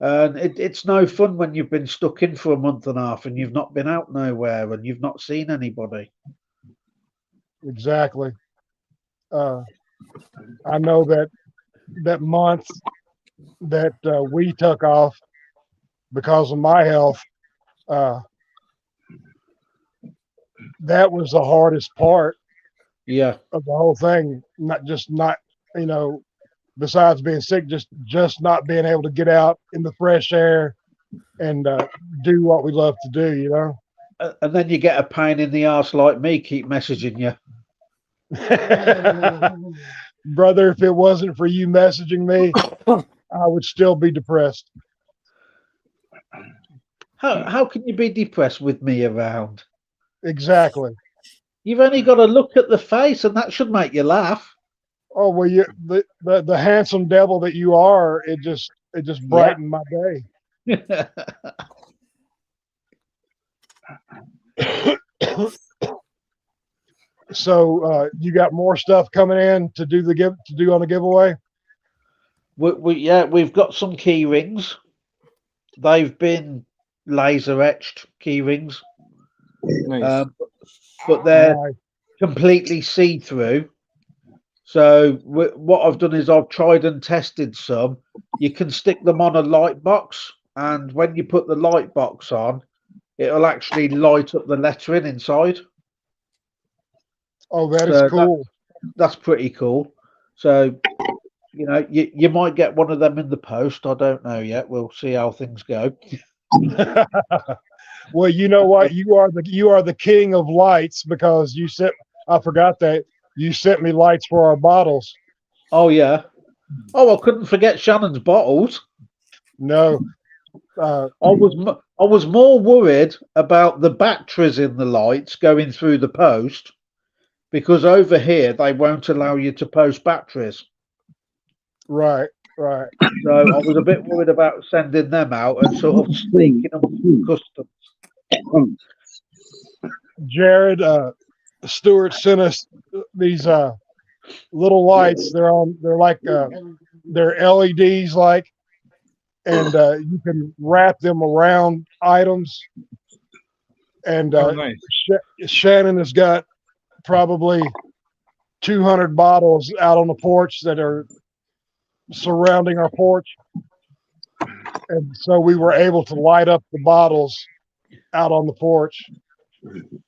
And it's no fun when you've been stuck in for a month and a half and you've not been out nowhere and you've not seen anybody. Exactly. I know that month that we took off because of my health, that was the hardest part Yeah, of the whole thing. Not, you know, besides being sick, just not being able to get out in the fresh air and do what we love to do, you know. and then you get a pain in the arse like me keep messaging you. Brother, if it wasn't for you messaging me, I would still be depressed. How can you be depressed with me around? Exactly. You've only got to look at the face, and that should make you laugh. Oh well, the handsome devil that you are, it just brightened my day. So you got more stuff coming in to do on the giveaway? We've got some key rings. They've been laser etched key rings, Nice. but they're Nice. completely see through. So what I've done is I've tried and tested some. You can stick them on a light box, and when you put the light box on, it'll actually light up the lettering inside. Oh, that is So cool. That's pretty cool. So, you know, you might get one of them in the post. I don't know yet. We'll see how things go. Well, you know what? You are the king of lights because I forgot that you sent me lights for our bottles. Oh yeah. Oh, I couldn't forget Shannon's bottles. No. I was more worried about the batteries in the lights going through the post, because over here they won't allow you to post batteries. Right. So I was a bit worried about sending them out and sort of sneaking them through customs. Jared, Stuart sent us these little lights. They're LEDs like, and you can wrap them around items. And Nice. Shannon has got probably 200 bottles out on the porch that are surrounding our porch, and so we were able to light up the bottles out on the porch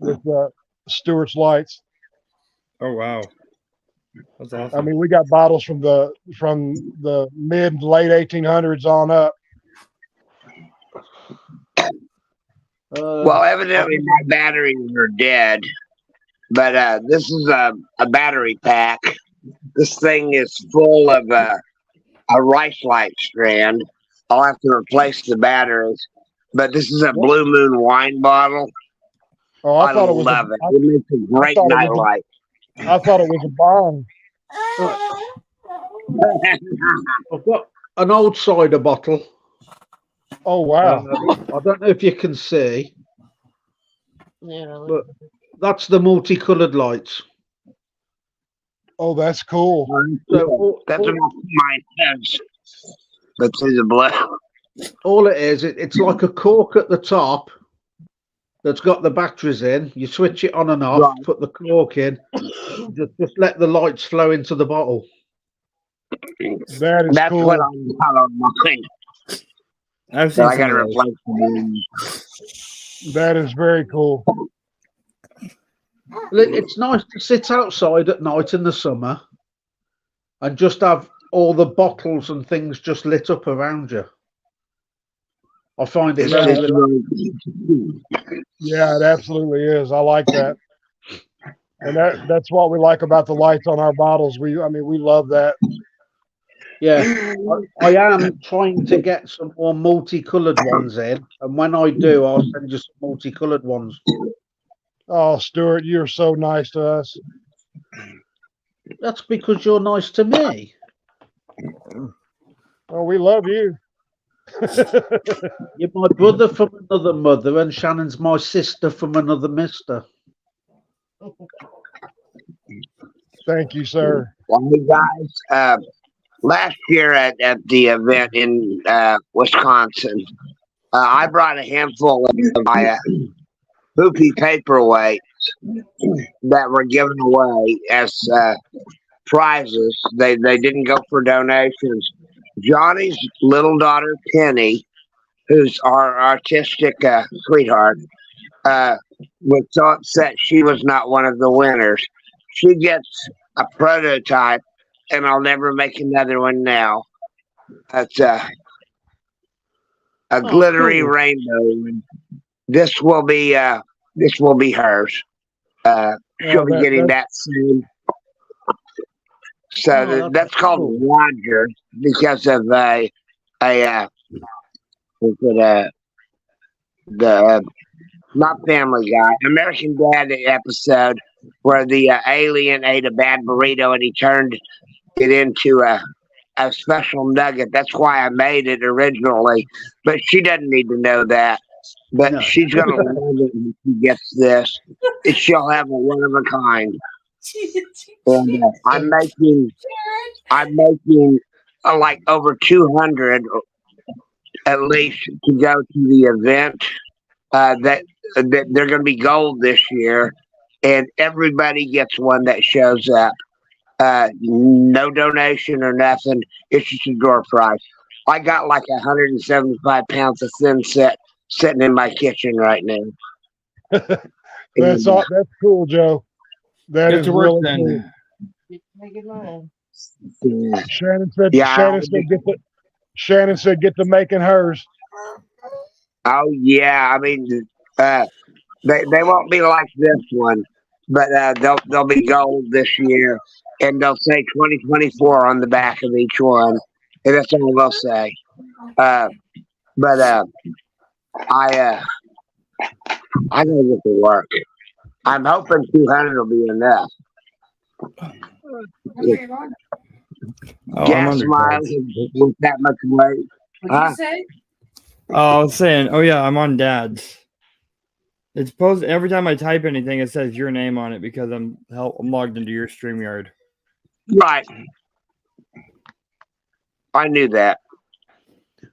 with Stuart's lights. Oh wow, that's awesome. I mean, we got bottles from the mid late 1800s on up. Well, evidently my batteries are dead, but this is a battery pack. This thing is full of a rice light strand. I'll have to replace the batteries, but this is a Blue Moon wine bottle. Oh, I love it. It makes a great night light. I thought it was a bomb. I've got an old cider bottle. Oh wow! I don't know if you can see, Yeah. but that's the multicolored lights. Oh, that's cool. So That's enough for my heads. But see the blue. all it is, it's like a cork at the top that's got the batteries in. You switch it on and off, Right. put the cork in, just let the lights flow into the bottle. That is That's cool. what I'm got on mine. I've So seen I got to some of those. replace them. That is very cool. It's nice to sit outside at night in the summer and just have all the bottles and things just lit up around you. I find it It's very just relaxing. really, Yeah, it absolutely is. I like that. And that's what we like about the lights on our bottles. We love that. Yeah, I am trying to get some more multicolored ones in, and when I do, I'll send you some multicolored ones. Oh, Stuart, you're so nice to us. That's because you're nice to me. Oh, we love you. You're my brother from another mother, and Shannon's my sister from another mister. Thank you, sir. well, hey guys, last year at the event in Wisconsin, I brought a handful of my Hoopy paperweights that were given away as prizes. They didn't go for donations. Johnny's little daughter Penny, who's our artistic sweetheart, was so upset she was not one of the winners. She gets a prototype, and I'll never make another one now. That's a glittery cool. rainbow. This will be this will be hers. She'll be getting that soon. So Oh, that's called cool. Roger because of the not Family Guy, American Dad episode where the alien ate a bad burrito and he turned it into a special nugget. That's why I made it originally, but she doesn't need to know that. But No. she's gonna love it when she gets this. She'll have a one of a kind. And I'm making like over 200 at least to go to the event. That they're going to be gold this year, and everybody gets one that shows up. No donation or nothing. It's just a door prize. I got like 175 pounds of thin set sitting in my kitchen right now. That's all. That's cool, Joe. That Get is to work really then. cool. Keep making money. Shannon said. Yeah, Shannon said, "Get to making hers." Oh yeah, I mean, they won't be like this one, but they'll be gold this year, and they'll say 2024 on the back of each one, and that's all they'll say. I gotta get to work. I'm hoping 200 will be enough. Oh, I'm Gas under miles dad's. with that much weight. What'd Huh? you say? Oh, I was saying, oh yeah, I'm on dad's. It's supposed every time I type anything, it says your name on it because I'm logged into your StreamYard. Right. I knew that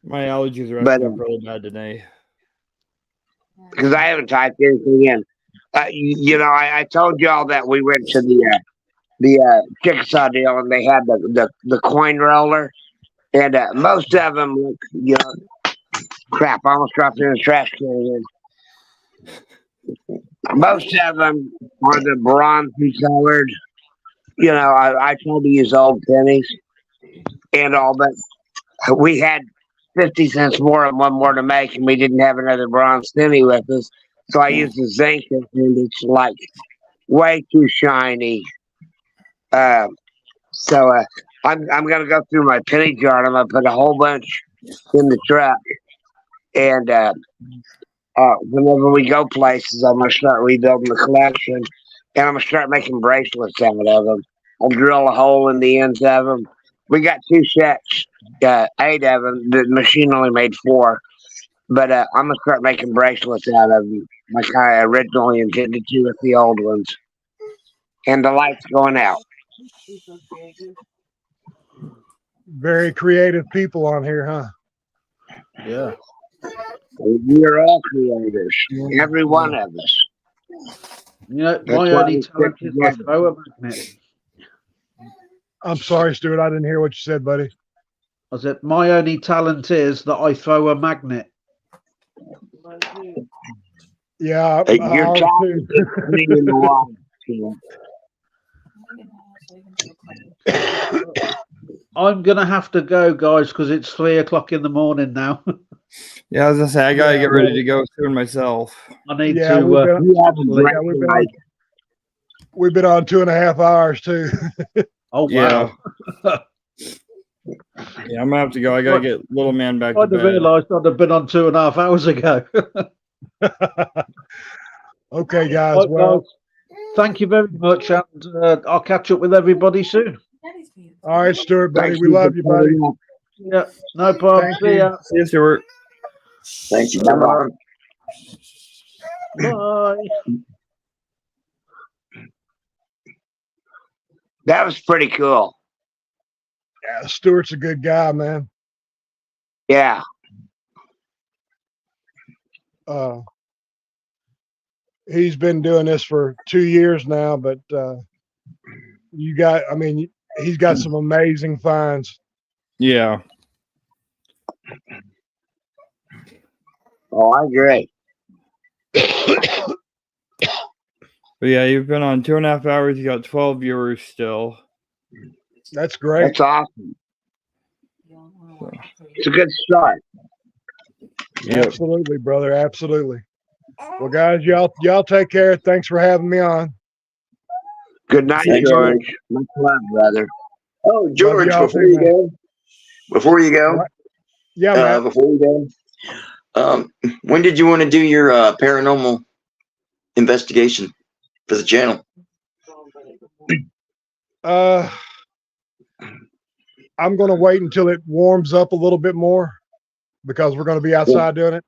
My allergies are But, acting up really bad today. because I haven't typed anything in. I told y'all that we went to the Chickasaw deal and they had the coin roller, and most of them look, crap. I almost dropped it in the trash can again. Most of them are the bronzy colored. I tried to use old pennies and all, but we had 50 cents more and one more to make, and we didn't have another bronze penny with us. So I used the zinc, and it's like way too shiny. So I'm gonna go through my penny jar, and I'm gonna put a whole bunch in the truck, and whenever we go places, I'm gonna start rebuilding the collection, and I'm gonna start making bracelets out of them. I'll drill a hole in the ends of them. We got 2 sets, 8 of them. The machine only made 4, but I'm gonna start making bracelets out of them, like I originally intended to with the old ones. And the light's going out. Very creative people on here, huh? Yeah. We're all creators, every one of us. You know, That's my why only we stick talent is I together. throw a magnet. I'm sorry, Stuart. I didn't hear what you said, buddy. I said, my only talent is that I throw a magnet. Yeah, Your ours talent too. is putting in the water. I'm going to have to go, guys, because it's 3 o'clock in the morning now. Yeah, as I say, I gotta Yeah, get ready to go soon myself. I need Yeah, to. we've been, You have a great yeah, night. we've been on 2.5 hours too. Oh, Yeah. wow. Yeah, I'm gonna have to go. I gotta get little man back to I'd have bed. realised I'd have been on 2.5 hours ago. Okay, guys. Right, Well, guys, thank you very much, and I'll catch up with everybody soon. all right, Stuart, buddy. Thank We love you, buddy. Yeah, no problem. Thank See you. ya. See you, Stuart. Thank you. Bye-bye. Bye. That was pretty cool. Yeah, Stuart's a good guy, man. Yeah. He's been doing this for 2 years now, but he's got some amazing finds. Yeah. Oh, I agree. But yeah, you've been on 2.5 hours. You got 12 viewers still. That's great. That's awesome. It's a good start. Yep. Absolutely, brother. Absolutely. Well, guys, y'all take care. Thanks for having me on. Good night, Thanks, George. Much love, brother. Oh, George, y'all before too, you man. go, Yeah, man. before you go, when did you want to do your paranormal investigation for the channel? I'm going to wait until it warms up a little bit more because we're going to be outside doing it.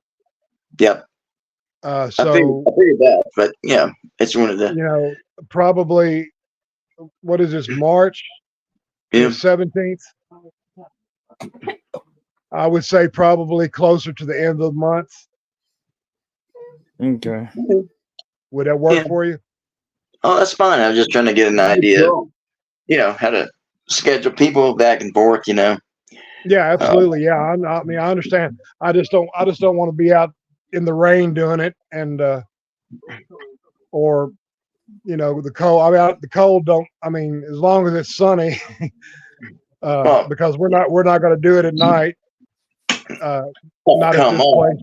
Yep. I figured that, but yeah, I just wanted to. You know, probably, what is this, March Yeah. 17th? I would say probably closer to the end of the month. Okay. Would that work Yeah. for you? Oh, that's fine. I was just trying to get an idea, how to schedule people back and forth, Yeah, absolutely. Yeah, I mean, I understand. I just don't want to be out in the rain doing it, and or the cold. I mean, the cold don't. I mean, as long as it's sunny, because we're not going to do it at night. Not at come this on. place.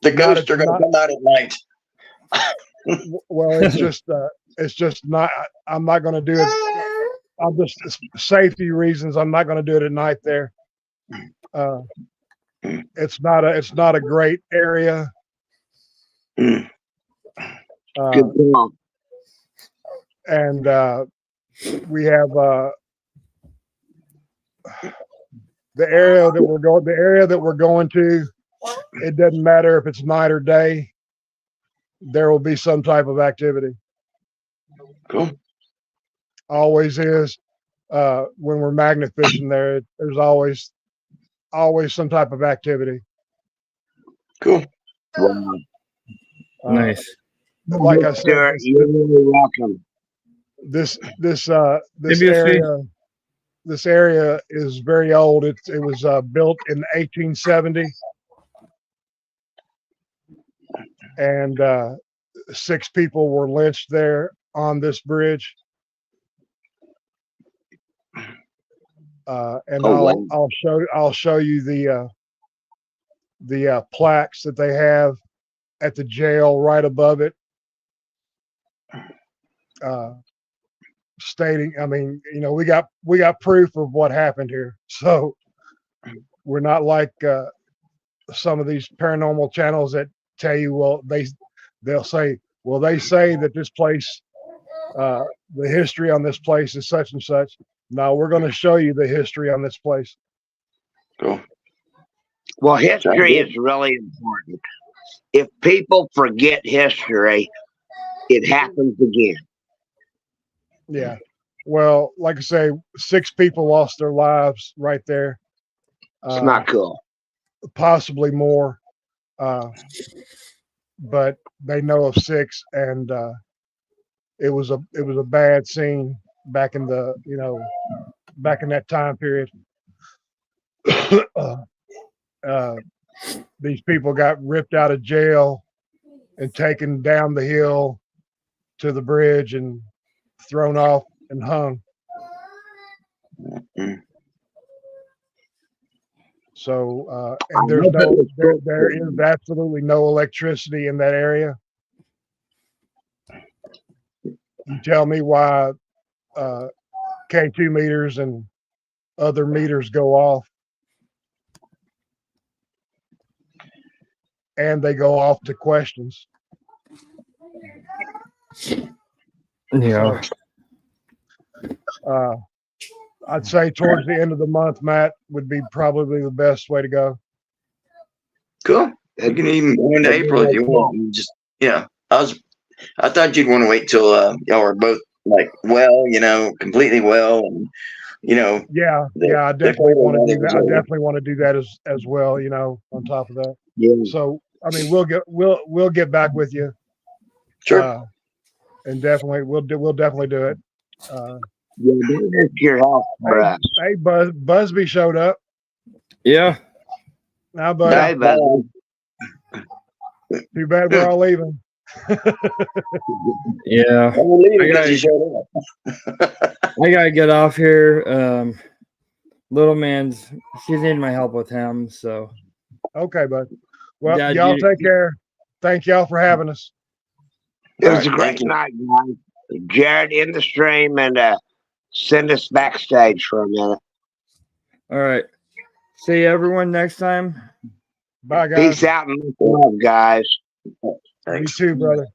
The Not ghosts are going to come out at night. Well, it's just not. I'm not going to do it. I'm just safety reasons. I'm not going to do it at night there. It's not a great area. Good call. And we have the area that we're going to. It doesn't matter if it's night or day. There will be some type of activity. Cool. Always is. When we're magnet fishing there, there's always some type of activity. Cool. Wow. Nice. Like I said, Stuart, you're really welcome. this WSV. area is very old. It was built in 1870, and 6 people were lynched there on this bridge. And Oh, I'll show you the plaques that they have at the jail right above it, stating, I mean, we got proof of what happened here. So we're not like some of these paranormal channels that tell you, well, they'll say, well, they say that this place, the history on this place is such and such. No, we're going to show you the history on this place. Cool. Well, history is really important. If people forget history, it happens again. Yeah. Well, like I say, 6 people lost their lives right there. It's not cool. Possibly more. But they know of 6, and it was a bad scene back in the back in that time period. These people got ripped out of jail and taken down the hill to the bridge and thrown off and hung. So and there is absolutely no electricity in that area. You tell me why K2 meters and other meters go off, and they go off to questions. Yeah. So, I'd say towards the end of the month, Matt, would be probably the best way to go. Cool. You can even go into April if you want. And just I thought you'd want to wait till y'all are both like completely well, and Yeah, I definitely want to do that. I definitely want to do that as well. On top of that. Yeah. So I mean, we'll get back with you. Sure. And definitely we'll definitely do it. Yeah, that's your help for us. Hey, Busby showed up. Yeah. Now, buddy. Hey, buddy. Too bad we're all leaving. Yeah. I gotta get off here. Little man's she's needing my help with him, so Okay, bud. Well, Dad, y'all take care. Thank y'all for having us. It was All a right, great thank you. night, guys. Jared, in the stream and send us backstage for a minute. All right. See everyone next time. Bye, guys. Peace out and much love, guys. You Thanks. too, brother.